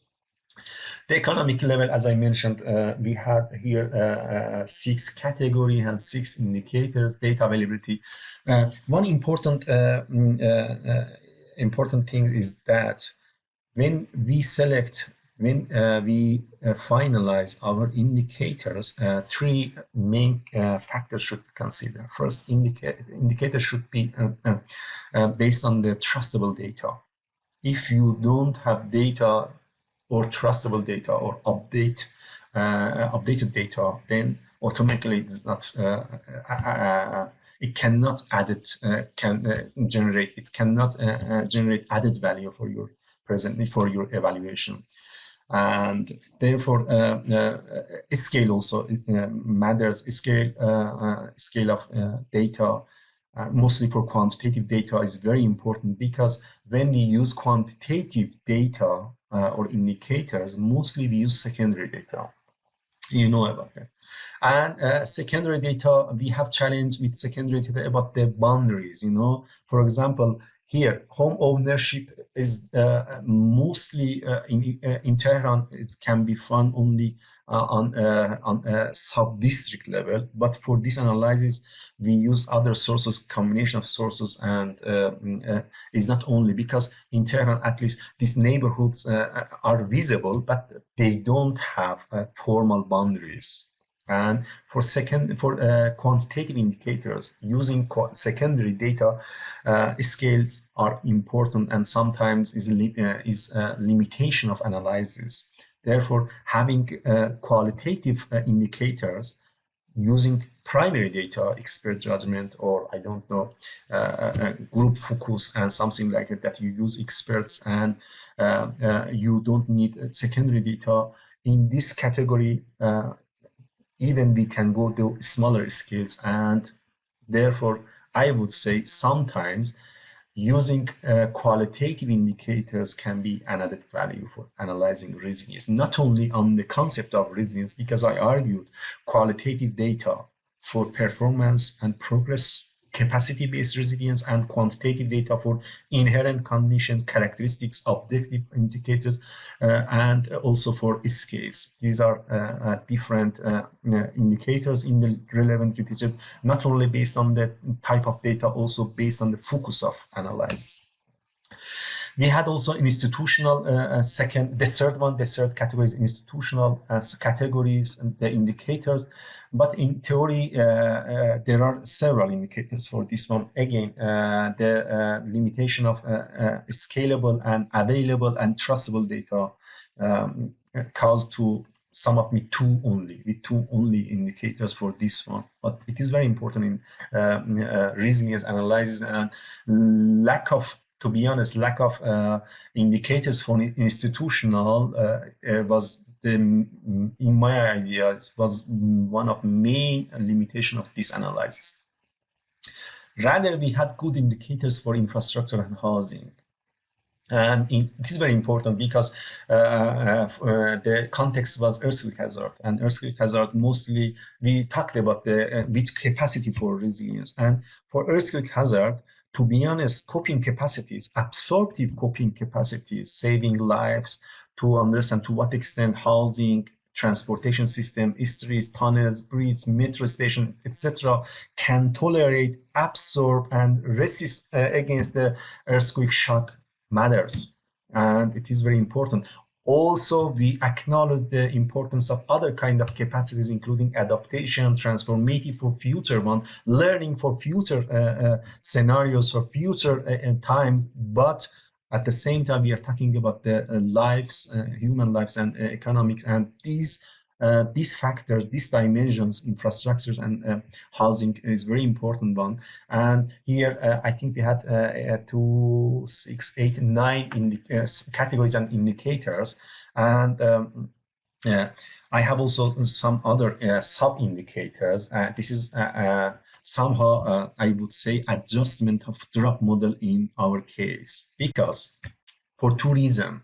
The economic level, as I mentioned, we have here 6 categories and 6 indicators. Data availability. One important thing is that when we finalize our indicators, 3 main factors should be considered. First, indicator should be based on the trustable data. If you don't have data or trustable data or updated data, then automatically it's not it cannot generate added value for your evaluation. And therefore scale also matters. Scale of data, mostly for quantitative data, is very important, because when we use quantitative data or indicators, mostly we use secondary data. You know about that. And secondary data, we have challenge with secondary data about the boundaries. For example, here home ownership is mostly in Tehran. It can be found only on a sub-district level, but for this analysis we use other sources, combination of sources, and it's not only, because in Tehran at least these neighborhoods are visible, but they don't have formal boundaries. And for quantitative indicators, using secondary data scales are important, and sometimes is a limitation of analysis. Therefore, having qualitative indicators using primary data, expert judgment, or I don't know, group focus and something like it, that you use experts, and you don't need secondary data. In this category, even we can go to smaller scales, and therefore I would say sometimes using qualitative indicators can be an added value for analyzing resilience, not only on the concept of resilience, because I argued qualitative data for performance and progress, capacity-based resilience, and quantitative data for inherent conditions, characteristics, objective indicators, and also for scales. These are different indicators in the relevant literature, not only based on the type of data, also based on the focus of analysis. We had also institutional the third category is institutional categories and the indicators. But in theory, there are several indicators for this one. Again, the limitation of scalable and available and trustable data caused to sum up with two only indicators for this one. But it is very important in resilience analysis, and to be honest, lack of indicators for institutional was in my idea, was one of the main limitations of this analysis. Rather, we had good indicators for infrastructure and housing. And this is very important because the context was earthquake hazard, and earthquake hazard mostly we talked about the with capacity for resilience. And for earthquake hazard, to be honest, coping capacities, absorptive coping capacities, saving lives, to understand to what extent housing, transportation system, streets, tunnels, bridges, metro station, etc., can tolerate, absorb, and resist against the earthquake shock matters, and it is very important. Also, we acknowledge the importance of other kind of capacities, including adaptation, transformative for future one, learning for future scenarios, for future times. But at the same time, we are talking about the lives, human lives, and economics, and these factors, these dimensions, infrastructures and housing is very important one. And here, I think we had 2, 6, 8, 9 categories and indicators. And I have also some other sub-indicators. This is somehow, I would say, adjustment of drop model in our case, because for two reasons.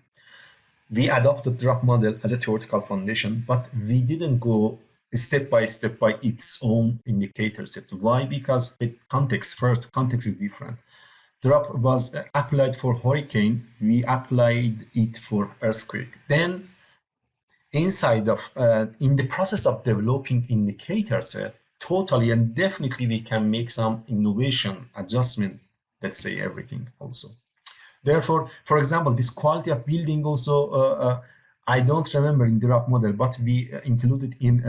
We adopted drop model as a theoretical foundation, but we didn't go step by step by its own indicator set. Why? Because the context is different. Drop was applied for hurricane, we applied it for earthquake. Then inside of, in the process of developing indicator set, totally and definitely we can make some innovation, adjustment, let's say everything also. Therefore, for example, this quality of building also, I don't remember in the drop model, but we included in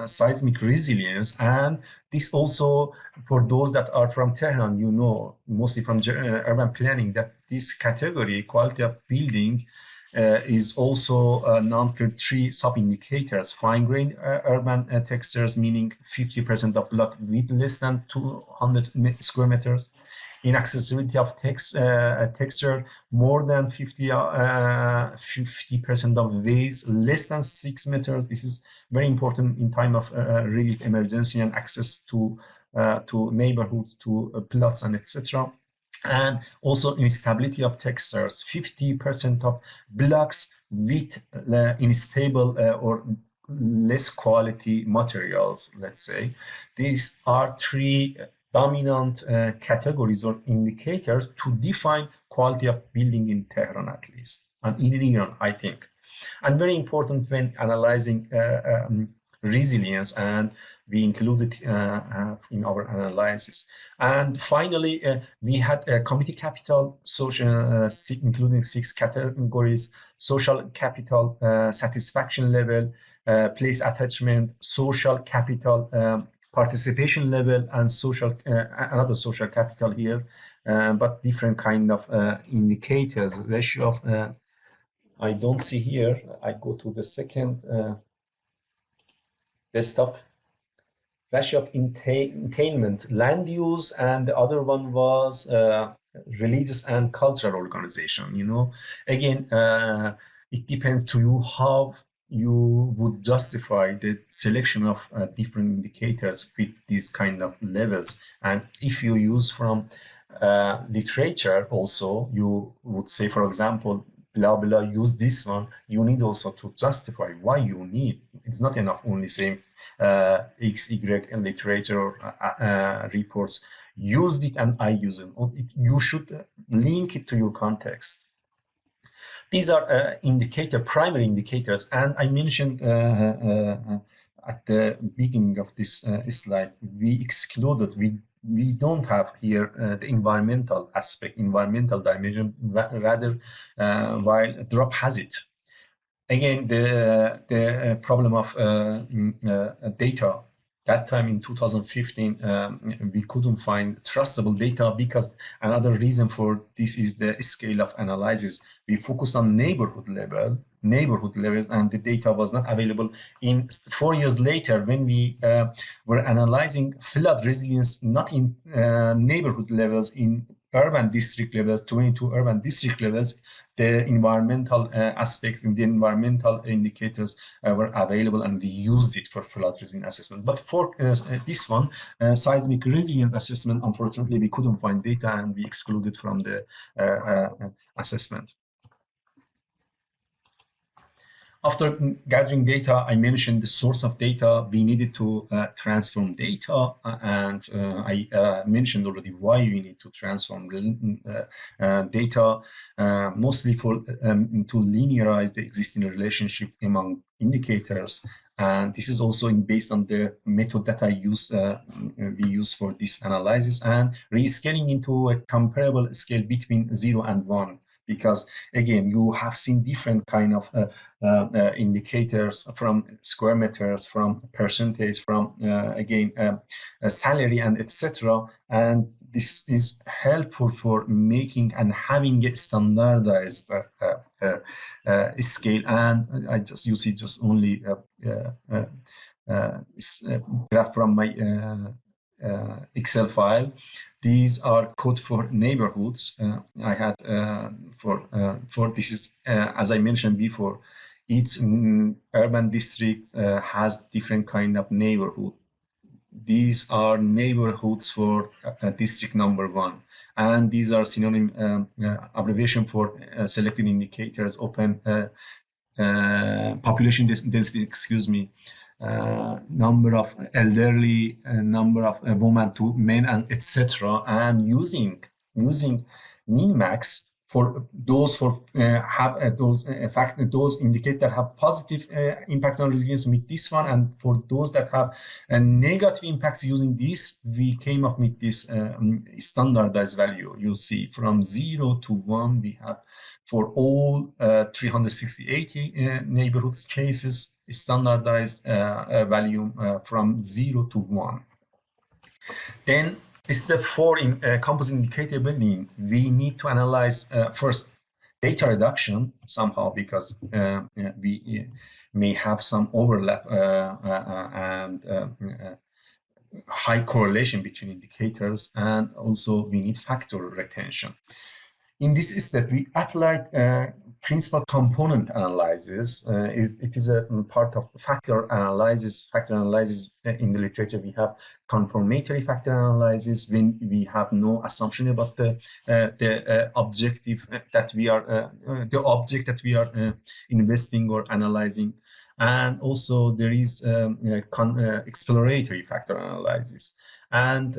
seismic resilience. And this also, for those that are from Tehran, you know, mostly from urban planning, that this category, quality of building, is also known for 3 sub-indicators: fine-grained urban textures, meaning 50% of block with less than 200 square meters. Inaccessibility of texture, more than 50% of ways less than 6 meters. This is very important in time of relief emergency and access to neighborhoods, to plots, and etc. And also instability of textures, 50% of blocks with unstable or less quality materials, let's say. These are 3 dominant categories or indicators to define quality of building in Tehran, at least, and in Iran, I think. And very important when analyzing resilience, and we included in our analysis. And finally, we had community capital, social, including 6 categories: social capital, satisfaction level, place attachment, social capital, participation level, and social another social capital here, but different kind of indicators. Ratio of I don't see here. I go to the second desktop. Ratio of attainment, land use, and the other one was religious and cultural organization. You know, again, it depends to you how you would justify the selection of different indicators with these kind of levels. And if you use from literature also, you would say, for example, blah, blah, use this one. You need also to justify why you need. It's not enough only saying X, Y, and literature or reports used it and I use it. You should link it to your context. These are primary indicators, and I mentioned at the beginning of this slide, we excluded, we don't have here the environmental aspect, environmental dimension, rather while drop has it. Again, the problem of data. That time in 2015, we couldn't find trustable data, because another reason for this is the scale of analysis. We focus on neighborhood level, neighborhood levels, and the data was not available. 4 years later, when we were analyzing flood resilience, not in neighborhood levels, in urban district levels, 22 urban district levels, the environmental aspects and the environmental indicators were available, and we used it for flood resilience assessment. But for this one, seismic resilience assessment, unfortunately, we couldn't find data, and we excluded from the assessment. After gathering data, I mentioned the source of data. We needed to transform data, and I mentioned already why we need to transform data, mostly for to linearize the existing relationship among indicators. And this is also based on the method that we use for this analysis, and rescaling into a comparable scale between 0 and 1. Because again, you have seen different kind of indicators, from square meters, from percentage, from again salary, and etc. And this is helpful for making and having a standardized scale. And I just use it just only graph from my Excel file. These are code for neighborhoods. I had for this is as I mentioned before, each urban district has different kind of neighborhood. These are neighborhoods for district number 1, and these are synonym abbreviation for selected indicators: open population density, excuse me, number of elderly, number of women to men, and etc. And using min-max for those have those indicators that have positive impacts on resilience with this one, and for those that have negative impacts using this, we came up with this standardized value. You see, from 0 to 1, we have for all 368 neighborhoods cases, standardized value from 0 to 1. Then step 4 in composite indicator building, we need to analyze first data reduction somehow, because we may have some overlap and high correlation between indicators, and also we need factor retention. In this step, we applied principal component analysis. It is a part of factor analysis. Factor analysis in the literature, we have confirmatory factor analysis when we have no assumption about the objective that we are the object that we are investing or analyzing. And also there is exploratory factor analysis. And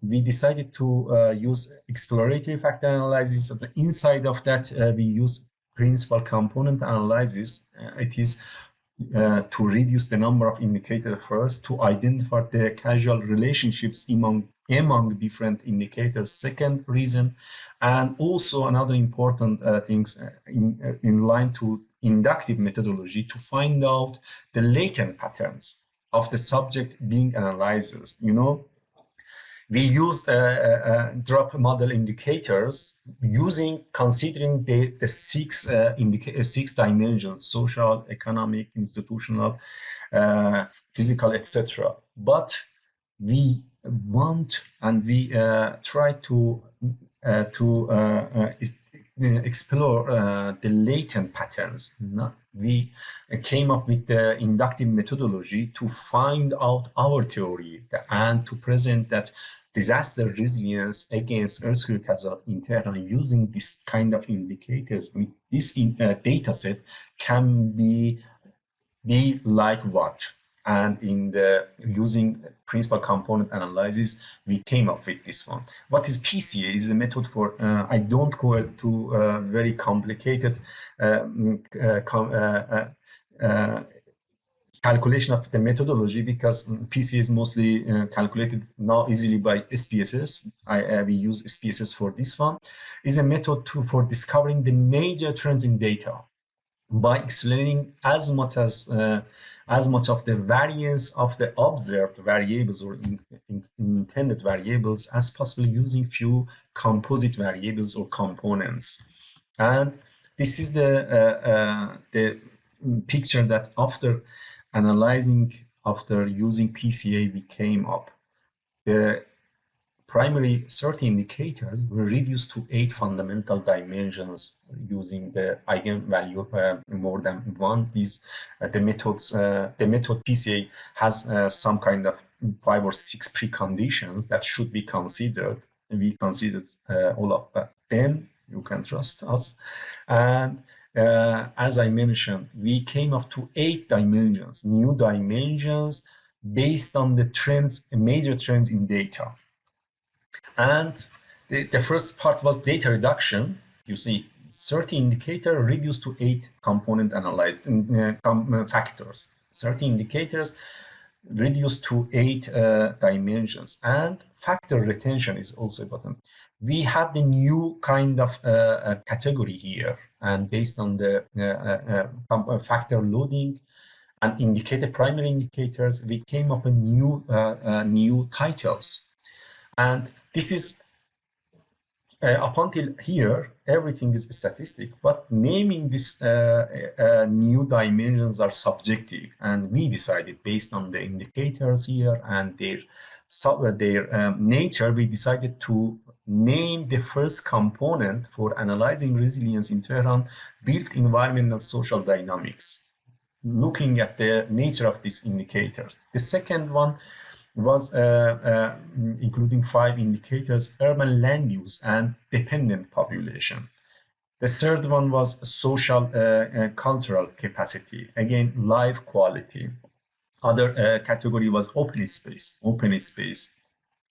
we decided to use exploratory factor analysis. At the inside of that, we use principal component analysis. It is to reduce the number of indicators first, to identify the causal relationships among different indicators, second reason. And also another important things in line to inductive methodology, to find out the latent patterns of the subject being analyzed. You know, we used drop model indicators considering the six dimensions: social, economic, institutional, physical, etc. But we want and we try to explore the latent patterns. We came up with the inductive methodology to find out our theory and to present that disaster resilience against earthquake hazard in Tehran using this kind of indicators with this data set can be like what. And in the using principal component analysis, we came up with this one. What is PCA? Is a method for, I don't go to very complicated calculation of the methodology, because PCA is mostly calculated now easily by SPSS. We use SPSS for this one. Is a method for discovering the major trends in data by explaining as much of the variance of the observed variables or intended variables as possible using few composite variables or components. And this is the picture that after analyzing, after using PCA, we came up. The primary 30 indicators were reduced to 8 fundamental dimensions using the eigenvalue more than one. These the method PCA has some kind of 5 or 6 preconditions that should be considered. We considered all of them. You can trust us. And as I mentioned, we came up to 8 dimensions, new dimensions based on the trends, major trends in data. And the first part was data reduction. You see 30 indicator reduced to 8 component analyzed factors. 30 indicators reduced to 8 dimensions. And factor retention is also important. We have the new kind of category here, and based on the factor loading and indicator primary indicators, we came up with new titles. And this is up until here, everything is statistic, but naming this new dimensions are subjective, and we decided based on the indicators here and their nature, we decided to name the first component for analyzing resilience in Tehran, built environmental social dynamics, looking at the nature of these indicators. The second one was including 5 indicators, urban land use and dependent population. The third one was social cultural capacity, again, life quality. Other category was open space,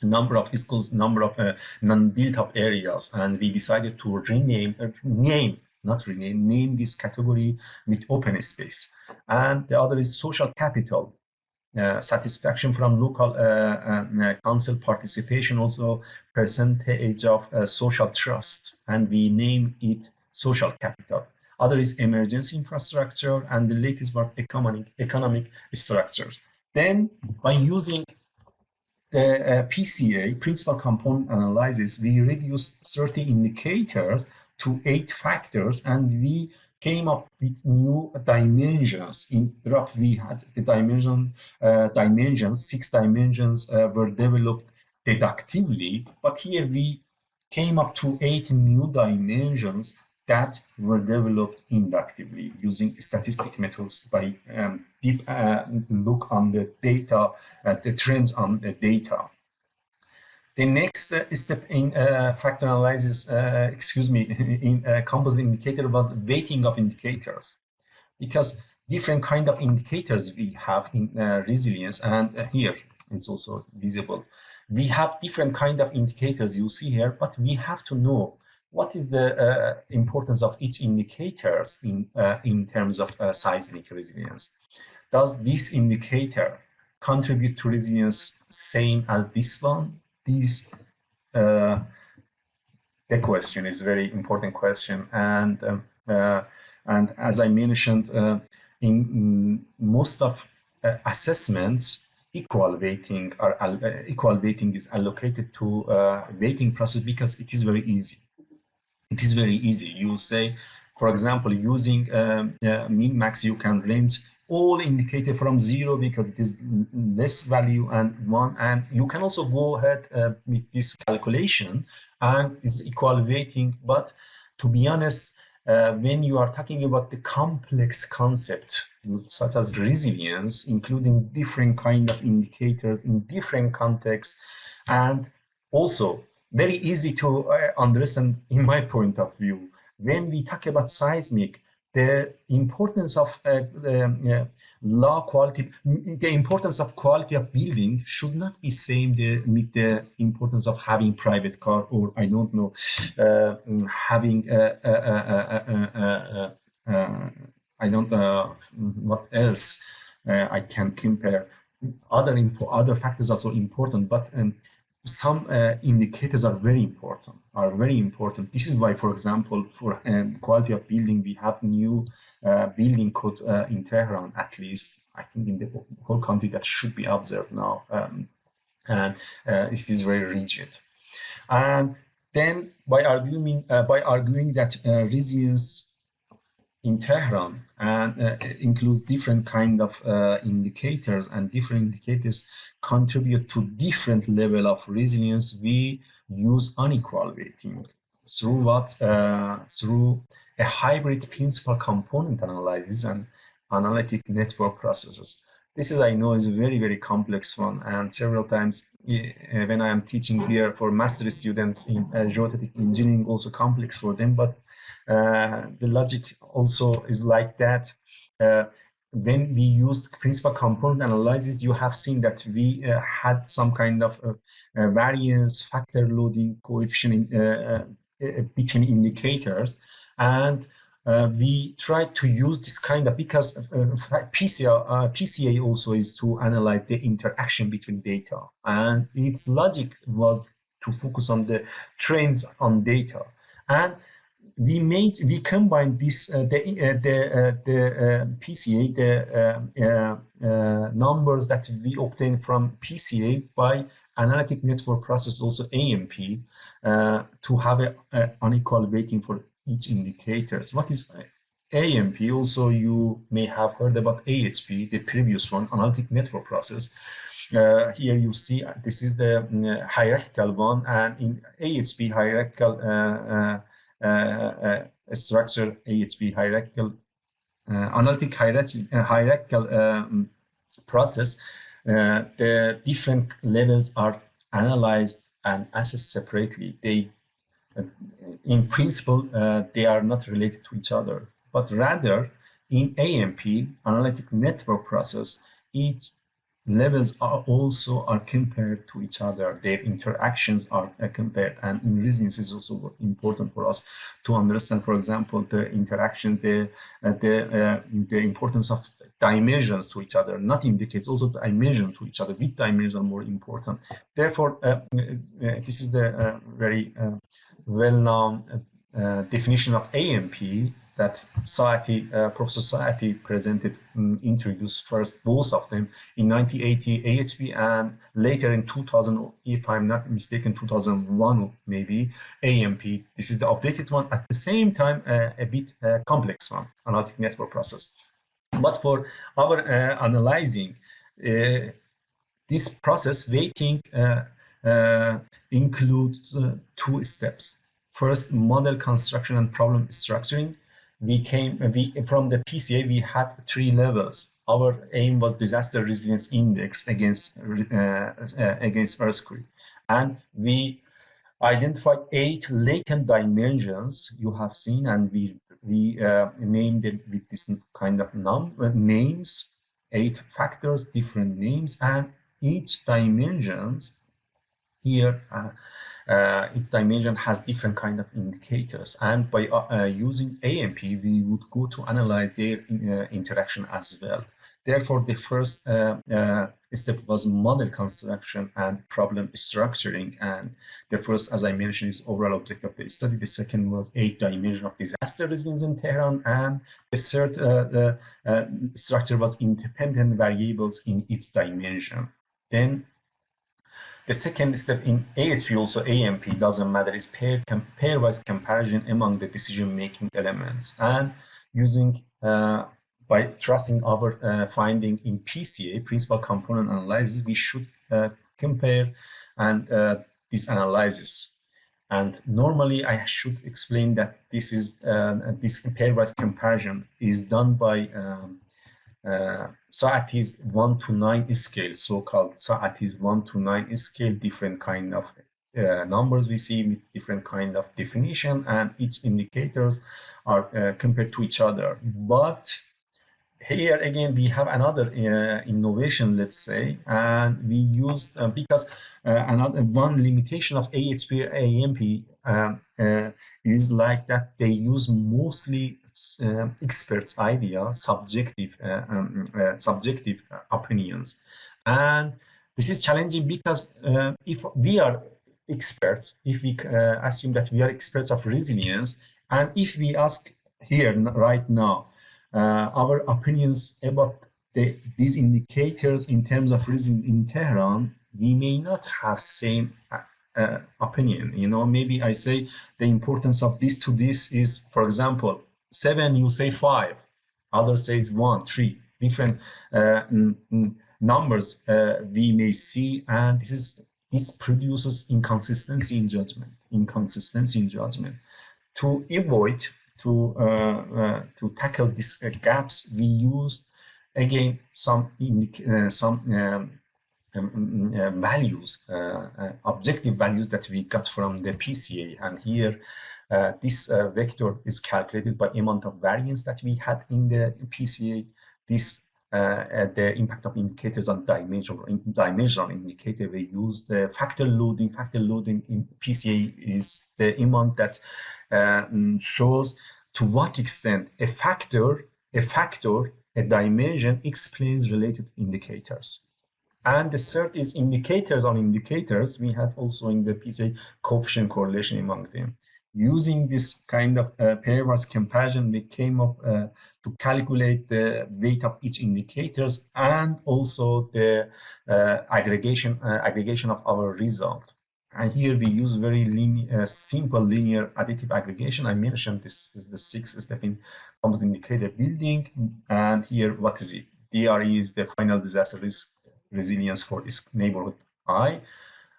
number of schools, number of non-built up areas, and we decided to name this category with open space. And the other is social capital, satisfaction from local council participation, also percentage of social trust, and we name it social capital. Other is emergency infrastructure, and the latest part economic structures. Then by using the PCA, principal component analysis, we reduced 30 indicators to 8 factors, and we came up with new dimensions. In drop, we had the dimensions, 6 dimensions were developed deductively, but here we came up to 8 new dimensions that were developed inductively using statistic methods by deep look on the data, the trends on the data. The next step in factor analysis, in composite indicator was weighting of indicators, because different kind of indicators we have in resilience, and here it's also visible. We have different kind of indicators you see here, but we have to know what is the importance of each indicators in terms of seismic resilience. Does this indicator contribute to resilience same as this one? The question is very important question, and as I mentioned, in most of assessments, equal weighting is allocated to weighting process because it is very easy. It is very easy. You say, for example, using min max, you can range all indicator from 0 because it is less value and 1, and you can also go ahead with this calculation and it's equal weighting. But to be honest, when you are talking about the complex concept such as resilience, including different kind of indicators in different contexts, and also very easy to understand in my point of view, when we talk about seismic, the importance of the importance of quality of building should not be same with the importance of having private car, or I don't know, having I don't know what else I can compare. Other factors are also important, but some indicators are very important. This is why, for example, for quality of building, we have new building code in Tehran, at least I think in the whole country, that should be observed now, and it is very rigid. And then by arguing that resilience in Tehran, and includes different kind of indicators, and different indicators contribute to different level of resilience. We use unequal weighting through through a hybrid principal component analysis and analytic network processes. This is, I know, is a very, very complex one, and several times when I am teaching here for master students in geodetic engineering, also complex for them, but the logic also is like that. When we used principal component analysis, you have seen that we had some kind of variance, factor loading, coefficient between indicators, and we try to use this kind of, because PCA also is to analyze the interaction between data, and its logic was to focus on the trends on data. And we combined this PCA, the numbers that we obtain from PCA by analytic network process, also AMP, to have a unequal weighting for each indicators. What is AMP? Also, you may have heard about AHP, the previous one, analytic network process. Here you see this is the hierarchical one, and in AHP hierarchical structure, AHP hierarchical analytic hierarchical process, the different levels are analyzed and assessed separately. They, in principle, they are not related to each other, but rather in AMP, analytic network process, each levels are compared to each other. Their interactions are compared, and in resilience is also important for us to understand, for example, the interaction, the importance of dimensions to each other, not indicate, also dimension to each other, with dimension more important. Therefore, this is the very well-known definition of AMP that Professor Saati presented, introduced first both of them in 1980 AHP, and later in 2000, if I'm not mistaken, 2001 maybe, AMP. This is the updated one, at the same time a bit complex one, analytic network process. But for our analyzing, this process weighting includes two steps. First, model construction and problem structuring. From the PCA, we had 3 levels. Our aim was disaster resilience index against earthquake, and we identified 8 latent dimensions you have seen, and we named it with this kind of names, 8 factors, different names, and each dimensions here. Each dimension has different kind of indicators, and by using AMP, we would go to analyze their interaction as well. Therefore, the first step was model construction and problem structuring, and the first, as I mentioned, is overall objective of the study. The second was 8 dimension of disaster resilience in Tehran, and the third structure was independent variables in each dimension. Then the second step in AHP, also AMP, doesn't matter, is pairwise comparison among the decision-making elements. And using, by trusting our finding in PCA, principal component analysis, we should compare and this analysis. And normally I should explain that this is this pairwise comparison is done by Saati's 1 to 9 scale, so-called Saati's 1 to 9 scale, different kind of numbers we see with different kind of definition, and each indicators are compared to each other. But here again, we have another innovation, let's say, and we use, because another one limitation of AHP AMP is like that they use mostly experts' idea, subjective opinions, and this is challenging because if we are experts, if we assume that we are experts of resilience, and if we ask here right now our opinions about these indicators in terms of resilience in Tehran, we may not have same opinion. You know, maybe I say the importance of this to this is, for example, 7, you say 5. Other says 1, 3. Different numbers we may see, and this produces inconsistency in judgment. To avoid to tackle these gaps, we used again some values, objective values that we got from the PCA, and here this vector is calculated by amount of variance that we had in the PCA. This the impact of indicators on dimensional indicator. We use the factor loading. Factor loading in PCA is the amount that shows to what extent a factor, a dimension explains related indicators. And the third is indicators on indicators. We had also in the PCA coefficient correlation among them. Using this kind of pairwise comparison, we came up to calculate the weight of each indicators and also the aggregation of our result. And here we use very simple linear additive aggregation. I mentioned this is the 6-step in composite indicator building. And here, what is it? DRE is the final disaster risk resilience for its neighborhood I.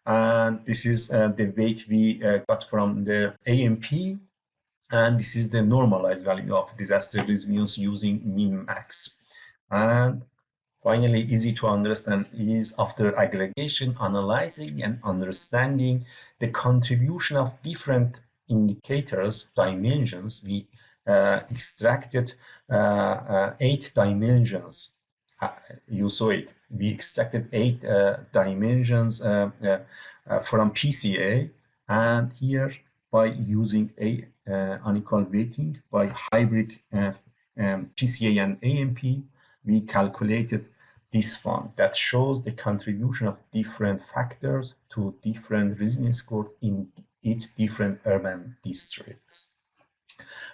And this is the weight we got from the AMP, and this is the normalized value of disaster resilience using min-max. And finally, easy to understand is after aggregation, analyzing and understanding the contribution of different indicators, dimensions. We extracted 8 dimensions. You saw it. We extracted 8 dimensions from PCA, and here by using a unequal weighting by hybrid PCA and AMP, we calculated this one that shows the contribution of different factors to different resilience score in each different urban districts.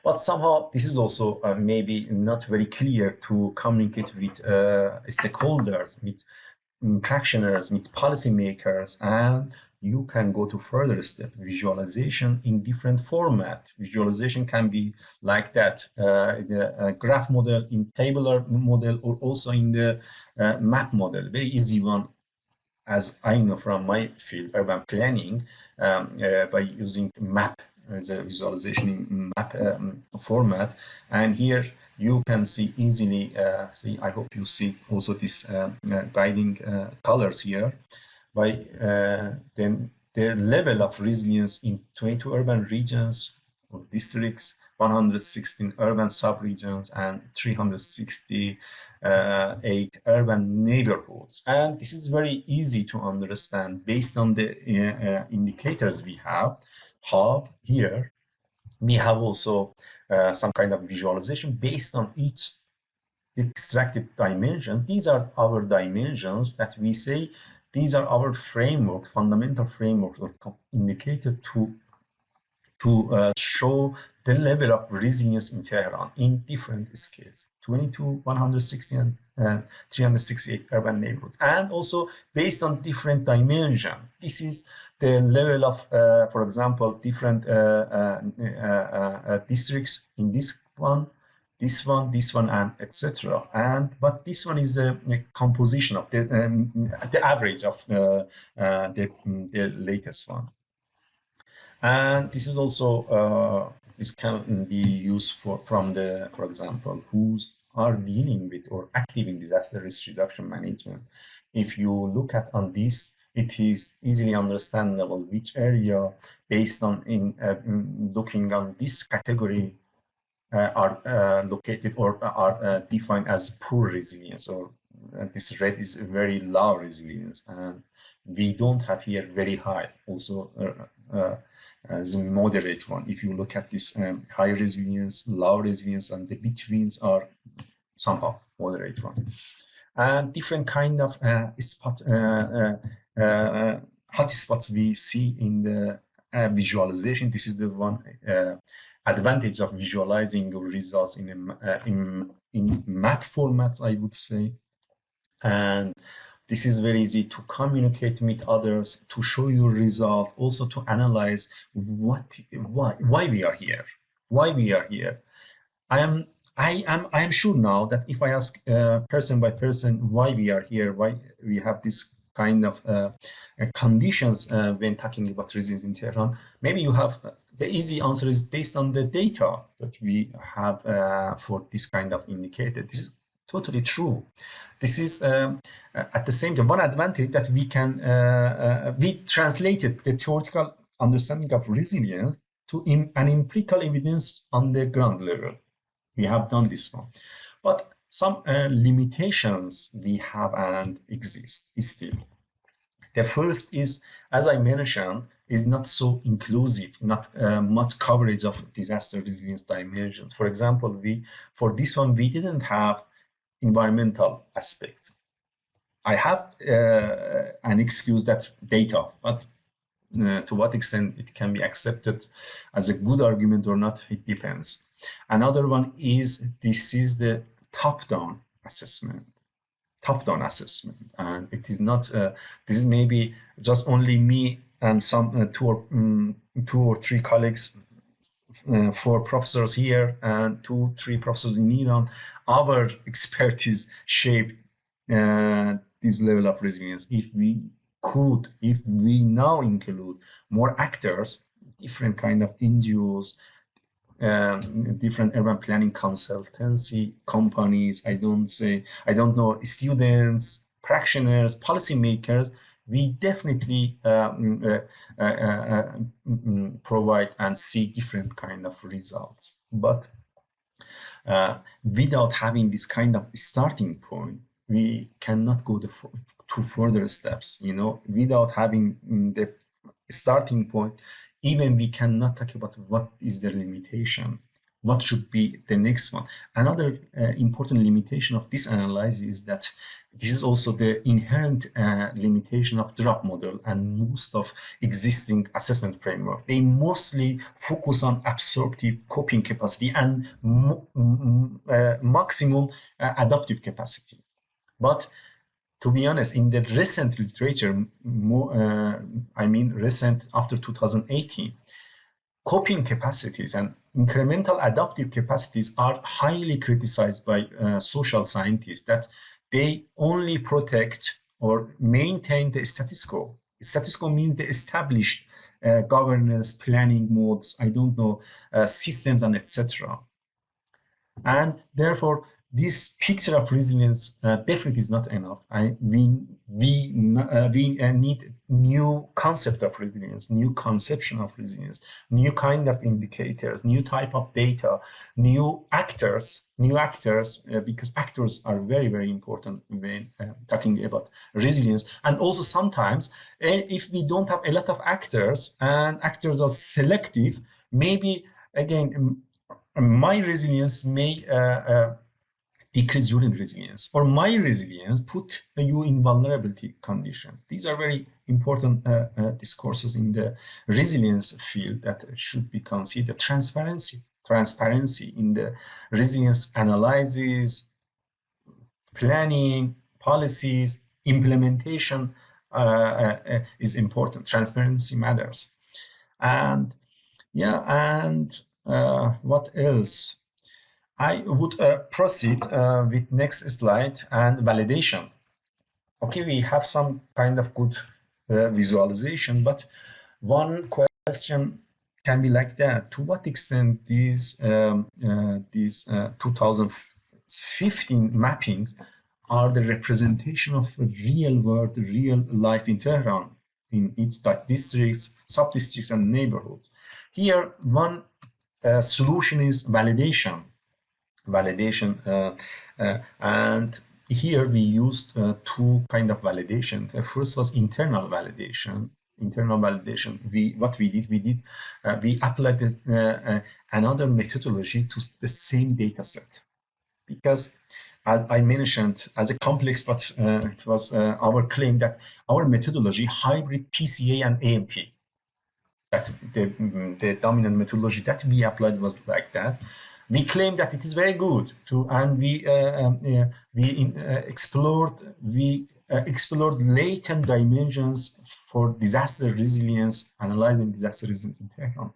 But somehow this is also maybe not very clear to communicate with stakeholders, with practitioners, with policymakers, and you can go to further step, visualization in different format. Visualization can be like that, the graph model, in tabular model, or also in the map model. Very easy one, as I know from my field, urban planning, by using map as a visualization in map format. And here you can see easily, I hope you see also this guiding colors here, by then the level of resilience in 22 urban regions or districts, 116 urban subregions, and 368 urban neighborhoods. And this is very easy to understand based on the indicators we have. Here we have also some kind of visualization based on each extracted dimension. These are our dimensions that we say these are our framework, fundamental frameworks or indicator to show the level of resilience in Tehran in different scales, 22, 160, and 368 urban neighborhoods, and also based on different dimension. This is the level of, for example, different districts in this one, and etc. And but this one is the composition of the average of the latest one. And this is also this can be used for example, who are dealing with or active in disaster risk reduction management. If you look at on this, it is easily understandable which area, based on looking on this category, are located or are defined as poor resilience, or this red is very low resilience, and we don't have here very high, also as a moderate one. If you look at this high resilience, low resilience, and the betweens are somehow moderate one. And different kind of hotspots we see in the visualization. This is the one advantage of visualizing your results in map formats, I would say. And this is very easy to communicate with others, to show your result, also to analyze why we are here, I am sure now that if I ask person by person why we are here, why we have this kind of conditions when talking about resilience in Tehran, maybe you have the easy answer is based on the data that we have for this kind of indicator. This is totally true. This is at the same time one advantage that we can we translated the theoretical understanding of resilience to an empirical evidence on the ground level. We have done this one, but some limitations we have and exist still. The first is, as I mentioned, is not so inclusive, not much coverage of disaster resilience dimensions. For example, for this one we didn't have environmental aspects. I have an excuse that data, but to what extent it can be accepted as a good argument or not, it depends. Another one is this is the top-down assessment, and it is not. This is maybe just only me and some two or three colleagues, 4 professors here and 2-3 professors in Iran. Our expertise shaped this level of resilience. If we now include more actors, different kind of NGOs, different urban planning consultancy companies, I don't know, students, practitioners, policymakers, we definitely provide and see different kind of results. But without having this kind of starting point, we cannot go to further steps. Without having the starting point, even we cannot talk about what is the limitation, what should be the next one. Another important limitation of this analysis is that this is also the inherent limitation of drop model and most of existing assessment framework. They mostly focus on absorptive coping capacity and maximum adaptive capacity. But to be honest, in the recent literature, recent after 2018, coping capacities and incremental adaptive capacities are highly criticized by social scientists, that they only protect or maintain the status quo. Status quo means the established governance, planning modes, systems and etc. And therefore, this picture of resilience definitely is not enough. We need new concept of resilience, new conception of resilience, new kind of indicators, new type of data, new actors, because actors are very, very important when talking about resilience. And also sometimes, if we don't have a lot of actors and actors are selective, maybe again, my resilience may decrease your resilience, or my resilience put you in vulnerability condition. These are very important discourses in the resilience field that should be considered. Transparency in the resilience analysis, planning, policies, implementation is important. Transparency matters. And what else? I would proceed with next slide and validation. Okay, we have some kind of good visualization, but one question can be like that: to what extent these 2015 mappings are the representation of real world, real life in Tehran, in its districts, sub-districts, and neighborhoods? Here, one solution is validation, and here we used 2 kind of validation. The first was internal validation. We applied another methodology to the same data set, because as I mentioned, as a complex, but it was our claim that our methodology hybrid PCA and AMP, that the dominant methodology that we applied was like that. We claim that it is very good and we explored latent dimensions for disaster resilience, analyzing disaster resilience in Tehran.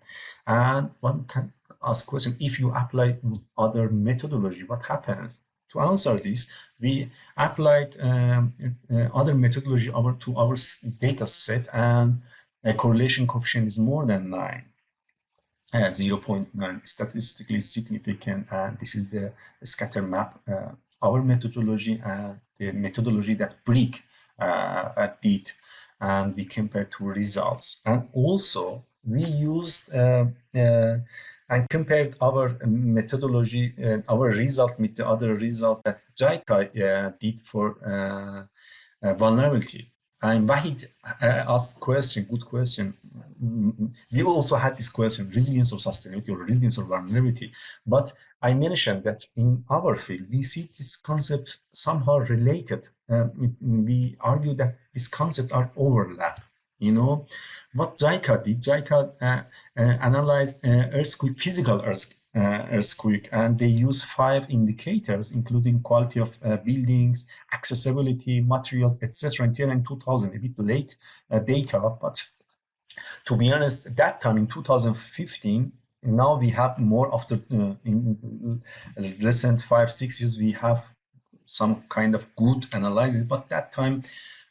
And one can ask question, if you apply other methodology, what happens? To answer this, we applied other methodology to our data set, and a correlation coefficient is more than 9. 0.9, statistically significant, and this is the scatter map, our methodology and the methodology that BRIC did, and we compared two results. And also we used and compared our methodology, our result with the other result that JICA did for vulnerability. And Wahid asked question, good question. We also had this question, resilience or sustainability or resilience or vulnerability. But I mentioned that in our field, we see this concept somehow related. We argue that these concepts are overlap. You know, what JICA did, JICA analyzed earthquake, physical earthquake, and they use 5 indicators, including quality of buildings, accessibility, materials, etc. in 2000, a bit late data, but to be honest, at that time in 2015, now we have more after in recent 5-6 years, we have some kind of good analysis, but that time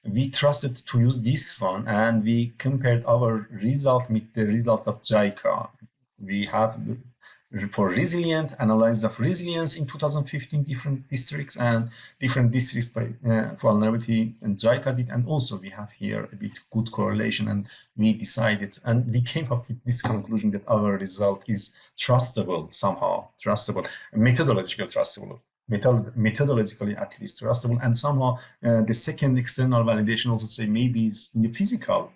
we trusted to use this one, and we compared our result with the result of JICA. We have for resilient analysis of resilience in 2015, different districts and different districts by vulnerability, and JICA did, and also we have here a bit good correlation, and we decided and we came up with this conclusion that our result is trustable, somehow trustable, methodological trustable. Methodologically at least trustable, and somehow the second external validation also say maybe is in the physical.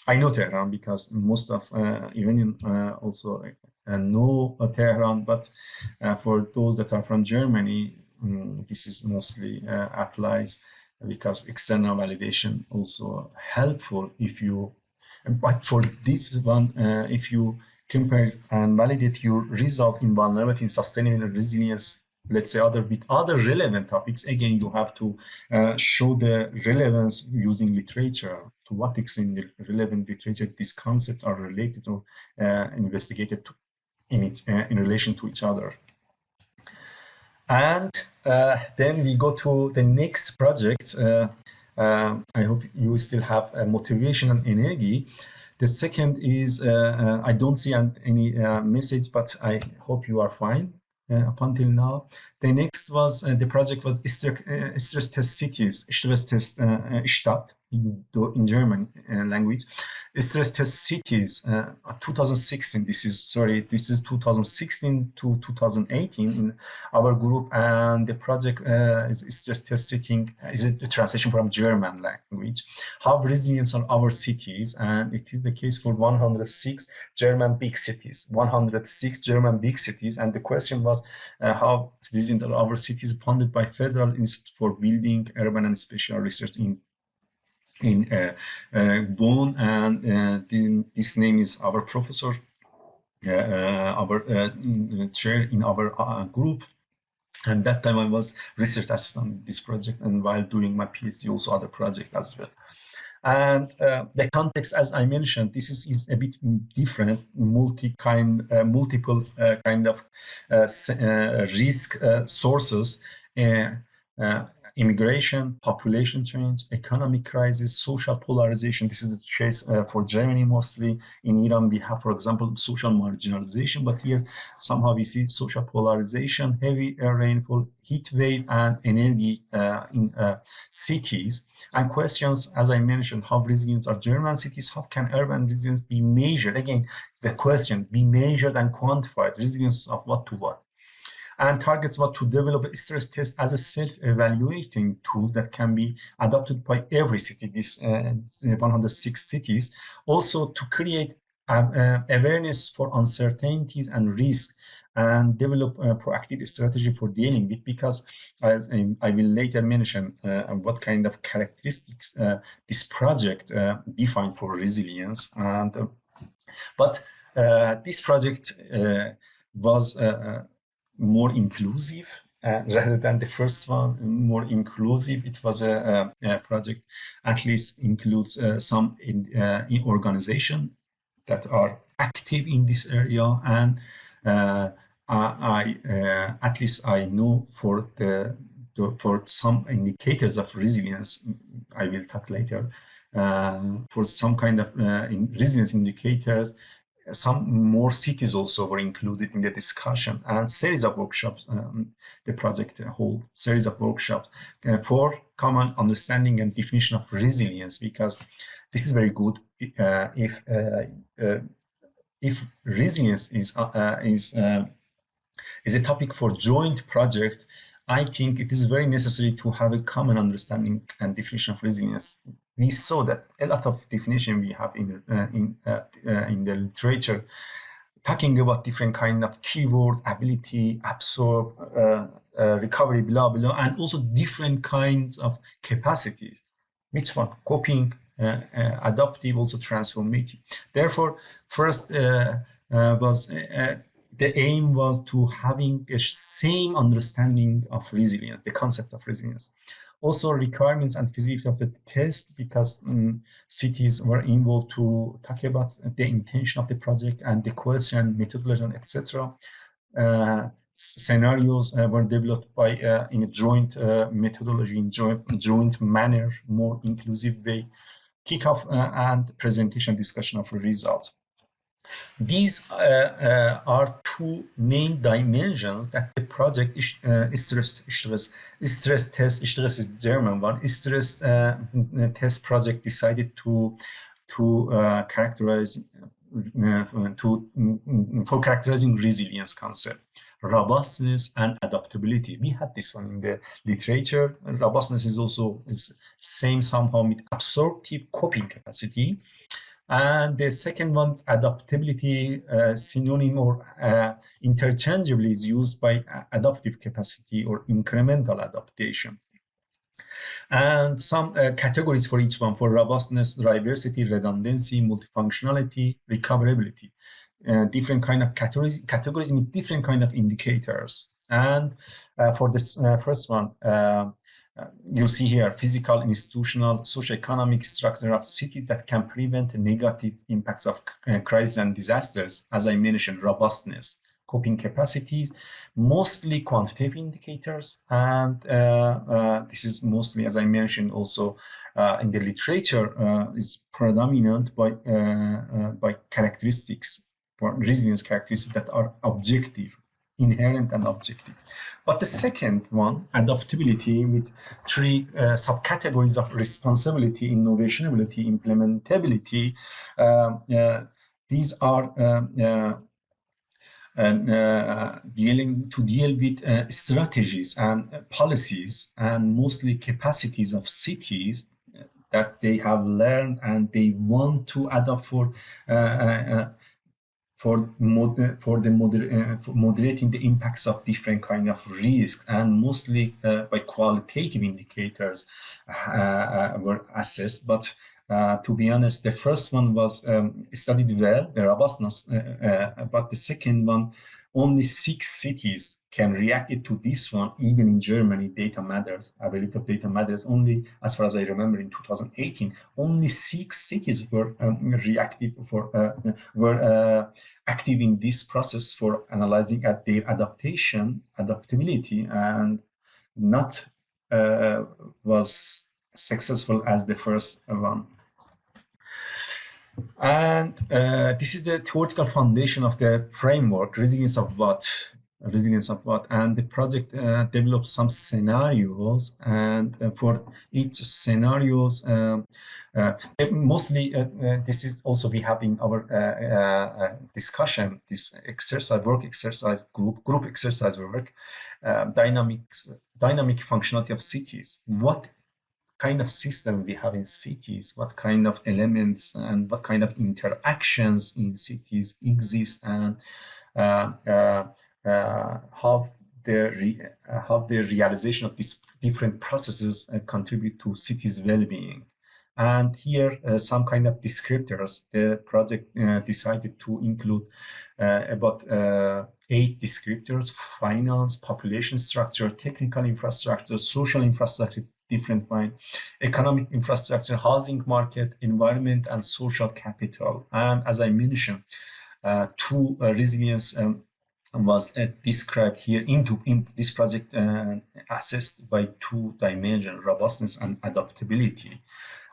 I know Tehran because most of Iranian also know Tehran, but for those that are from Germany, this is mostly applies because external validation also helpful if you, but for this one, if you compare and validate your result in vulnerability, in sustainability and resilience, let's say with other relevant topics, again, you have to show the relevance using literature, to what extent the relevant literature, these concepts are related or investigated in relation to each other. And then we go to the next project. I hope you still have motivation and energy. The second is, I don't see any message, but I hope you are fine up until now. The next was, the project was stress test cities, stress test Stadt in German language. Stress test cities, 2016, this is 2016 to 2018 in our group, and the project is stress test setting, is a translation from German language. How resilient are our cities? And it is the case for 106 German big cities, 106 German big cities. And the question was, how resilient are our cities funded by Federal Institute for Building, Urban and Spatial Research in Bonn, and this name is our professor, our chair in our group. And that time I was research assistant on this project, and while doing my PhD, also other project as well. And the context, as I mentioned, this is a bit different, multiple kind of risk sources. Immigration, population change, economic crisis, social polarization. This is the case for Germany mostly. In Iran, we have, for example, social marginalization, but here somehow we see social polarization, heavy rainfall, heat wave, and energy in cities. And questions, as I mentioned, how resilient are German cities? How can urban resilience be measured? Again, the question, be measured and quantified, resilience of what to what? And targets what to develop a stress test as a self-evaluating tool that can be adopted by every city, this 106 cities. Also to create awareness for uncertainties and risks, and develop a proactive strategy for dealing with, because as I will later mention what kind of characteristics this project defined for resilience. And but this project was more inclusive rather than the first one, more inclusive. It was a project at least includes some in organization that are active in this area, and at least I know for some indicators of resilience, I will talk later, for some kind of resilience indicators, some more cities also were included in the discussion, and series of workshops, the project whole series of workshops for common understanding and definition of resilience, because this is very good if resilience is a topic for joint project. I think it is very necessary to have a common understanding and definition of resilience. We saw that a lot of definition we have in the literature, talking about different kind of keyword, ability, absorb, recovery, blah, blah, and also different kinds of capacities. Which one? Coping, adaptive, also transformative. Therefore, first the aim was to having a same understanding of resilience, the concept of resilience. Also requirements and feasibility of the test, because cities were involved to talk about the intention of the project and the question, methodology, etc. Scenarios were developed by in a joint methodology, in joint manner, more inclusive way. Kickoff and presentation, discussion of results. These are two main dimensions that the project stress test, stress is German one, stress test project decided to characterize for characterizing resilience concept, robustness and adaptability. We had this one in the literature. Robustness is also same somehow with absorptive coping capacity. And the second one, adaptability, synonym or interchangeably is used by adaptive capacity or incremental adaptation. And some categories for each one: for robustness, diversity, redundancy, multifunctionality, recoverability. Different kind of categories with different kind of indicators. And for this first one, you see here physical, institutional, socioeconomic structure of city that can prevent negative impacts of crises and disasters. As I mentioned, robustness, coping capacities, mostly quantitative indicators, and this is mostly, as I mentioned, also in the literature is predominant by characteristics, or resilience characteristics that are objective, inherent and objective. But the second one, adaptability, with three subcategories of responsibility, innovationability, implementability, these are deal with strategies and policies, and mostly capacities of cities that they have learned and they want to adapt for moderating the impacts of different kind of risks, and mostly by qualitative indicators were assessed. But to be honest, the first one was studied well, the robustness, but the second one, only 6 cities can react to this one. Even in Germany, data matters, ability of data matters. Only, as far as I remember, in 2018, only 6 cities were active in this process for analyzing at their adaptability, and not was successful as the first one. And this is the theoretical foundation of the framework, resilience of what? And the project developed some scenarios, and for each scenarios, mostly this is also we have in our discussion, this exercise, work exercise, group exercise work, dynamic functionality of cities. What kind of system we have in cities, what kind of elements and what kind of interactions in cities exist, and how the realization of these different processes contribute to cities' well-being. And here some kind of descriptors. The project decided to include about 8 descriptors: finance, population structure, technical infrastructure, social infrastructure, different fine. Economic infrastructure, housing market, environment, and social capital. And as I mentioned, two resilience was described here in this project, assessed by two dimensions, robustness and adaptability.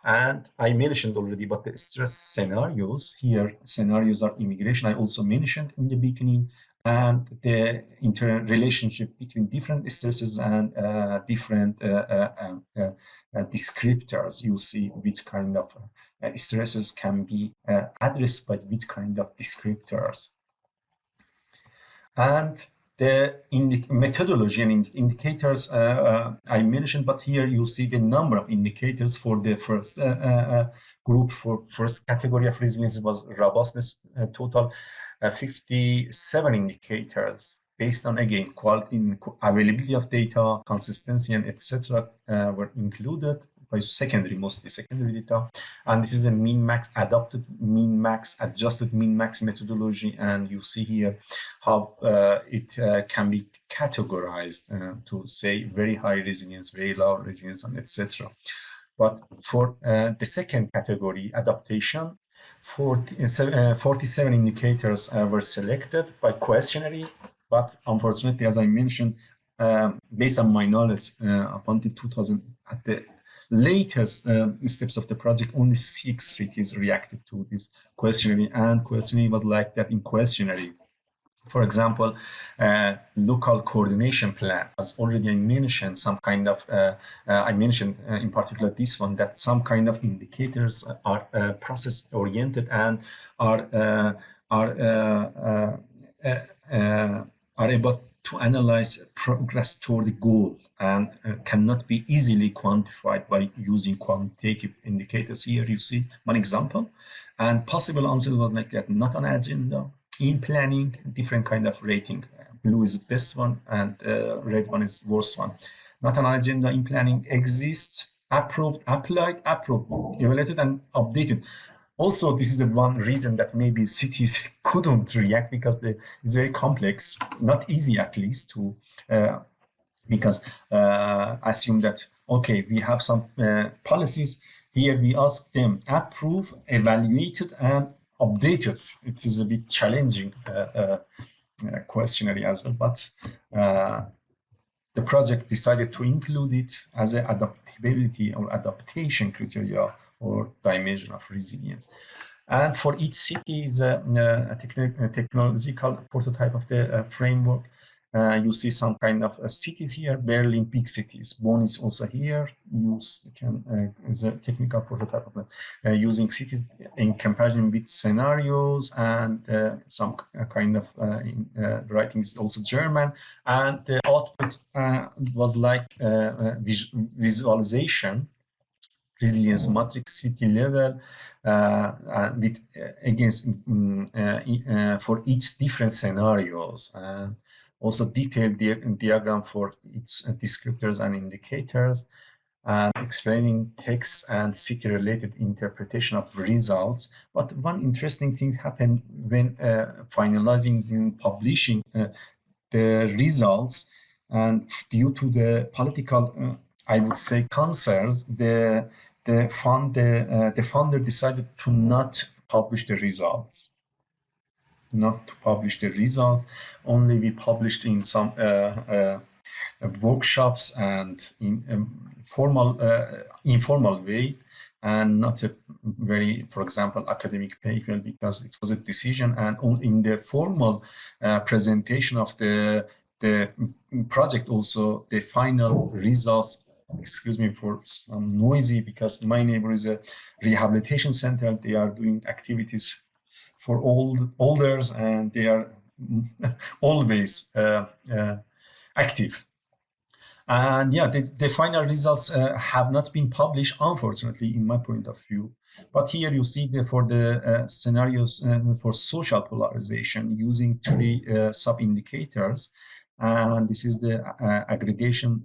And I mentioned already about the stress scenarios. Here, scenarios are immigration. I also mentioned in the beginning, and the interrelationship between different stresses and different descriptors. You see which kind of stresses can be addressed by which kind of descriptors. And the methodology and indicators I mentioned, but here you see the number of indicators for the first group. For first category of resilience was robustness, total 57 indicators based on, again, quality, availability of data, consistency, and etc. Were included by mostly secondary data. And this is a min-max adopted, min-max adjusted, min-max methodology. And you see here how it can be categorized to say very high resilience, very low resilience, and etc. But for the second category, adaptation, 47 indicators were selected by questionnaire. But unfortunately, as I mentioned, based on my knowledge, up until 2000, at the latest steps of the project, only 6 cities reacted to this questionnaire, and questionnaire was like that in questionnaire. For example, local coordination plan, as already I mentioned, some kind of, I mentioned in particular this one, that some kind of indicators are process oriented and are able to analyze progress toward the goal and cannot be easily quantified by using quantitative indicators. Here you see one example, and possible answers was like that: not on agenda, in planning, different kind of rating. Blue is the best one, and red one is worst one. Not on agenda, in planning, exists, approved, applied, approved, evaluated, and updated. Also, this is the one reason that maybe cities couldn't react, because it's very complex, not easy at least to, because assume that, okay, we have some policies here, we ask them approve, evaluated, and updated. It is a bit challenging questionnaire as well, but the project decided to include it as an adaptability or adaptation criteria or dimension of resilience. And for each city is a technological prototype of the framework. You see some kind of cities here. Berlin, big cities. Bonn is also here. Is a technical prototype of that, using cities in comparison with scenarios, and some kind of writing is also German. And the output was like visualization, resilience matrix, city level, with against for each different scenarios. Also detailed diagram for each descriptors and indicators, and explaining text and city-related interpretation of results. But one interesting thing happened when finalizing and publishing the results, and due to the political, I would say, concerns, the funder decided to not publish the results. Only we published in some workshops and in informal way, and not a very, for example, academic paper, because it was a decision. And in the formal presentation of the project, also the final results, excuse me for some noisy, because my neighbor is a rehabilitation center. They are doing activities for olders, and they are always active. And yeah, the final results have not been published, unfortunately, in my point of view. But here you see for the scenarios for social polarization, using 3 sub-indicators. And this is the aggregation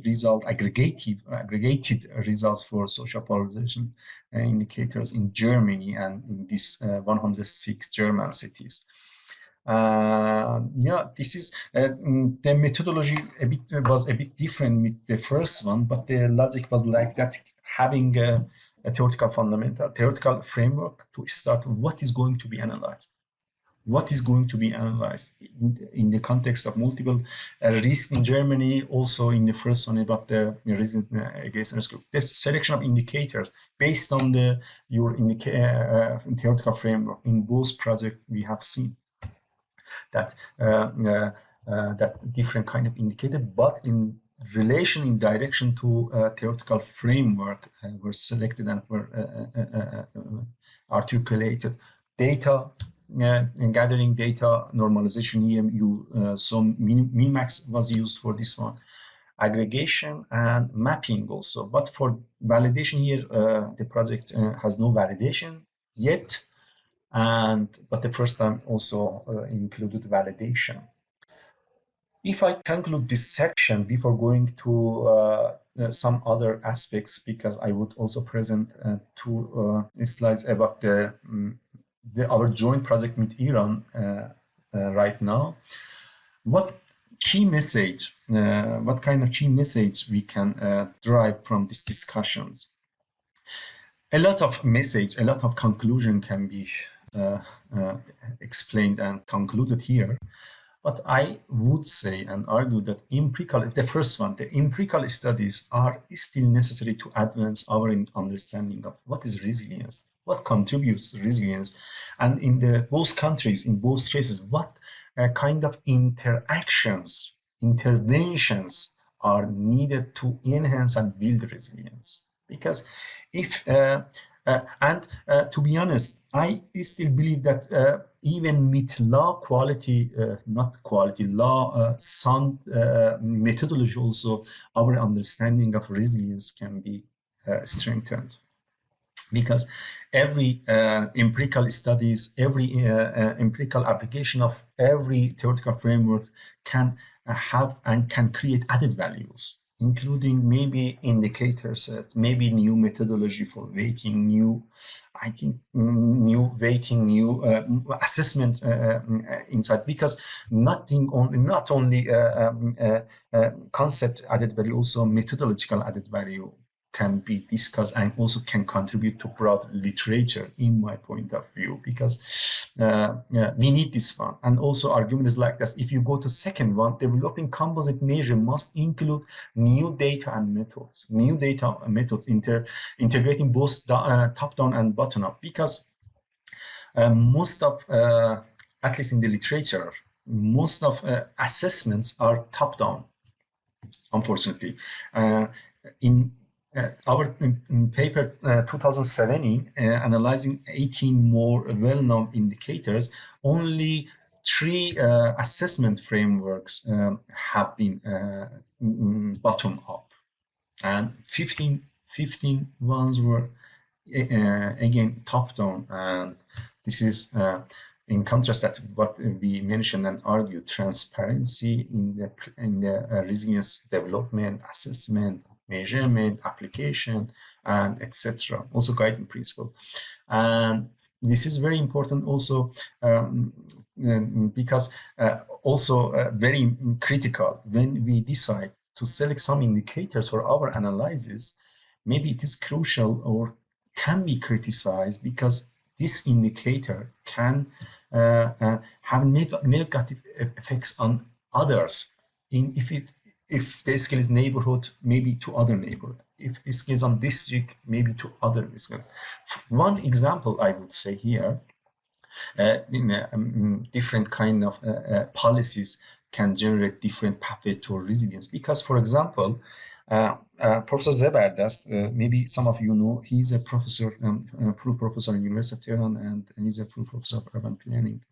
result, aggregated results for social polarization indicators in Germany and in these 106 German cities. Yeah, this is the methodology was a bit different with the first one, but the logic was like that, having a theoretical theoretical framework to start what is going to be analyzed. What is going to be analyzed in the context of multiple risks in Germany, also in the first one about the risk against risk group. This selection of indicators based on your theoretical framework in both projects we have seen that that different kind of indicator, but in relation, in direction to theoretical framework were selected and were articulated. Data and gathering data, normalization, EMU, some min-max was used for this one, aggregation and mapping also. But for validation here, the project has no validation yet, but the first time also included validation. If I conclude this section before going to some other aspects, because I would also present two slides about our joint project with Iran right now. What key message, what kind of key message we can derive from these discussions? A lot of message, a lot of conclusion can be explained and concluded here. But I would say and argue that the first one, the empirical studies are still necessary to advance our understanding of what is resilience, what contributes to resilience, and in both countries, in both cases, what kind of interventions are needed to enhance and build resilience. Because if to be honest, I still believe that even with law quality, sound methodology also, our understanding of resilience can be strengthened. Because every empirical studies, every empirical application of every theoretical framework can have and can create added values, including maybe indicator sets, maybe new methodology for weighting, new weighting, new assessment inside. Because not only concept added value, also methodological added value can be discussed and also can contribute to broad literature, in my point of view, because we need this one. And also argument is like this: if you go to second one, developing composite measure must include new data and methods, integrating both top-down and bottom-up, because most of, at least in the literature, most of assessments are top-down, unfortunately. In our paper 2017, analyzing 18 more well-known indicators, only 3 assessment frameworks have been bottom-up, and 15 ones were again top-down. And this is in contrast that what we mentioned and argued: transparency in the resilience development, assessment, measurement, application, and etc. Also guiding principle. And this is very important also because also very critical when we decide to select some indicators for our analysis. Maybe it is crucial or can be criticized because this indicator can have negative effects on others. If the scale is neighborhood, maybe to other neighborhood. If the scale is on district, maybe to other scales. One example I would say here, in different kind of policies can generate different pathways to resilience. Because, for example, Professor Zebardast, maybe some of you know, he's a professor, full professor in University of Tehran, and he's a full professor of urban planning.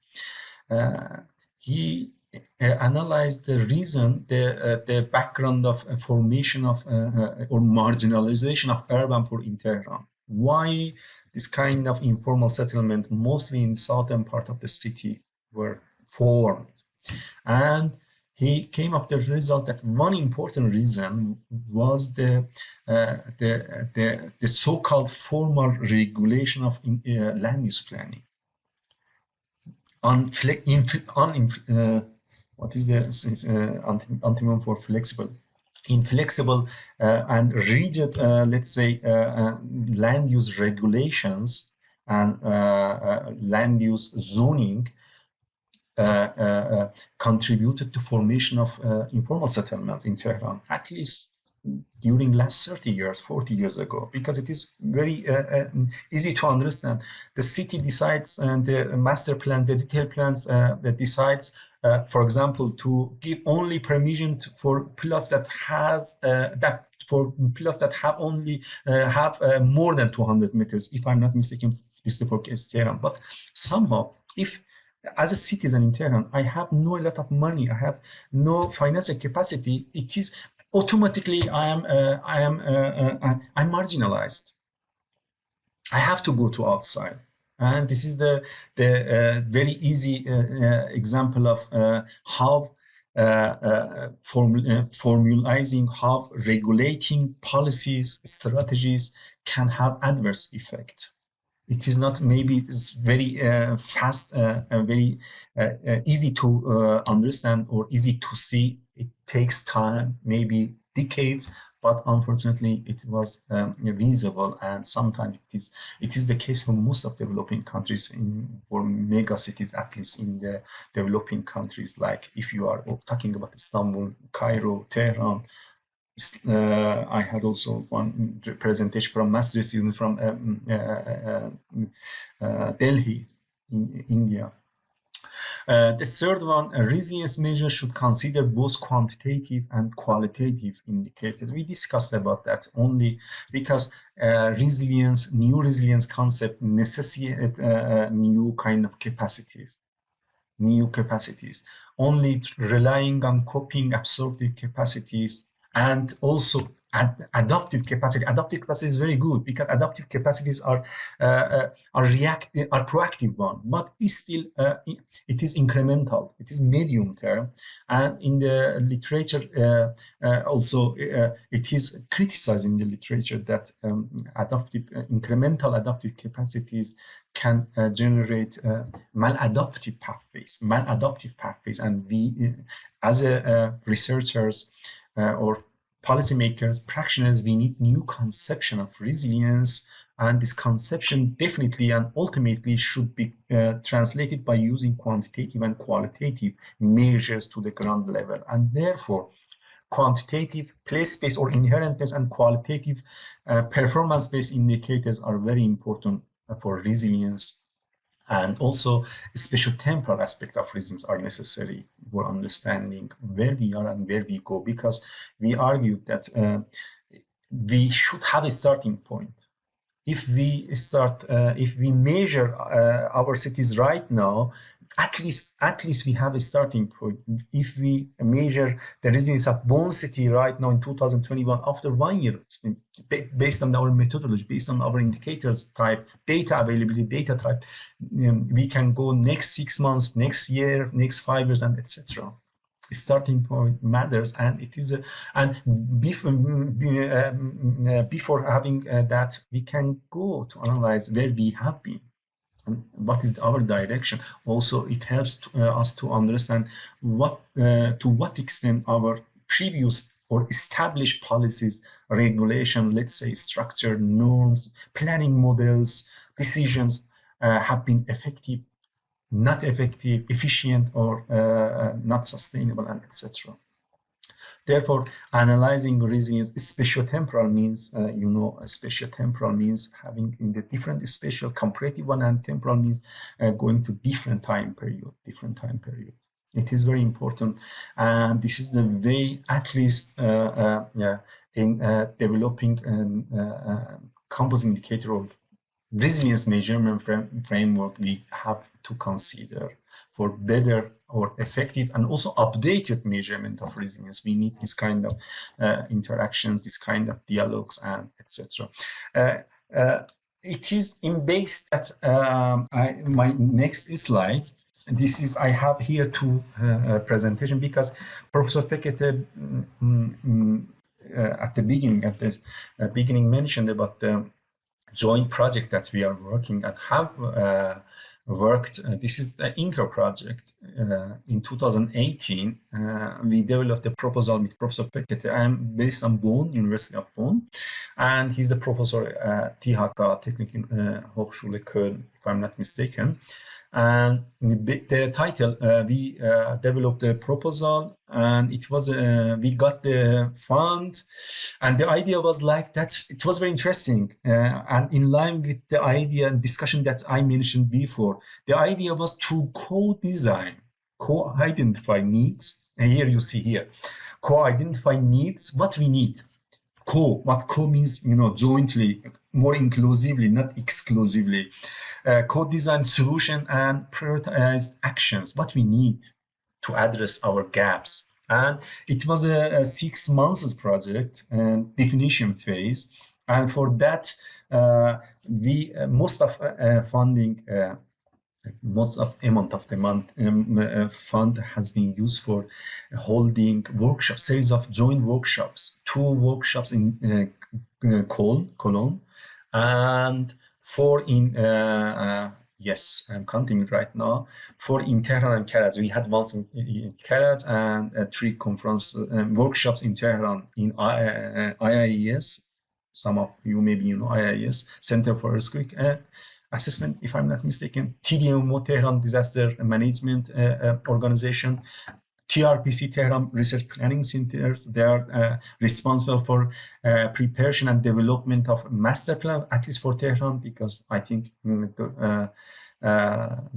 He analyzed the reason, the background of formation of or marginalization of urban poor in Tehran. Why this kind of informal settlement, mostly in southern part of the city, were formed. And he came up with the result that one important reason was the so-called formal regulation of land use planning. what is the antonym for flexible? Inflexible and rigid, let's say, land use regulations and land use zoning contributed to formation of informal settlements in Tehran, at least during last 30 years, 40 years ago, because it is very easy to understand. The city decides, and the master plan, the detailed plans that decides, for example, to give only permission for plots that has have only have more than 200 meters. If I'm not mistaken, this is for Tehran. But somehow, if as a citizen in Tehran, I have no lot of money, I have no financial capacity, it is automatically I'm marginalized. I have to go to outside, and this is the very easy example of how formalizing, how regulating policies, strategies can have adverse effect. It is not maybe it's very fast, very easy to understand or easy to see. It takes time, maybe decades, but unfortunately it was visible, and sometimes it is the case for most of developing countries, for mega cities, at least in the developing countries. Like if you are talking about Istanbul, Cairo, Tehran. I had also one presentation from master student from Delhi in India. The third one, resilience measures should consider both quantitative and qualitative indicators. We discussed about that only because new resilience concept necessitate new kind of capacities. Only relying on coping absorptive capacities and also adaptive capacity. Adaptive capacity is very good because adaptive capacities are proactive one, but it's still it is incremental. It is medium term, and in the literature also it is criticized in the literature that incremental adaptive capacities can generate maladaptive pathways, and we as researchers or policymakers, practitioners, we need new conception of resilience, and this conception definitely and ultimately should be translated by using quantitative and qualitative measures to the ground level, and therefore quantitative place-based or inherent-based and qualitative performance-based indicators are very important for resilience. And also spatiotemporal aspect of resilience are necessary for understanding where we are and where we go, because we argued that we should have a starting point. If we measure our cities right now, at least we have a starting point. If we measure the resilience of Bonn city right now in 2021, after 1 year, based on our methodology, based on our indicators type, data availability, data type, we can go next 6 months, next year, next 5 years, and etc. Starting point matters, and it is before having that, we can go to analyze where we have been and what is our direction. Also, it helps us to understand to what extent our previous or established policies, regulation, let's say structure, norms, planning models, decisions have been effective, not effective, efficient, or not sustainable, and etc. Therefore, analyzing resilience, spatiotemporal means, spatiotemporal means having in the different spatial, comparative one, and temporal means going to different time period. It is very important, and this is the way, at least in developing composite indicator of resilience measurement framework, we have to consider for better or effective and also updated measurement of resilience. We need this kind of interaction, this kind of dialogues, and etc. It is in base that my next slide. This is, I have here two presentation because Professor Fekete at the beginning mentioned about the joint project that we are working at, how worked. This is the INCRO project. In 2018, we developed a proposal with Professor Pekete. I'm based on Bonn, University of Bonn, and he's the professor at THK Technik Hochschule Köln, if I'm not mistaken. And the title, we developed the proposal, and it was we got the fund, and the idea was like that. It was very interesting, and in line with the idea and discussion that I mentioned before. The idea was to co-design, co-identify needs, and here you see here, co-identify needs, what we need. What co means, jointly, more inclusively, not exclusively. Co-design solution and prioritize actions, what we need to address our gaps. And it was a 6 months project and definition phase. And for that, most of funding, most of amount of the fund has been used for holding workshops, series of joint workshops, 2 workshops in Cologne, and 4 in yes, I'm counting right now, 4 in Tehran and Karat. We had once in Karat and 3 conference workshops in Tehran in IIES. Some of you maybe IIES, Center for Earthquake Assessment, if I'm not mistaken, TDMO, Tehran Disaster Management Organization, TRPC, Tehran Research Planning Centers. They are responsible for preparation and development of master plan, at least for Tehran, because I think we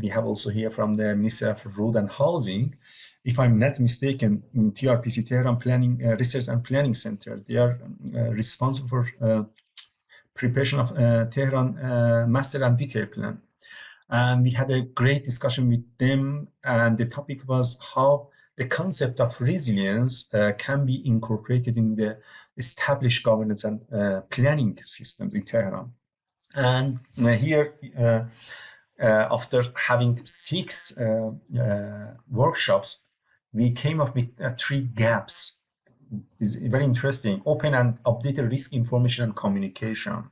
have also here from the Ministry of Road and Housing. If I'm not mistaken, TRPC, Tehran Planning Research and Planning Center, they are responsible for preparation of Tehran master and detail plan. And we had a great discussion with them, and the topic was how the concept of resilience can be incorporated in the established governance and planning systems in Tehran. And here, after having 6 workshops, we came up with 3 gaps. Is very interesting. Open and updated risk information and communication.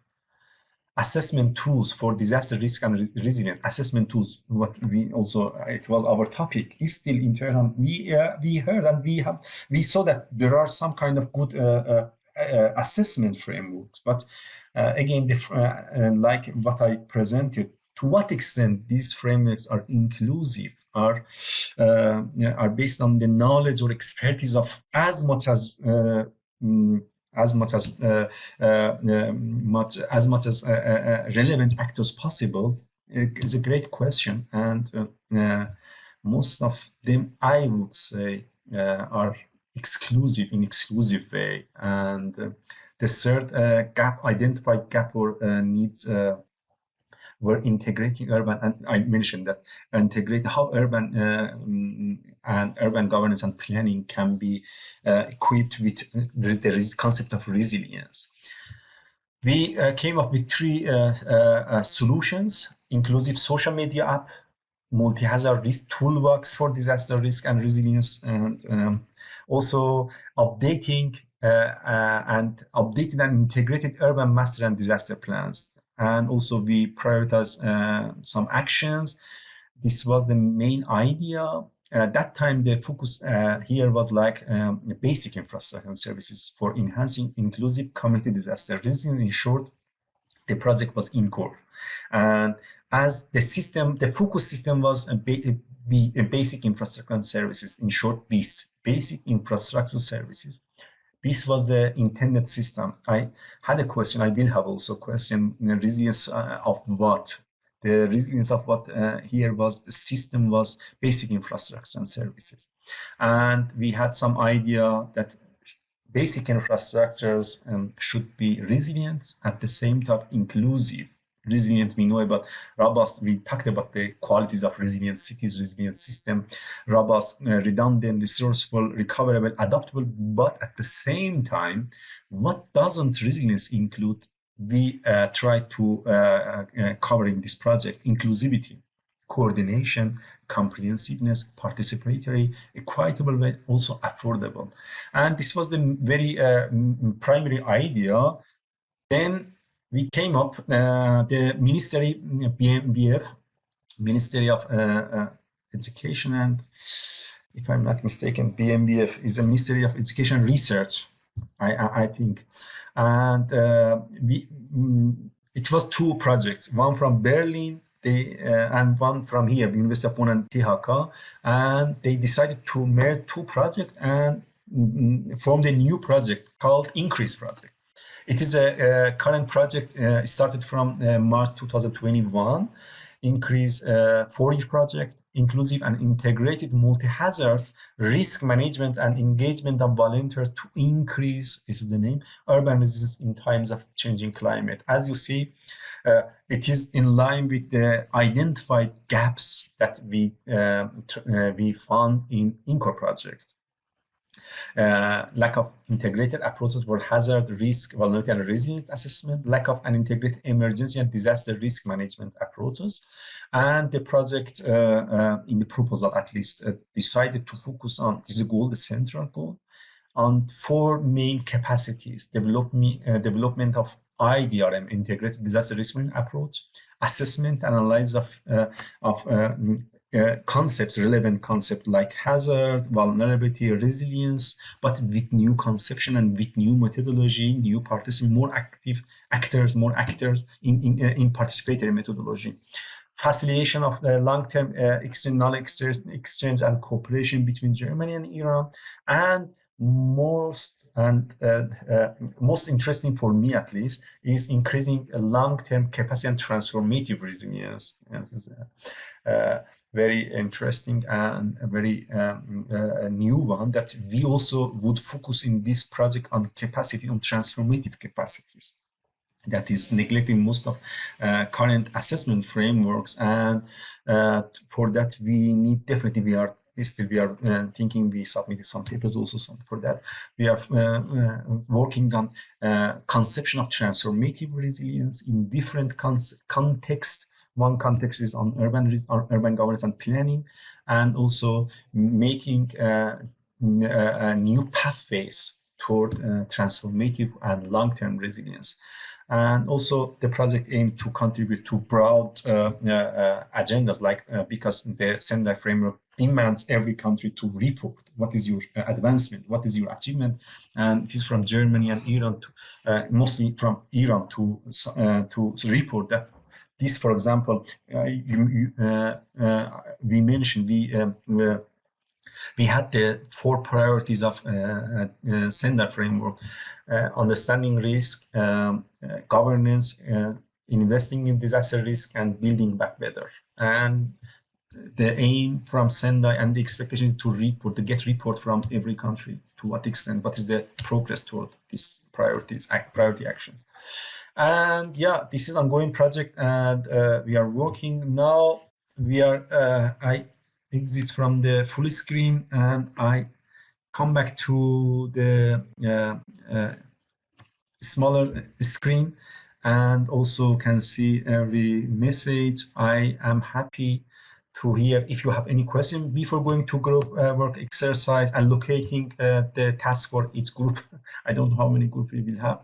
Assessment tools for disaster risk and resilience. Assessment tools, what we also, it was our topic, is still in Tehran. We heard and we saw that there are some kind of good assessment frameworks, but again, like what I presented, to what extent these frameworks are inclusive, are based on the knowledge or expertise of as much as relevant actors possible, is a great question, and most of them, I would say, are exclusive in exclusive way. And the third identified gap or needs were integrating urban, and I mentioned that integrate how urban and urban governance and planning can be equipped with the concept of resilience. We came up with 3 solutions: inclusive social media app, multi-hazard risk toolbox for disaster risk and resilience, and also updated and integrated urban master and disaster plans. And also we prioritize some actions. This was the main idea. At that time, the focus here was like basic infrastructure and services for enhancing inclusive community disaster resilience. In short, the project was INCORE. And as the system, the focus system was a basic infrastructure and services. In short, BIS, basic infrastructure services. This was the intended system. I had a question, I will have also a question, resilience of what? The resilience of what here was, the system was basic infrastructure and services. And we had some idea that basic infrastructures should be resilient, at the same time inclusive. Resilient, we know about robust, we talked about the qualities of resilient cities, resilient system, robust, redundant, resourceful, recoverable, adaptable, but at the same time, what doesn't resilience include? We try to cover in this project: inclusivity, coordination, comprehensiveness, participatory, equitable, but also affordable. And this was the very primary idea. Then we came up, the ministry, BF, Ministry of Education, and if I'm not mistaken, BMBF is the Ministry of Education and Research, I think. And it was two projects, one from Berlin and one from here, University of Bonn and THK, and they decided to merge two projects and formed a new project called Increase Project. It is a current project started from March 2021. Increase 4-year project, inclusive and integrated multi-hazard risk management and engagement of volunteers to increase, this is the name, urban resilience in times of changing climate. As you see, it is in line with the identified gaps that we found in INCOR project. Lack of integrated approaches for hazard, risk, vulnerability, and resilience assessment, lack of an integrated emergency and disaster risk management approaches. And the project, in the proposal at least, decided to focus on, this is a goal, the central goal, on 4 main capacities: development of IDRM, integrated disaster risk management approach, assessment, analysis of concepts, relevant concepts like hazard, vulnerability, resilience, but with new conception and with new methodology, new participants, more active actors, more actors in participatory methodology. Facilitation of the long-term knowledge exchange and cooperation between Germany and Iran, and most interesting for me at least is increasing long-term capacity and transformative resilience. This is very interesting and a very new one that we also would focus in this project on capacity, on transformative capacities. That is neglecting most of current assessment frameworks, and for that we need, definitely we are thinking, we submitted some papers also for that. We are working on conception of transformative resilience in different contexts. One context is on urban governance and planning, and also making new pathways toward transformative and long-term resilience. And also the project aimed to contribute to broad agendas, like because the Sendai framework demands every country to report what is your advancement, what is your achievement, and it is from Germany and Iran, to, mostly from Iran, to report that. This, for example, we mentioned we had the 4 priorities of Sendai framework: understanding risk, governance, investing in disaster risk, and building back better. And the aim from Sendai and the expectation is to get report from every country, to what extent, what is the progress toward these priorities, priority actions. And yeah, this is an ongoing project, and we are working now. We are I exit from the full screen and I come back to the smaller screen, and also can see every message. I am happy to hear if you have any question before going to group work exercise and locating the task for each group. I don't know how many groups we will have.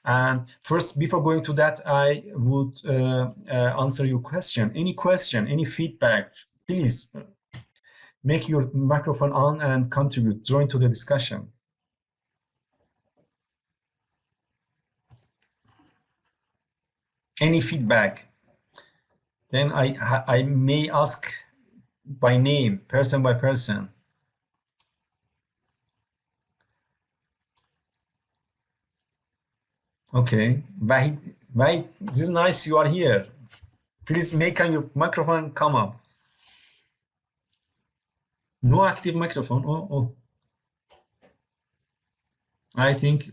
And first, before going to that, I would answer your question. Any question, any feedback, please make your microphone on and contribute, join to the discussion. Any feedback? Then I may ask by name, person by person. Okay, Wahid, this is nice you are here. Please make your microphone come up. No active microphone. Oh. I think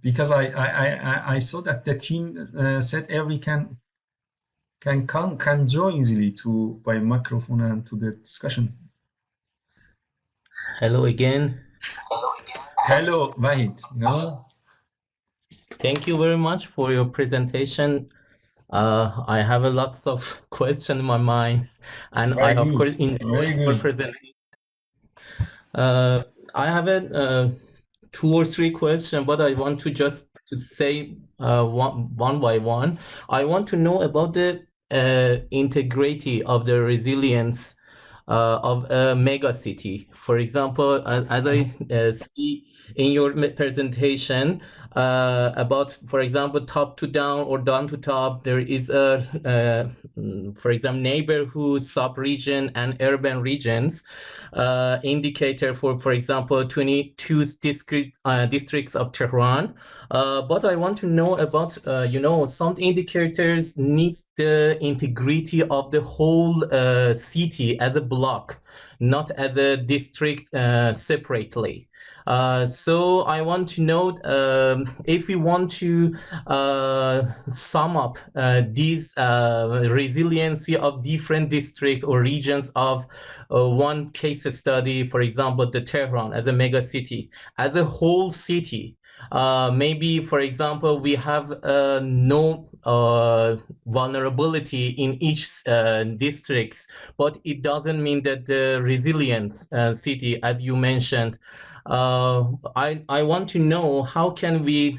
because I saw that the team said every can join easily by microphone and to the discussion. Hello again. Hello, Wahid. No? Thank you very much for your presentation. I have lots of questions in my mind, and Very I good. of course enjoy your presentation. I have 2 or 3 questions, but I want to just say one by one. I want to know about the integrity of the resilience of a mega city. For example, as I see in your presentation about, for example, top to down or down to top, there is a, for example, neighborhood, sub-region, and urban regions indicator for example, 22 districts of Tehran. But I want to know about, some indicators needs the integrity of the whole city as a block, not as a district separately. So I want to know if we want to sum up these resiliency of different districts or regions of one case study, for example, the Tehran as a mega city, as a whole city. Maybe, for example, we have no vulnerability in each districts, but it doesn't mean that the resilient city, as you mentioned, I want to know how can we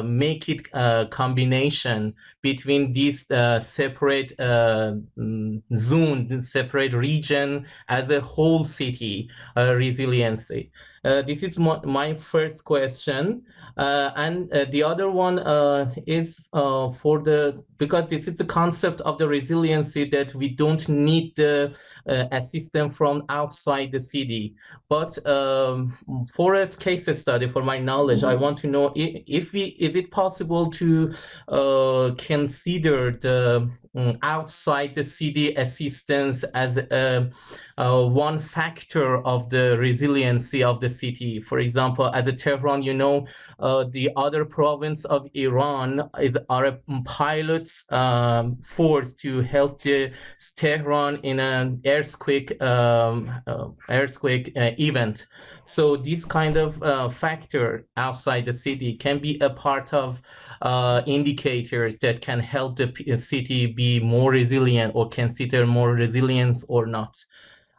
make it a combination between these separate zone, separate region as a whole city resiliency. This is my first question. And the other one is because this is the concept of the resiliency, that we don't need the assistance from outside the city. But for a case study, for my knowledge, I want to know is it possible to consider the outside the city assistance as one factor of the resiliency of the city. For example, as a Tehran, the other province of Iran are a pilot's force to help the Tehran in an earthquake event. So this kind of factor outside the city can be a part of indicators that can help the city be more resilient or consider more resilience or not.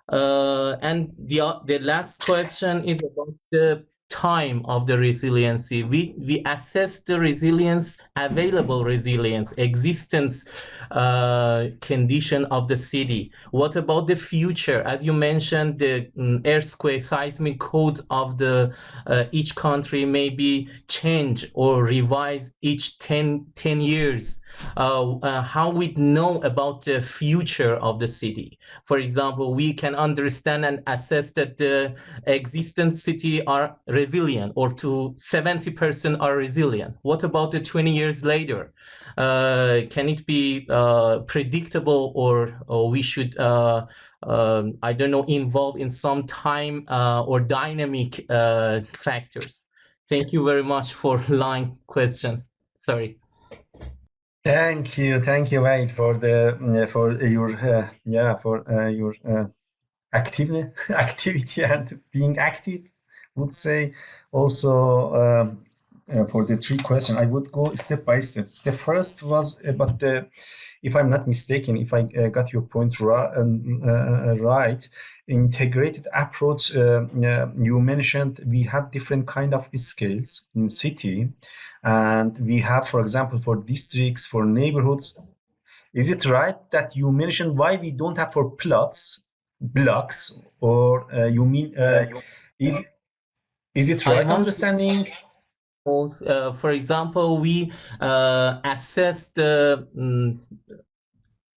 And the last question is about the time of the resiliency. We assess the resilience, available resilience, existence condition of the city. What about the future? As you mentioned, the earthquake seismic code of the each country may be changed or revised each 10 years. How we know about the future of the city? For example, we can understand and assess that the existing city are resilient, or to 70% are resilient. What about the 20 years later? Can it be predictable, or we should, I don't know, involve in some time or dynamic factors? Thank you very much for long questions. Sorry. Thank you, Wade, for your activity and being active. Would say also for the three questions, I would go step by step. The first was about the, if I'm not mistaken, if I got your point right, integrated approach. You mentioned we have different kind of scales in city, and we have, for example, for districts, for neighborhoods. Is it right that you mentioned why we don't have for blocks, or you mean is it right understanding? For example, we assess the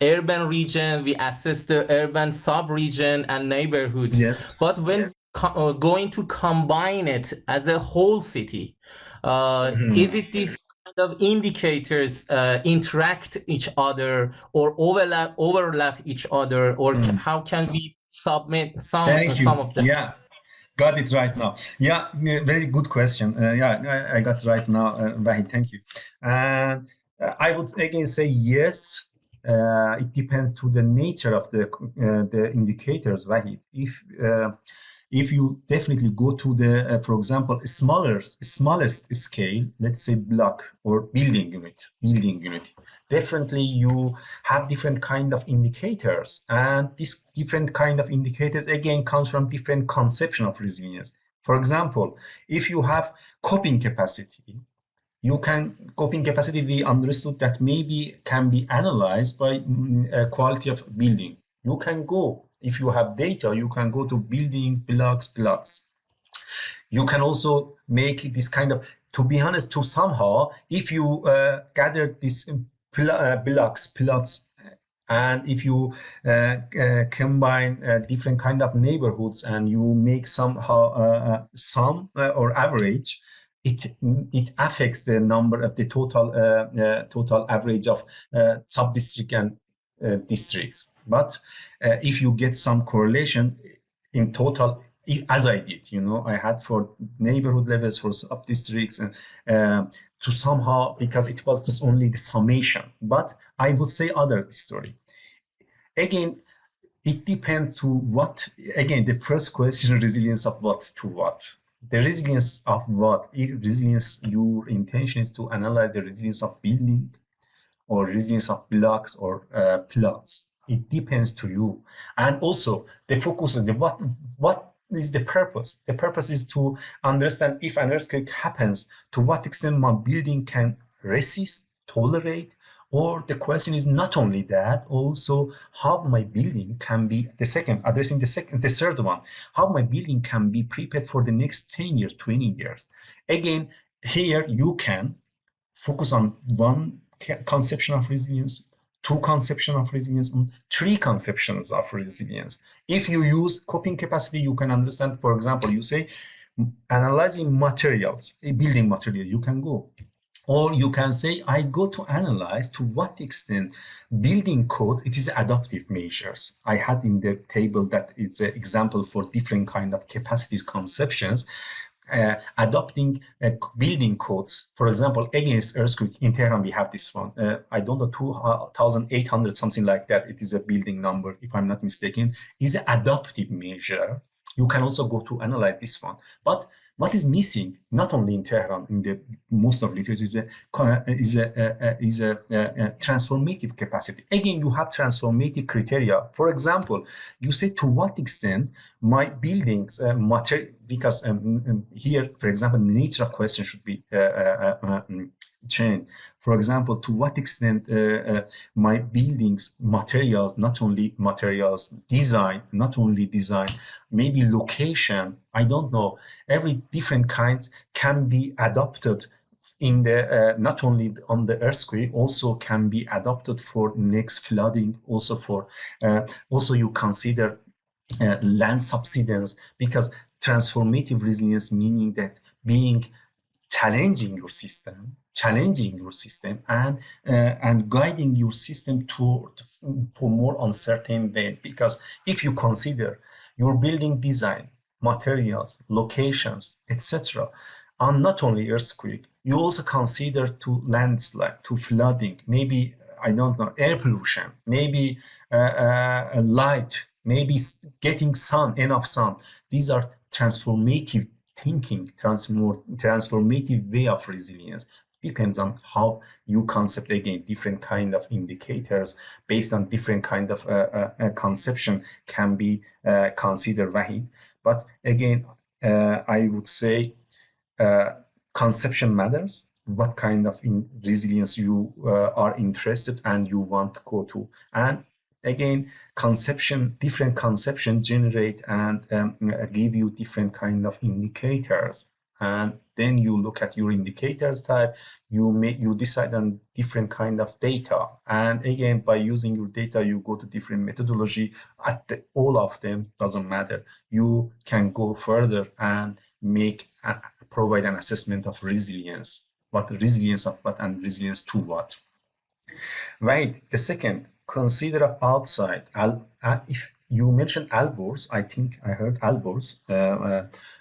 urban region, we assess the urban sub-region and neighborhoods. Yes. But when going to combine it as a whole city, is it these kind of indicators interact each other or overlap each other, or how can we submit some of them? Yeah. Got it right now. Yeah, very good question. Yeah, I got it right now, Wahid. Thank you. And I would again say yes. It depends to the nature of the indicators, Wahid. If you definitely go to the, for example, smallest scale, let's say block or building unit, definitely you have different kind of indicators, and this different kind of indicators again comes from different conception of resilience. For example, if you have coping capacity, You can, coping capacity, we understood that maybe can be analyzed by quality of building. You can go, if you have data, you can go to buildings, blocks, plots. You can also make this kind of, to be honest, to somehow, if you gather these blocks, plots, and if you combine different kind of neighborhoods and you make somehow sum or average, it affects the number of the total average of sub-district and districts. But if you get some correlation in total, as I did, I had for neighborhood levels, for sub-districts, and to somehow, because it was just only the summation. But I would say other story. Again, it depends to what, again, the first question, resilience of what to what. The resilience of what? Resilience, your intention is to analyze the resilience of building or resilience of blocks or plots. It depends to you. And also the focus on the what is the purpose? The purpose is to understand if an earthquake happens, to what extent my building can resist, tolerate, or the question is not only that, also how my building can be, addressing the third one, how my building can be prepared for the next 10 years, 20 years. Again, here you can focus on one conception of resilience, two conceptions of resilience, and three conceptions of resilience. If you use coping capacity, you can understand, for example, you say, analyzing materials, a building material, you can go. Or you can say, I go to analyze to what extent building code, it is adaptive measures. I had in the table that it's an example for different kind of capacities conceptions. Adopting building codes, for example, against earthquake. In Tehran, we have this one. I don't know, 2,800, something like that. It is a building number, if I'm not mistaken. Is an adaptive measure. You can also go to analyze this one. But what is missing, not only in Tehran, in the most of literature, is a transformative capacity. Again, you have transformative criteria. For example, you say to what extent my buildings because here, for example, the nature of question should be changed. For example, to what extent my buildings materials, not only materials, design, not only design, maybe location, I don't know, every different kind can be adopted in the not only on the earthquake, also can be adopted for next flooding, also for also you consider land subsidence, because transformative resilience meaning that being challenging your system and guiding your system for more uncertain way. Because if you consider your building design, materials, locations, etc., and not only earthquake, you also consider to landslide, to flooding, maybe, I don't know, air pollution, maybe light, maybe getting sun, enough sun. These are transformative thinking, transformative way of resilience. Depends on how you concept, again, different kind of indicators based on different kind of conception can be considered valid. But again, I would say conception matters. What kind of resilience you are interested and you want to go to. And again, different conception generate and give you different kind of indicators. And then you look at your indicators type, you decide on different kind of data. And again, by using your data, you go to different methodology. All of them doesn't matter. You can go further and provide an assessment of resilience. What resilience of what and resilience to what. Right. The second, consider outside. If you mentioned Albors, I think I heard Albors.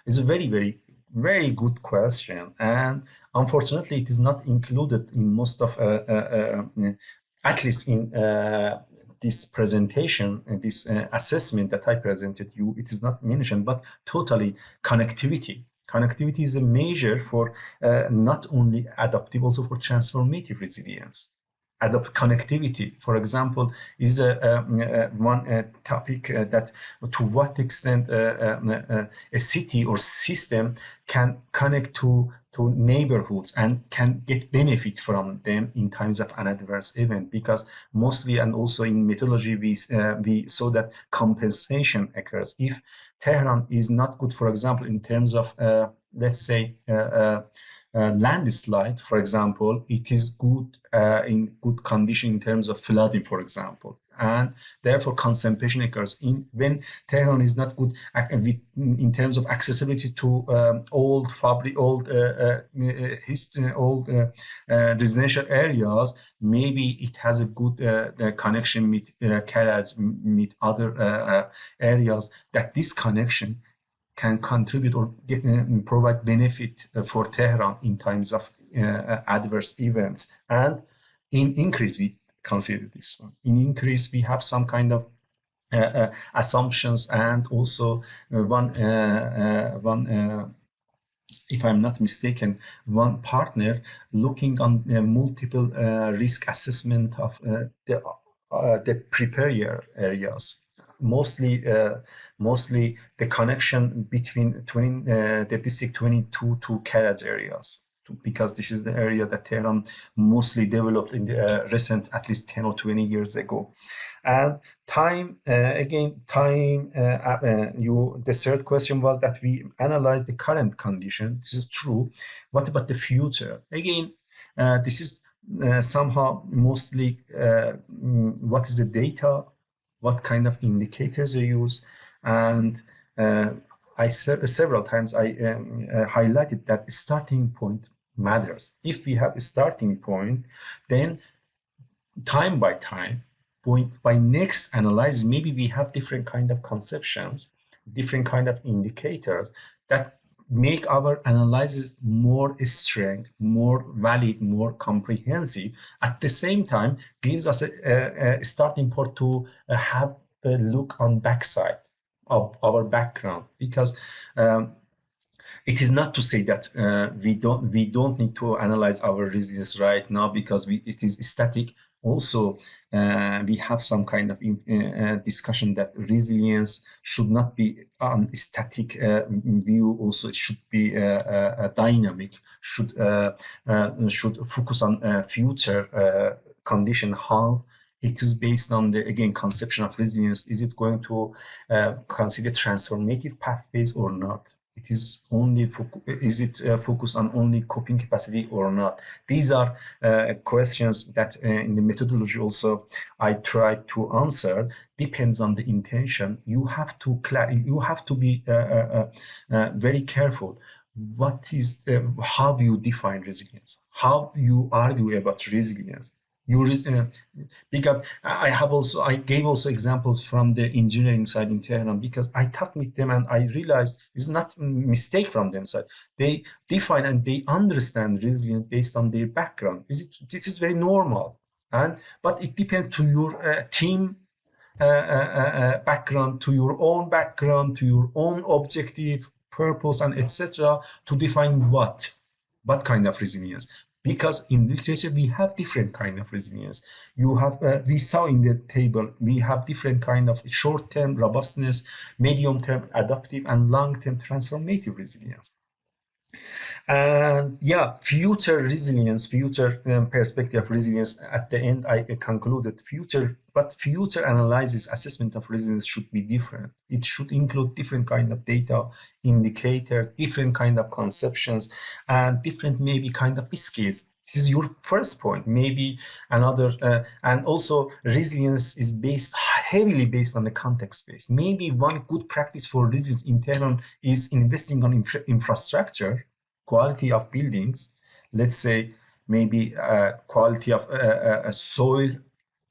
It's a very, very, very good question, and unfortunately, it is not included in most of, at least in this presentation and this assessment that I presented you. It is not mentioned, but totally connectivity. Connectivity is a measure for not only adaptive, also for transformative resilience. connectivity, for example, is one topic that to what extent a city or system can connect to neighborhoods and can get benefit from them in times of an adverse event, because mostly, and also in methodology, we saw that compensation occurs if Tehran is not good, for example, in terms of let's say landslide, for example, it is good in good condition in terms of flooding, for example, and therefore compensation occurs when Tehran is not good in terms of accessibility to old residential areas. Maybe it has a good connection with Karaj, with other areas, that this connection can contribute or provide benefit for Tehran in times of adverse events. And in increase, we consider this one. In increase, we have some kind of assumptions, and also if I'm not mistaken, one partner looking on multiple risk assessment of the prepare areas. Mostly the connection between the district 22 to Karaj areas, because this is the area that Tehran mostly developed in the recent, at least 10 or 20 years ago. And time, the third question was that we analyze the current condition. This is true. What about the future? Again, this is somehow mostly what is the data, what kind of indicators you use, and several times I highlighted that the starting point matters. If we have a starting point, then time by time, point by next analysis, maybe we have different kind of conceptions, different kind of indicators that make our analysis more strong, more valid, more comprehensive. At the same time, gives us a starting point to have a look on backside of our background, because it is not to say that we don't need to analyze our resilience right now because it is static. Also, we have some kind of discussion that resilience should not be on static view. Also, it should be dynamic. Should focus on future condition. How it is based on the, again, conception of resilience. Is it going to consider transformative pathways or not? It is only focused on only coping capacity or not? These are questions that in the methodology also I try to answer. Depends on the intention. You have to be very careful. What is how you define resilience? How you argue about resilience? Because I gave also examples from the engineering side in Tehran, because I talked with them and I realized it's not a mistake from them side. They define and they understand resilience based on their background. This is very normal, but it depends to your team background, to your own background, to your own objective, purpose, and etc. to define what kind of resilience. Because in literature, we have different kind of resilience. You have, we saw in the table, we have different kind of short-term robustness, medium-term adaptive, and long-term transformative resilience. And yeah, future resilience, future perspective of resilience. At the end, I concluded but future analysis, assessment of resilience should be different. It should include different kind of data, indicators, different kind of conceptions, and different maybe kind of skills. This is your first point. Maybe another, and also resilience is heavily based on the context space. Maybe one good practice for resilience in Tehran is investing on infrastructure, quality of buildings, let's say maybe quality of soil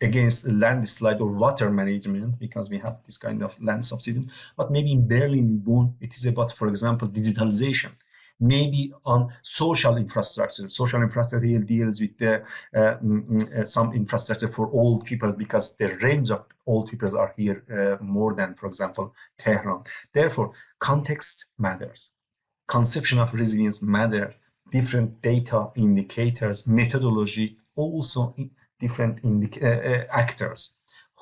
against landslide or water management, because we have this kind of land subsidence. But maybe in Berlin, Bonn, it is about, for example, digitalization. Maybe on social infrastructure. Social infrastructure deals with some infrastructure for old people, because the range of old people are here more than, for example, Tehran. Therefore, context matters. Conception of resilience matter, different data, indicators, methodology also different actors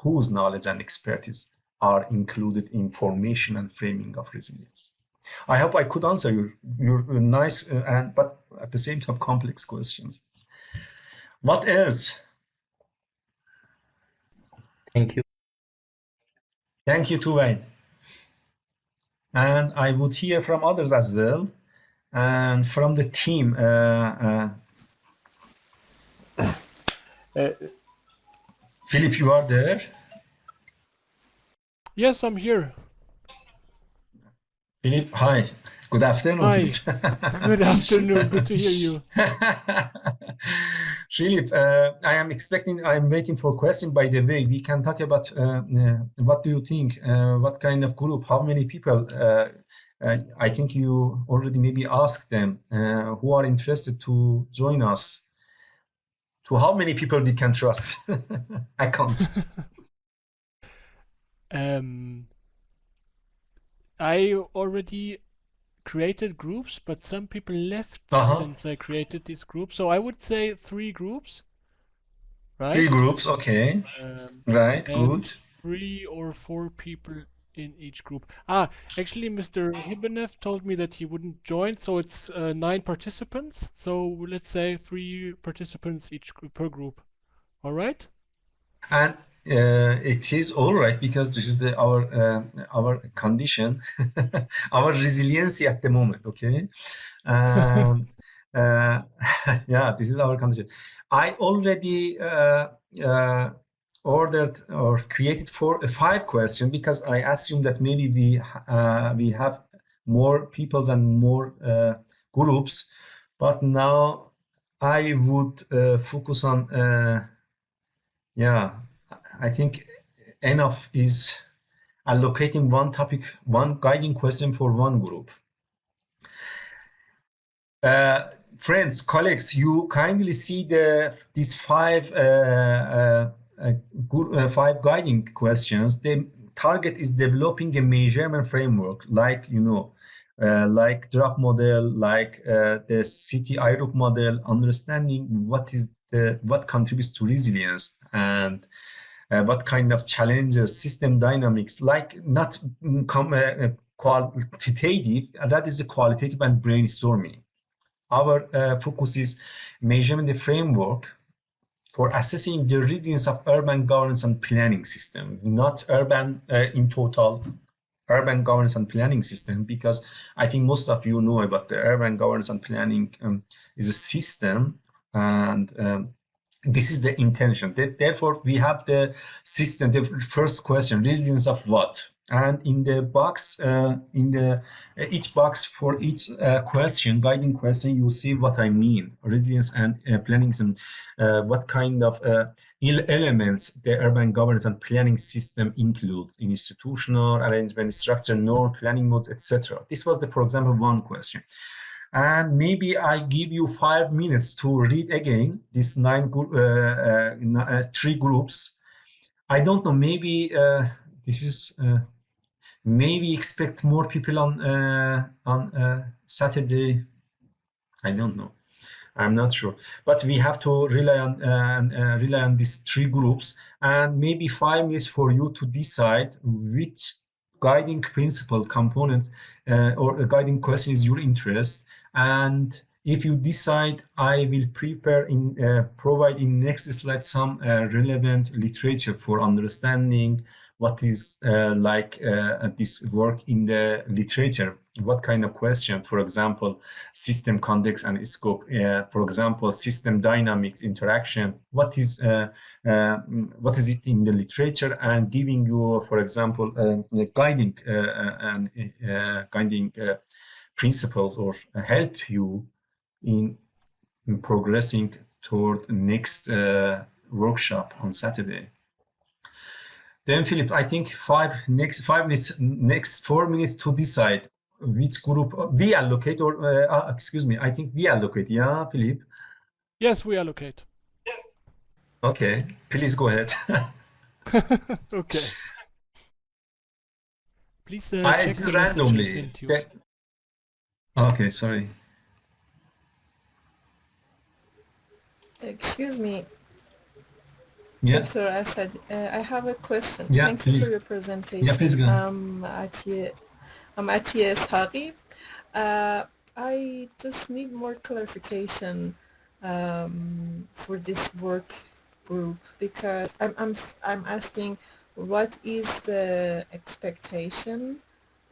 whose knowledge and expertise are included in formation and framing of resilience. I hope I could answer your nice but at the same time complex questions. What else? Thank you. Thank you, Tuvain. And I would hear from others as well, and from the team. Philip, you are there? Yes, I'm here. Philip, hi. Good afternoon. Hi. Philip. Good afternoon. Good to hear you. Philip, I'm waiting for a question. By the way, we can talk about what do you think? What kind of group? How many people? I think you already maybe asked them who are interested to join us. To how many people we can trust? I can't. I already created groups, but some people left since I created this group. So I would say 3 groups, right? 3 groups, okay. Right, good. 3 or 4 people in each group. Actually, Mr. Hibenev told me that he wouldn't join, so it's 9 participants. So let's say 3 participants each per group. All right? And it is all right because this is our condition, our resiliency at the moment. Okay, yeah, this is our condition. I already ordered or created 5 questions because I assume that maybe we have more people and more groups, but now I would focus on. Yeah, I think enough is allocating one topic, one guiding question for one group. Friends, colleagues, you kindly see these 5 guiding questions. The target is developing a measurement framework, like like drop model, like the city IROP model, understanding what contributes to resilience and what kind of challenges, system dynamics, like not quantitative, that is a qualitative and brainstorming. Our focus is measurement the framework for assessing the resilience of urban governance and planning system, not urban in total, urban governance and planning system, because I think most of you know about the urban governance and planning is a system, and this is the intention. Therefore, we have the system, the first question, resilience of what? And in the box, each box for each guiding question, you see what I mean, resilience and planning, and what kind of elements the urban governance and planning system include in institutional arrangement, structure, norm, planning modes, etc. This was for example, one question. And maybe I give you 5 minutes to read again these 3 groups. I don't know, maybe this is maybe expect more people on Saturday. I don't know. I'm not sure, but we have to rely on these 3 groups, and maybe 5 minutes for you to decide which guiding principle component or a guiding question is your interest. And if you decide, I will provide in next slide some relevant literature for understanding what is this work in the literature, what kind of question, for example, system context and scope, for example, system dynamics, interaction, what is it in the literature, and giving you, for example, guiding principles or help you in progressing toward next workshop on Saturday. Then, Philip, I think next 4 minutes to decide which group we allocate, or excuse me, I think we allocate. Yeah, Philip? Yes, we allocate. Okay, please go ahead. Okay. Please check it's the randomly. Okay, sorry. Excuse me. Dr. Asad, I have a question. Yeah, Thank please. you for your presentation. Yeah, please go. I'm Atiye Taghi. I just need more clarification for this work group, because I'm asking, what is the expectation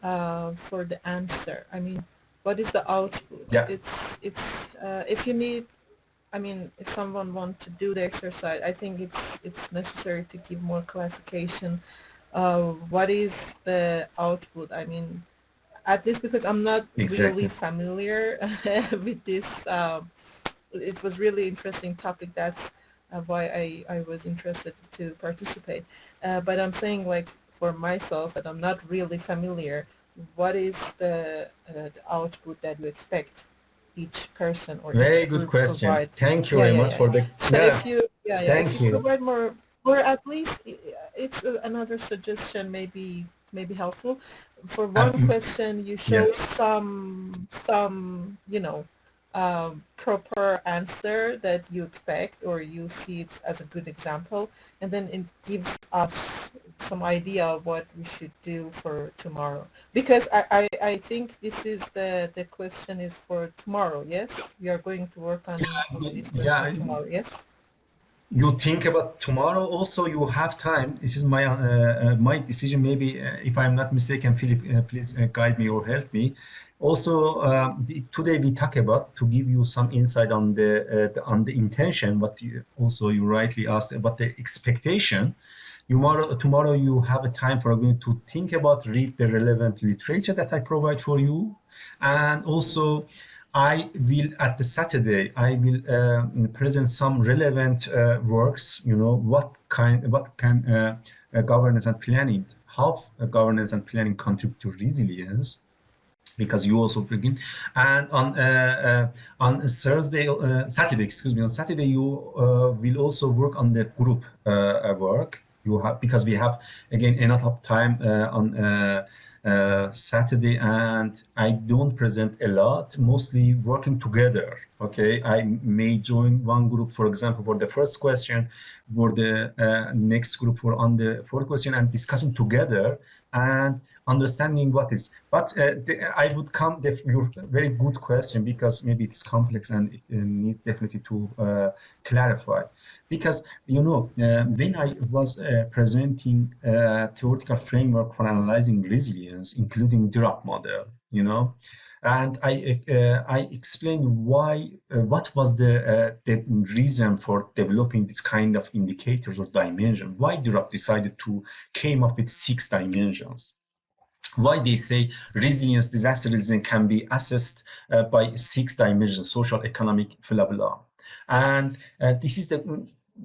for the answer? I mean, what is the output? Yeah. It's if you need, I mean, if someone wants to do the exercise, I think it's necessary to give more clarification. What is the output? I mean, at least because I'm not really familiar with this. It was really interesting topic. That's why I was interested to participate. But I'm saying, like, for myself, that I'm not really familiar, what is the output that you expect each person or very each good group question. provide? Thank you very much for the. So if you thank you. provide more, or at least it's another suggestion, maybe helpful. For one question, you show some you know, proper answer that you expect, or you see it as a good example, and then it gives us some idea of what we should do for tomorrow. Because I think this is the question is for tomorrow, yes? We are going to work on this question tomorrow, yes? You think about tomorrow also, you have time. This is my my decision. Maybe if I'm not mistaken, Philip, please guide me or help me. Also, today we talk about to give you some insight on the intention. What you rightly asked about the expectation. Tomorrow you have a time for you to think about, read the relevant literature that I provide for you, and also I will at the Saturday I will present some relevant works. You know, what can governance and planning, how governance and planning contribute to resilience, because you also begin. And on Saturday, excuse me, on Saturday you will also work on the group work. You have, because we have again enough of time on Saturday, and I don't present a lot, mostly working together. Okay, I may join one group, for example, for the first question, for the next group for on the fourth question, and discussing together and understanding what is. But I would come your very good question, because maybe it's complex and it needs definitely to clarify. Because you know, when I was presenting a theoretical framework for analyzing resilience, including drop model, you know, and I explained why, what was the reason for developing this kind of indicators or dimension, why drop decided to came up with 6 dimensions, why they say resilience, disaster resilience can be assessed by 6 dimensions, social, economic, blah, blah. And this is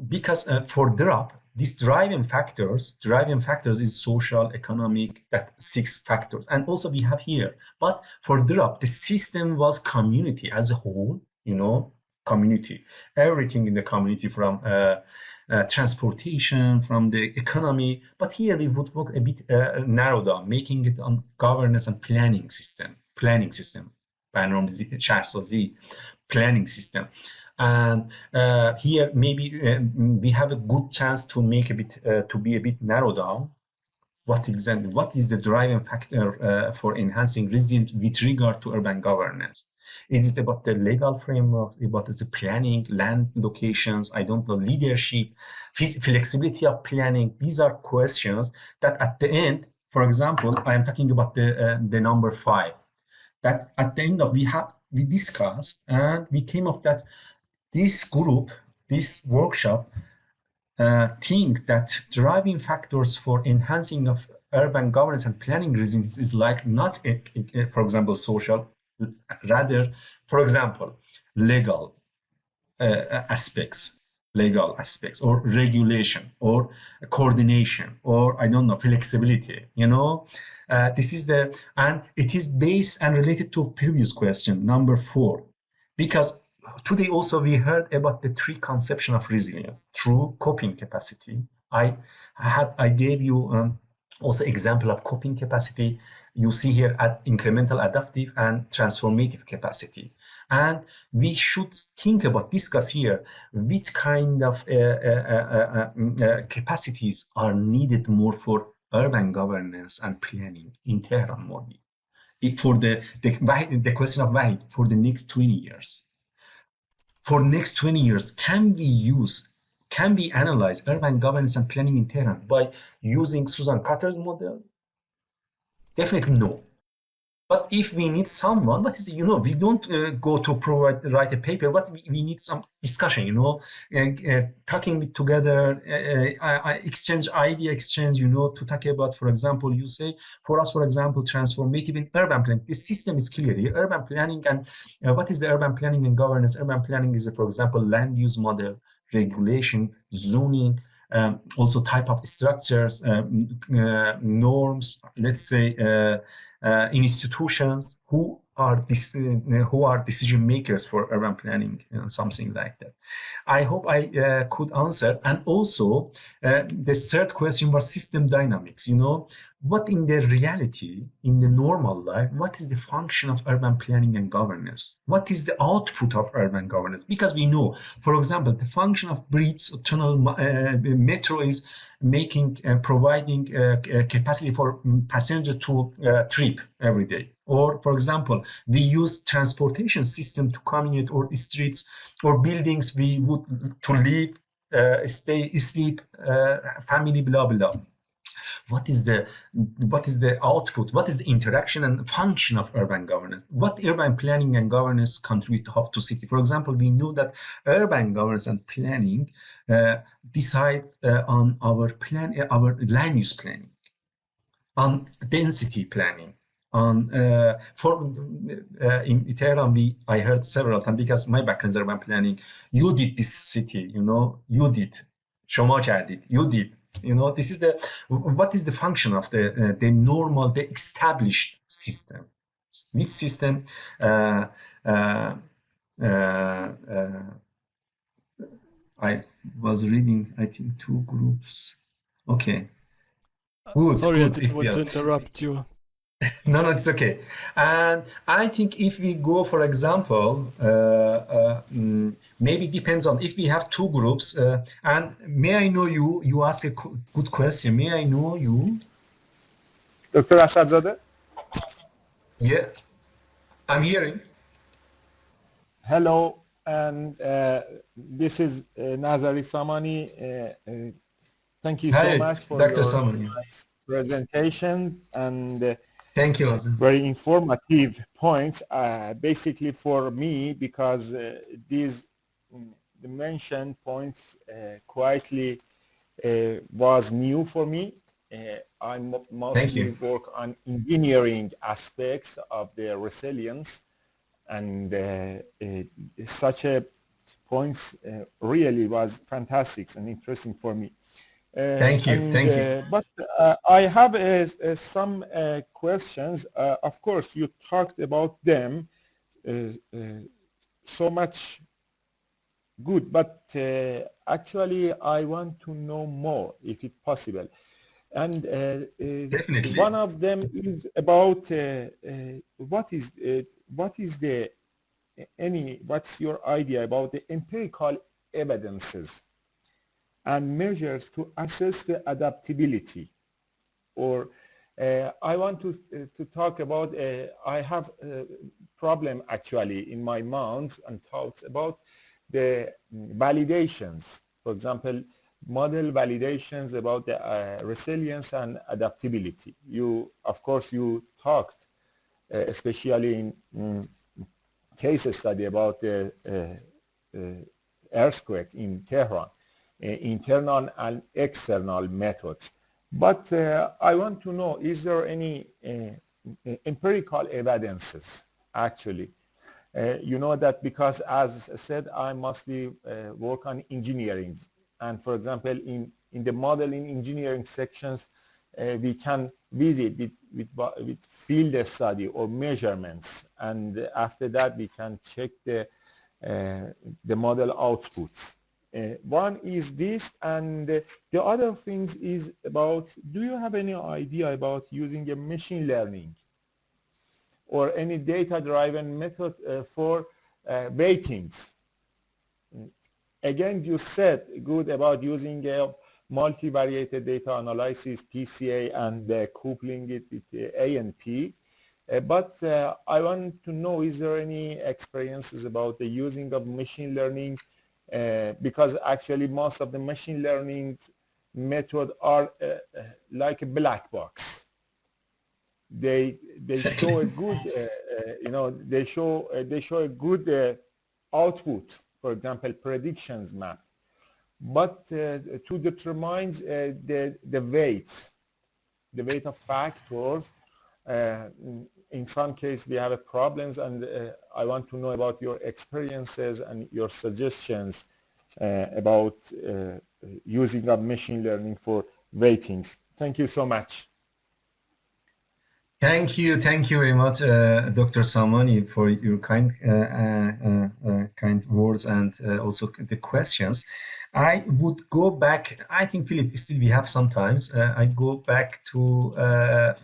because for drop, these driving factors is social, economic, that 6 factors. And also we have here, but for drop, the system was community as a whole, you know, community, everything in the community, from transportation, from the economy. But here we would work a bit narrow down, making it on governance and planning system, برنامه‌ریزی شهرسازی, planning system. And here maybe we have a good chance to make a bit to be a bit narrow down. What is the driving factor for enhancing resilience with regard to urban governance? It is about the legal frameworks, about the planning, land locations, I don't know, leadership, flexibility of planning. These are questions that at the end, for example, I am talking about the number 5. That at the end of we discussed and we came up that this group, this workshop, think that driving factors for enhancing of urban governance and planning resilience is like not, for example, social, rather, for example, legal aspects, or regulation, or coordination, or I don't know, flexibility, you know. This is and it is based and related to previous question, number 4, because today also we heard about the 3 conception of resilience through coping capacity. I gave you also example of coping capacity. You see here at incremental, adaptive, and transformative capacity. And we should think about, discuss here, which kind of capacities are needed more for urban governance and planning in Tehran more. For the question of Wahid, for the next 20 years. For next 20 years, can we analyze urban governance and planning in Tehran by using Susan Cutter's model? Definitely no. But if we need someone, we don't go to write a paper, but we need some discussion, talking together, exchange exchange, to talk about, for example, you say, for us, for example, transformative in urban planning. This system is clear here. Urban planning and what is the urban planning and governance? Urban planning is, for example, land use model, regulation, zoning, also type of structures, norms, let's say, institutions who are decision makers for urban planning, something like that. I hope I could answer. And also, the third question was system dynamics. What in the reality, in the normal life, what is the function of urban planning and governance? What is the output of urban governance? Because we know, for example, the function of bridge, tunnel, metro is providing capacity for passengers to trip every day. Or, for example, we use transportation system to communicate, or streets or buildings we would to live, stay, sleep, family, blah blah. What is the output? What is the interaction and function of urban governance? What urban planning and governance contribute to city? For example, we know that urban governance and planning decide on our land use planning, on density planning, on in Tehran. I heard several times, because my background is urban planning. You did this city, you did. شما کردید. You did. This is what is the function of the normal, the established system? Which system? I was reading, I think, 2 groups. Okay. Good. Sorry, good. I didn't want to interrupt you. No, it's okay. And I think if we go, for example, maybe depends on if we have 2 groups. And may I know you? You asked a good question. May I know you? Dr. Asadzadeh? Yeah, I'm hearing. Hello, and this is Nazari Samani. Thank you so much for Dr. your Samani. presentation and thank you, Asad. Very informative points, basically for me, because these the mentioned points quietly was new for me. I mostly work on engineering aspects of the resilience, and such a points really was fantastic and interesting for me. Thank you. But I have some questions. Of course, you talked about them so much good, but actually I want to know more, if it's possible. And definitely, one of them is about what's your idea about the empirical evidences and measures to assess the adaptability? Or I want to talk about, I have a problem actually in my mind and thoughts about the validations. For example, model validations about the resilience and adaptability. Of course, you talked, especially in case study about the earthquake in Tehran, internal and external methods. But I want to know, is there any empirical evidences actually? You know that because, as I said, I mostly work on engineering. And for example, in the modeling engineering sections, we can visit with field study or measurements. And after that, we can check the model outputs. One is this, and the other thing is about, do you have any idea about using a machine learning or any data-driven method for weightings. Again, you said good about using multivariate data analysis, PCA, and coupling it with A and P. But I want to know, is there any experiences about the using of machine learning? Because actually most of the machine learning methods are like a black box. They show a good, they show a good output, for example, predictions map. But to determine the weight of factors, in some cases we have problems, and I want to know about your experiences and your suggestions about using of machine learning for weightings. Thank you so much. Thank you very much, Dr. Samani, for your kind words and also the questions. I would go back. I think, Philip, still we have some time. I go back to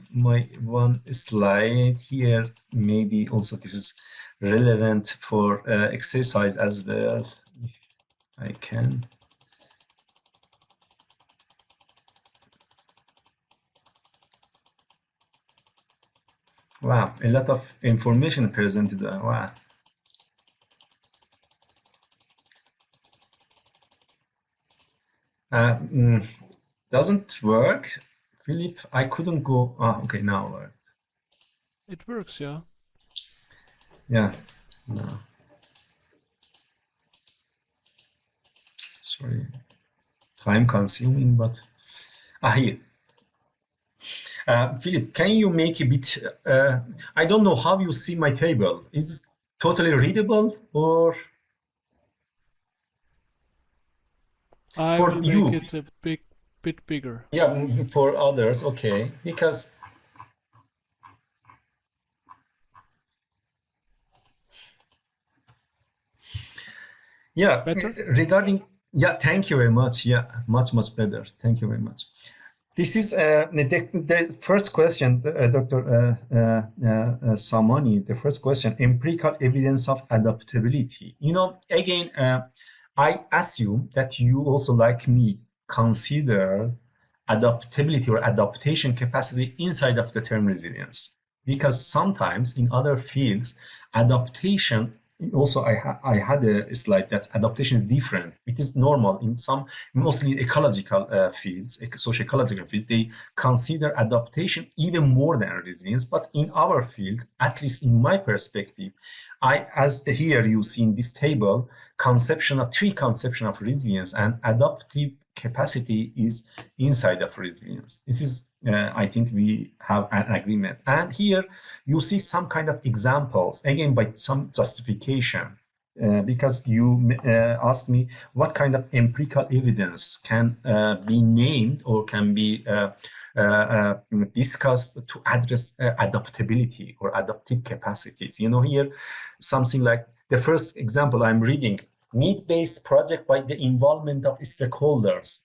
my one slide here. Maybe also this is relevant for exercise as well. If I can. Wow, a lot of information presented. Wow. Doesn't work, Philip. I couldn't go. Oh, okay, now it worked. It works, yeah. Yeah. No. Sorry. Time consuming, but here. Philip, can you make a bit? I don't know how you see my table. Is it totally readable or? I for will you, make it a bit bigger. Yeah, for others, okay, because yeah, Better? regarding thank you very much. Yeah, much better. Thank you very much. This is the first question, Dr. Samani. The first question: empirical evidence of adaptability. You know, again, I assume that you also, like me, consider adaptability or adaptation capacity inside of the term resilience, because sometimes in other fields, adaptation. Also, I had a slide that adaptation is different. It is normal in some, mostly in ecological fields, socio-ecological fields, they consider adaptation even more than resilience. But in our field, at least in my perspective, as here you see in this table, three conception of resilience and adaptive capacity is inside of resilience. This is, I think we have an agreement. And here you see some kind of examples, again, by some justification, because you asked me what kind of empirical evidence can be named or can be discussed to address adaptability or adaptive capacities. You know, here, something like the first example I'm reading, need-based project by the involvement of stakeholders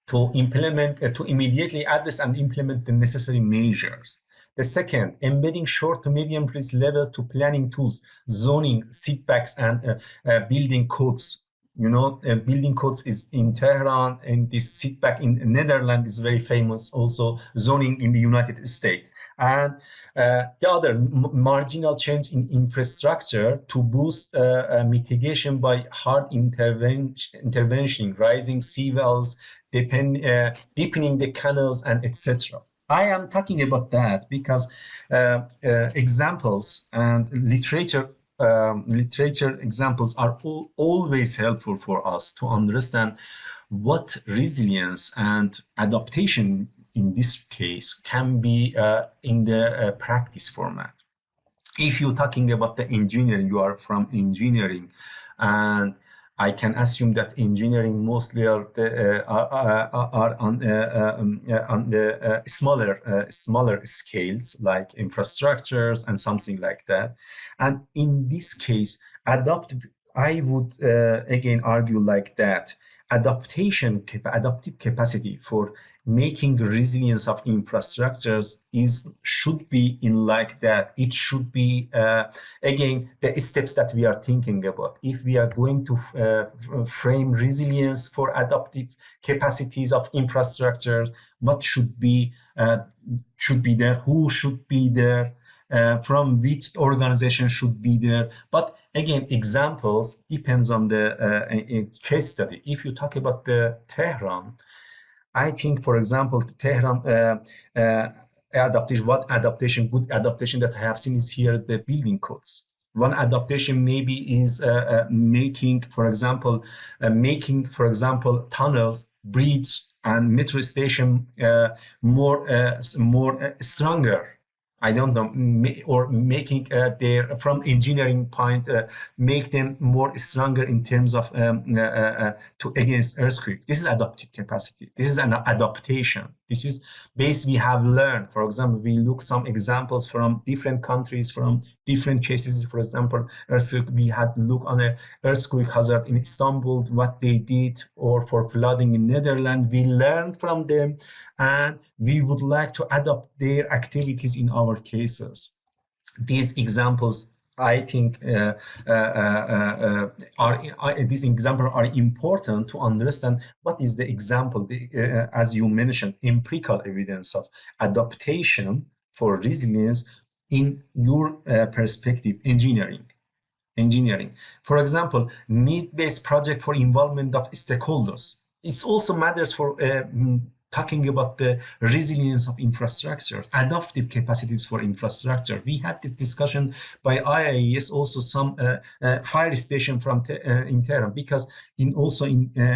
to implement, to immediately address and implement the necessary measures. The second, embedding short to medium risk level to planning tools, zoning, setbacks, and building codes. You know, building codes is in Tehran, and this setback in Netherlands is very famous. Also, zoning in the United States. And the other, marginal change in infrastructure to boost mitigation by hard intervention, rising sea levels, deepening the canals, and etc. I am talking about that because examples and literature examples are always helpful for us to understand what resilience and adaptation in this case can be in the practice format. If you're talking about the engineering, you are from engineering, and I can assume that engineering mostly are on the smaller scales, like infrastructures and something like that. And in this case, I would again argue like that. adaptive capacity for making resilience of infrastructures should be in like that. It should be, again, the steps that we are thinking about. If we are going to frame resilience for adaptive capacities of infrastructure, what should be there, who should be there, from which organization should be there. But again, examples depends on the case study. If you talk about the Tehran, I think, for example, Tehran good adaptation that I have seen is here the building codes. One adaptation maybe is making, for example, tunnels, bridges, and metro station more stronger. I don't know, or making from engineering point, make them more stronger in terms of against earthquake. This is adaptive capacity. This is an adaptation. This is base we have learned. For example, we look some examples from different countries, from different cases. For example, earthquake, we had look on a earthquake hazard in Istanbul, what they did, or for flooding in Netherlands. We learned from them, and we would like to adapt their activities in our cases. These examples, I think, these examples are important to understand what is the example, as you mentioned, empirical evidence of adaptation for resilience in your perspective, engineering. For example, need-based project for involvement of stakeholders. It also matters for talking about the resilience of infrastructure, adaptive capacities for infrastructure. We had this discussion by IIES, also some fire station from in Tehran, because in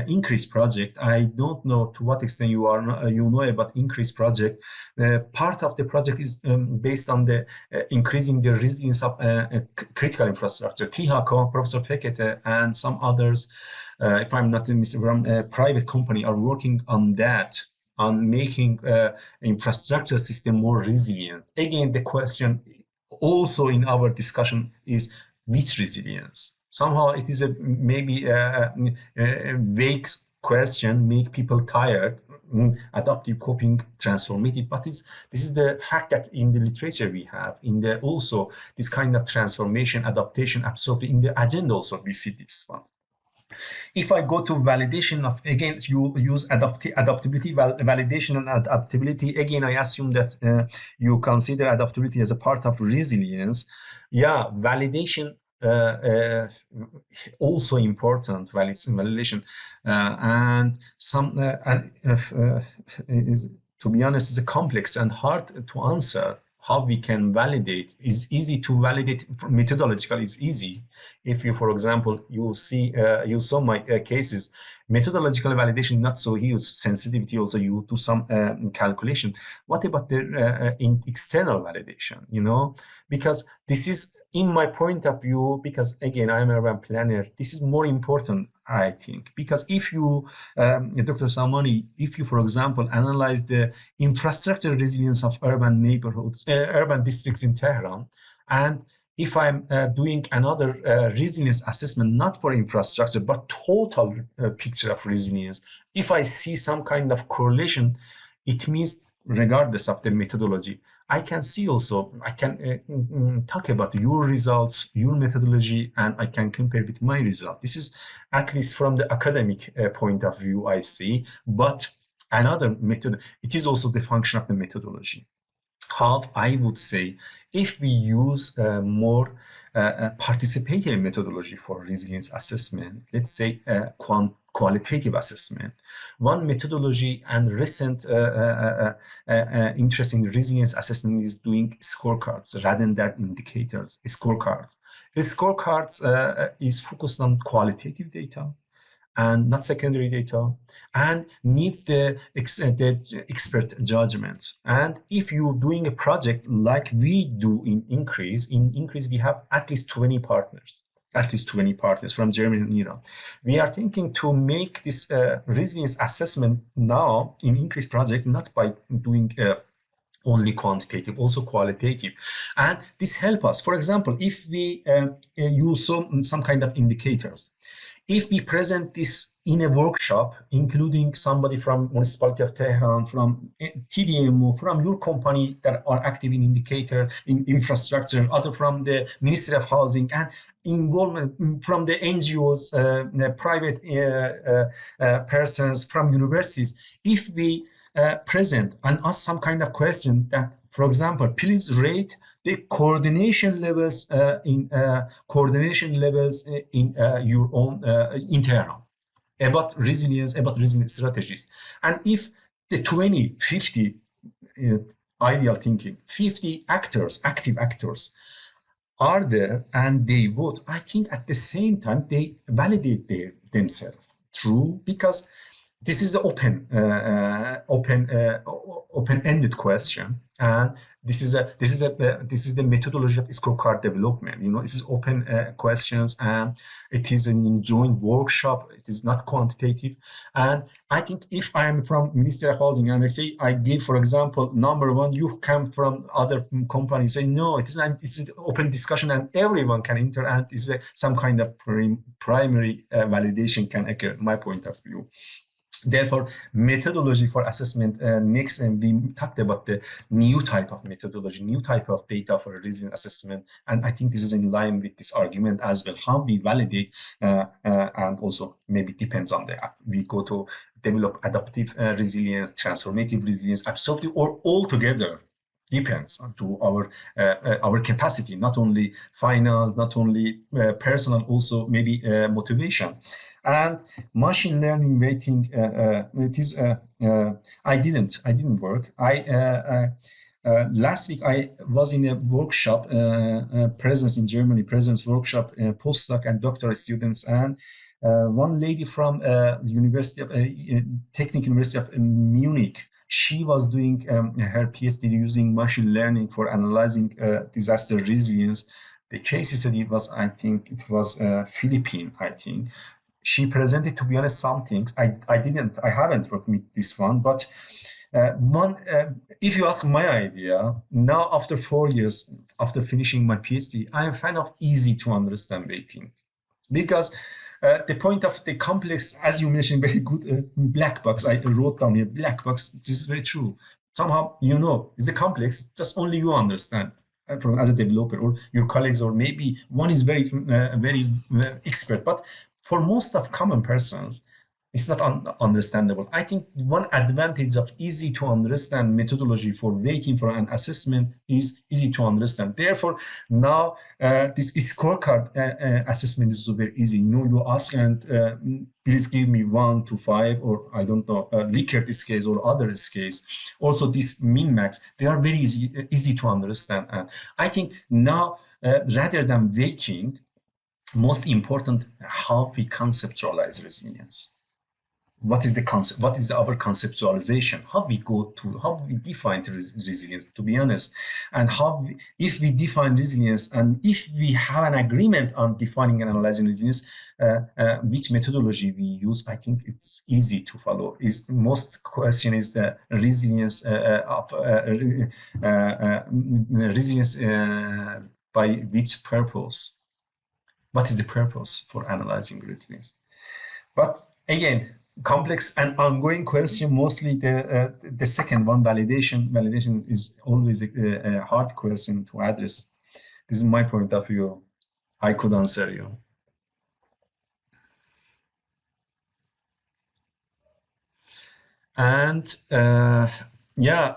increase project, I don't know to what extent you know about increase project. Part of the project is based on the increasing the resilience of critical infrastructure. THACO, Professor Fekete, and some others, if I'm not mistaken, from a private company are working on that, on making infrastructure system more resilient. Again, the question also in our discussion is which resilience? Somehow it is maybe a vague question, make people tired, adaptive, coping, transformative, but this is the fact that in the literature we have, in the also this kind of transformation, adaptation, absorption, in the agenda also we see this one. If I go to validation of, again, you use adaptability, validation and adaptability. Again, I assume that you consider adaptability as a part of resilience. Yeah, validation also important, validation, and some to be honest, it's complex and hard to answer. How we can validate is easy to validate. Methodological is easy. If you, for example, you saw my cases, methodological validation is not so huge. Sensitivity also, you do some calculation. What about the external validation? You know, because this is, in my point of view, because again, I'm an urban planner, this is more important, I think, because if you, Dr. Salmani, if you, for example, analyze the infrastructure resilience of urban neighborhoods, urban districts in Tehran, and if I'm doing another resilience assessment, not for infrastructure, but total picture of resilience, if I see some kind of correlation, it means regardless of the methodology, I can see also, I can talk about your results, your methodology, and I can compare with my result. This is at least from the academic point of view, I see, but another method, it is also the function of the methodology. How I would say, if we use more participatory methodology for resilience assessment, let's say qualitative assessment. One methodology and recent interesting resilience assessment is doing scorecards rather than indicators. Scorecards. The scorecards is focused on qualitative data and not secondary data, and needs the expert judgment. And if you're doing a project like we do in Increase we have at least 20 partners. From Germany and Iran. We are thinking to make this resilience assessment now in Increase project, not by doing only quantitative, also qualitative. And this helps us. For example, if we use some kind of indicators, if we present this in a workshop, including somebody from Municipality of Tehran, from TDMO, from your company that are active in indicator, in infrastructure, and other from the Ministry of Housing, and involvement from the NGOs, private persons, from universities, if we present and ask some kind of question that, for example, please rate the coordination levels in your own internal about resilience strategies. And if the 20, 50 ideal thinking, 50 actors, active actors are there and they vote, I think at the same time they validate themselves. True, because this is an open-ended question, and this is the methodology of scorecard development. You know, this is open questions, and it is a joint workshop. It is not quantitative. And I think if I am from Ministry of Housing and I say I give, for example, number one, you come from other companies, say no, it is not. It's an open discussion, and everyone can enter, and is some kind of primary validation can occur. My point of view. Therefore, methodology for assessment, next, and we talked about the new type of methodology, new type of data for resilience assessment. And I think this is in line with this argument as well, how we validate, and also maybe depends on we go to develop adaptive resilience, transformative resilience, absorptive, or all together. Depends on to our capacity, not only finance, not only personal, also maybe motivation. And machine learning weighting, it is I didn't work. Last week I was in a workshop, presence in Germany, presence workshop, postdoc and doctoral students, and one lady from Technical University of Munich. She was doing her PhD using machine learning for analyzing disaster resilience. The case study was, I think, it was Philippines, I think. She presented, to be honest, some things. I haven't worked with this one, but if you ask my idea, now after 4 years, after finishing my PhD, I am kind of easy to understand weighting. Because the point of the complex, as you mentioned, very good black box. I wrote down here, black box. This is very true. Somehow, you know, it's a complex, just only you understand from as a developer, or your colleagues, or maybe one is very expert. But for most of common persons, it's not understandable. I think one advantage of easy to understand methodology for weighting for an assessment is easy to understand. Therefore, now this scorecard assessment is super easy. You know, you ask and please give me 1 to 5, or I don't know, Likert scales or other scales. Also, this min-max, they are very easy to understand. And I think now, rather than weighting, most important, how we conceptualize resilience. What is the concept? What is our conceptualization? How we define resilience, to be honest, and if we define resilience, and if we have an agreement on defining and analyzing resilience, which methodology we use, I think it's easy to follow. Most question is the resilience resilience by which purpose? What is the purpose for analyzing resilience? But again, complex and ongoing question. Mostly the second one, validation. Validation is always a hard question to address. This is my point of view. I could answer you. And yeah,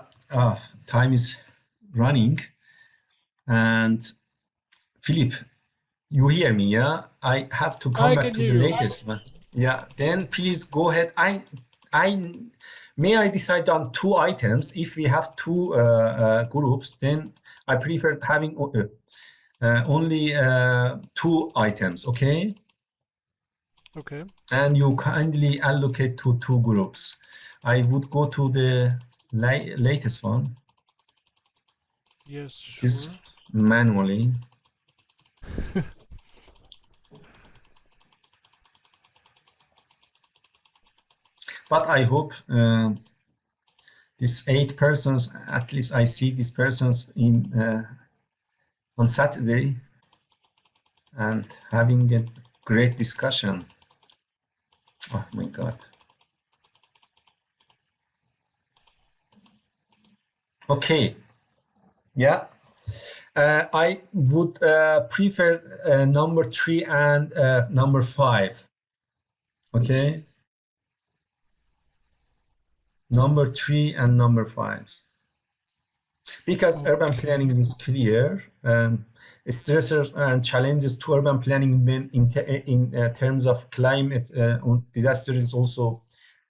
time is running. And Philip, you hear me? Yeah, I have to come back to the latest one. Yeah, then please go ahead. May I decide on 2 items? If we have 2 groups, then I prefer having only 2 items. Okay. Okay. And you kindly allocate to 2 groups. I would go to the latest one. Yes, sure. This manually. But I hope these 8 persons, at least I see these persons on Saturday and having a great discussion. Oh my God. Okay. Yeah. I would prefer number 3 and number 5. Okay. Number 3 and number 5. Because urban planning is clear, stressors and challenges to urban planning in terms of climate disaster is also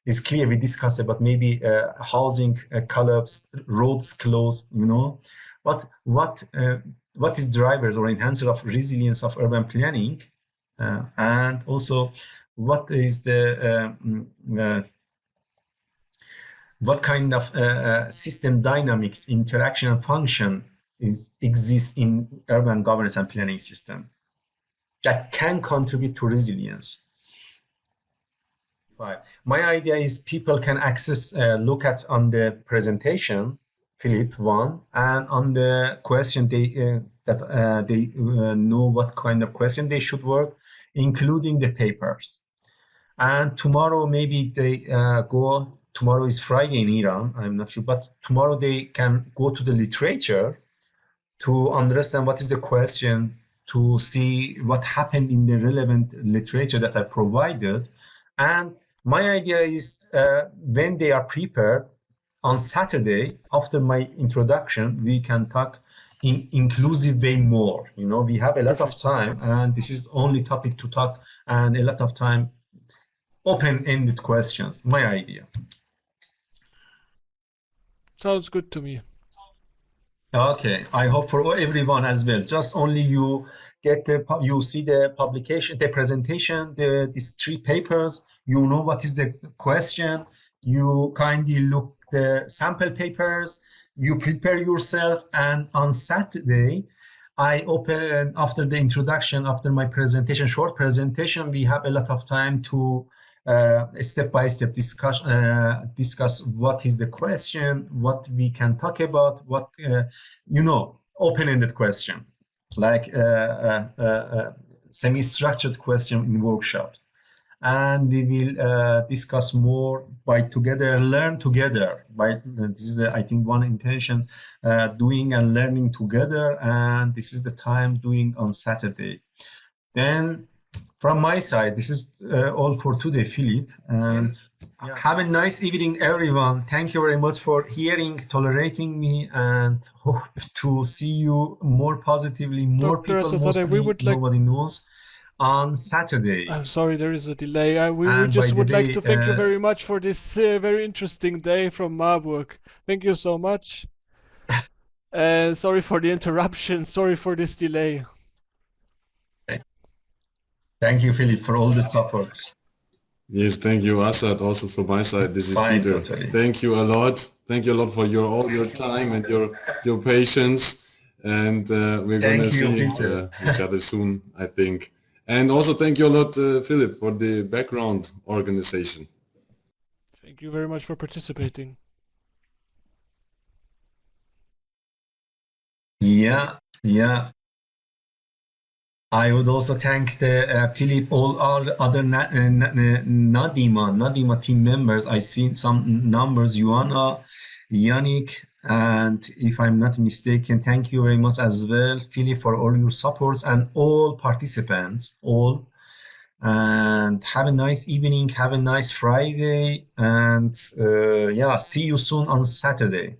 is clear. We discussed about maybe housing collapse, roads closed, you know. But what is drivers or enhancer of resilience of urban planning, and also what is the what kind of system dynamics, interaction, and function exists in urban governance and planning system that can contribute to resilience. My idea is people can access, look at on the presentation, Philip one, and on the question they know what kind of question they should work, including the papers. And tomorrow maybe they tomorrow is Friday in Iran, I'm not sure, but tomorrow they can go to the literature to understand what is the question, to see what happened in the relevant literature that I provided. And my idea is when they are prepared on Saturday, after my introduction, we can talk in inclusive way more. You know, we have a lot of time and this is only topic to talk and a lot of time open-ended questions, my idea. Sounds good to me. Okay, I hope for everyone as well. Just only you get you see the publication, the presentation, these 3 papers, you know what is the question, you kindly look the sample papers, you prepare yourself, and on Saturday, I open, after the introduction, after my presentation, short presentation, we have a lot of time to step-by-step discuss what is the question, what we can talk about, what, you know, open-ended question, like semi-structured question in workshops. And we will discuss more by together, learn together. This is the, I think, one intention, doing and learning together. And this is the time doing on Saturday. Then from my side, this is all for today, Philip. And have a nice evening, everyone. Thank you very much for hearing, tolerating me, and hope to see you more positively, more Dr. people, Asadzadeh, mostly nobody knows, on Saturday. I'm sorry, there is a delay. We just would like to thank you very much for this very interesting day from Marburg. Thank you so much. And sorry for the interruption. Sorry for this delay. Thank you, Philip, for all the support. Yes, thank you, Asad. Also from my side, this is Peter. Totally. Thank you a lot. Thank you a lot for all your time and your patience. And we're going to see each other soon, I think. And also thank you a lot, Philip, for the background organization. Thank you very much for participating. Yeah. I would also thank the Philip, all other NaDiMa team members. I see some numbers, Joanna, Yannick, and if I'm not mistaken, thank you very much as well, Philip, for all your supports and all participants, all. And have a nice evening, have a nice Friday, and yeah, see you soon on Saturday.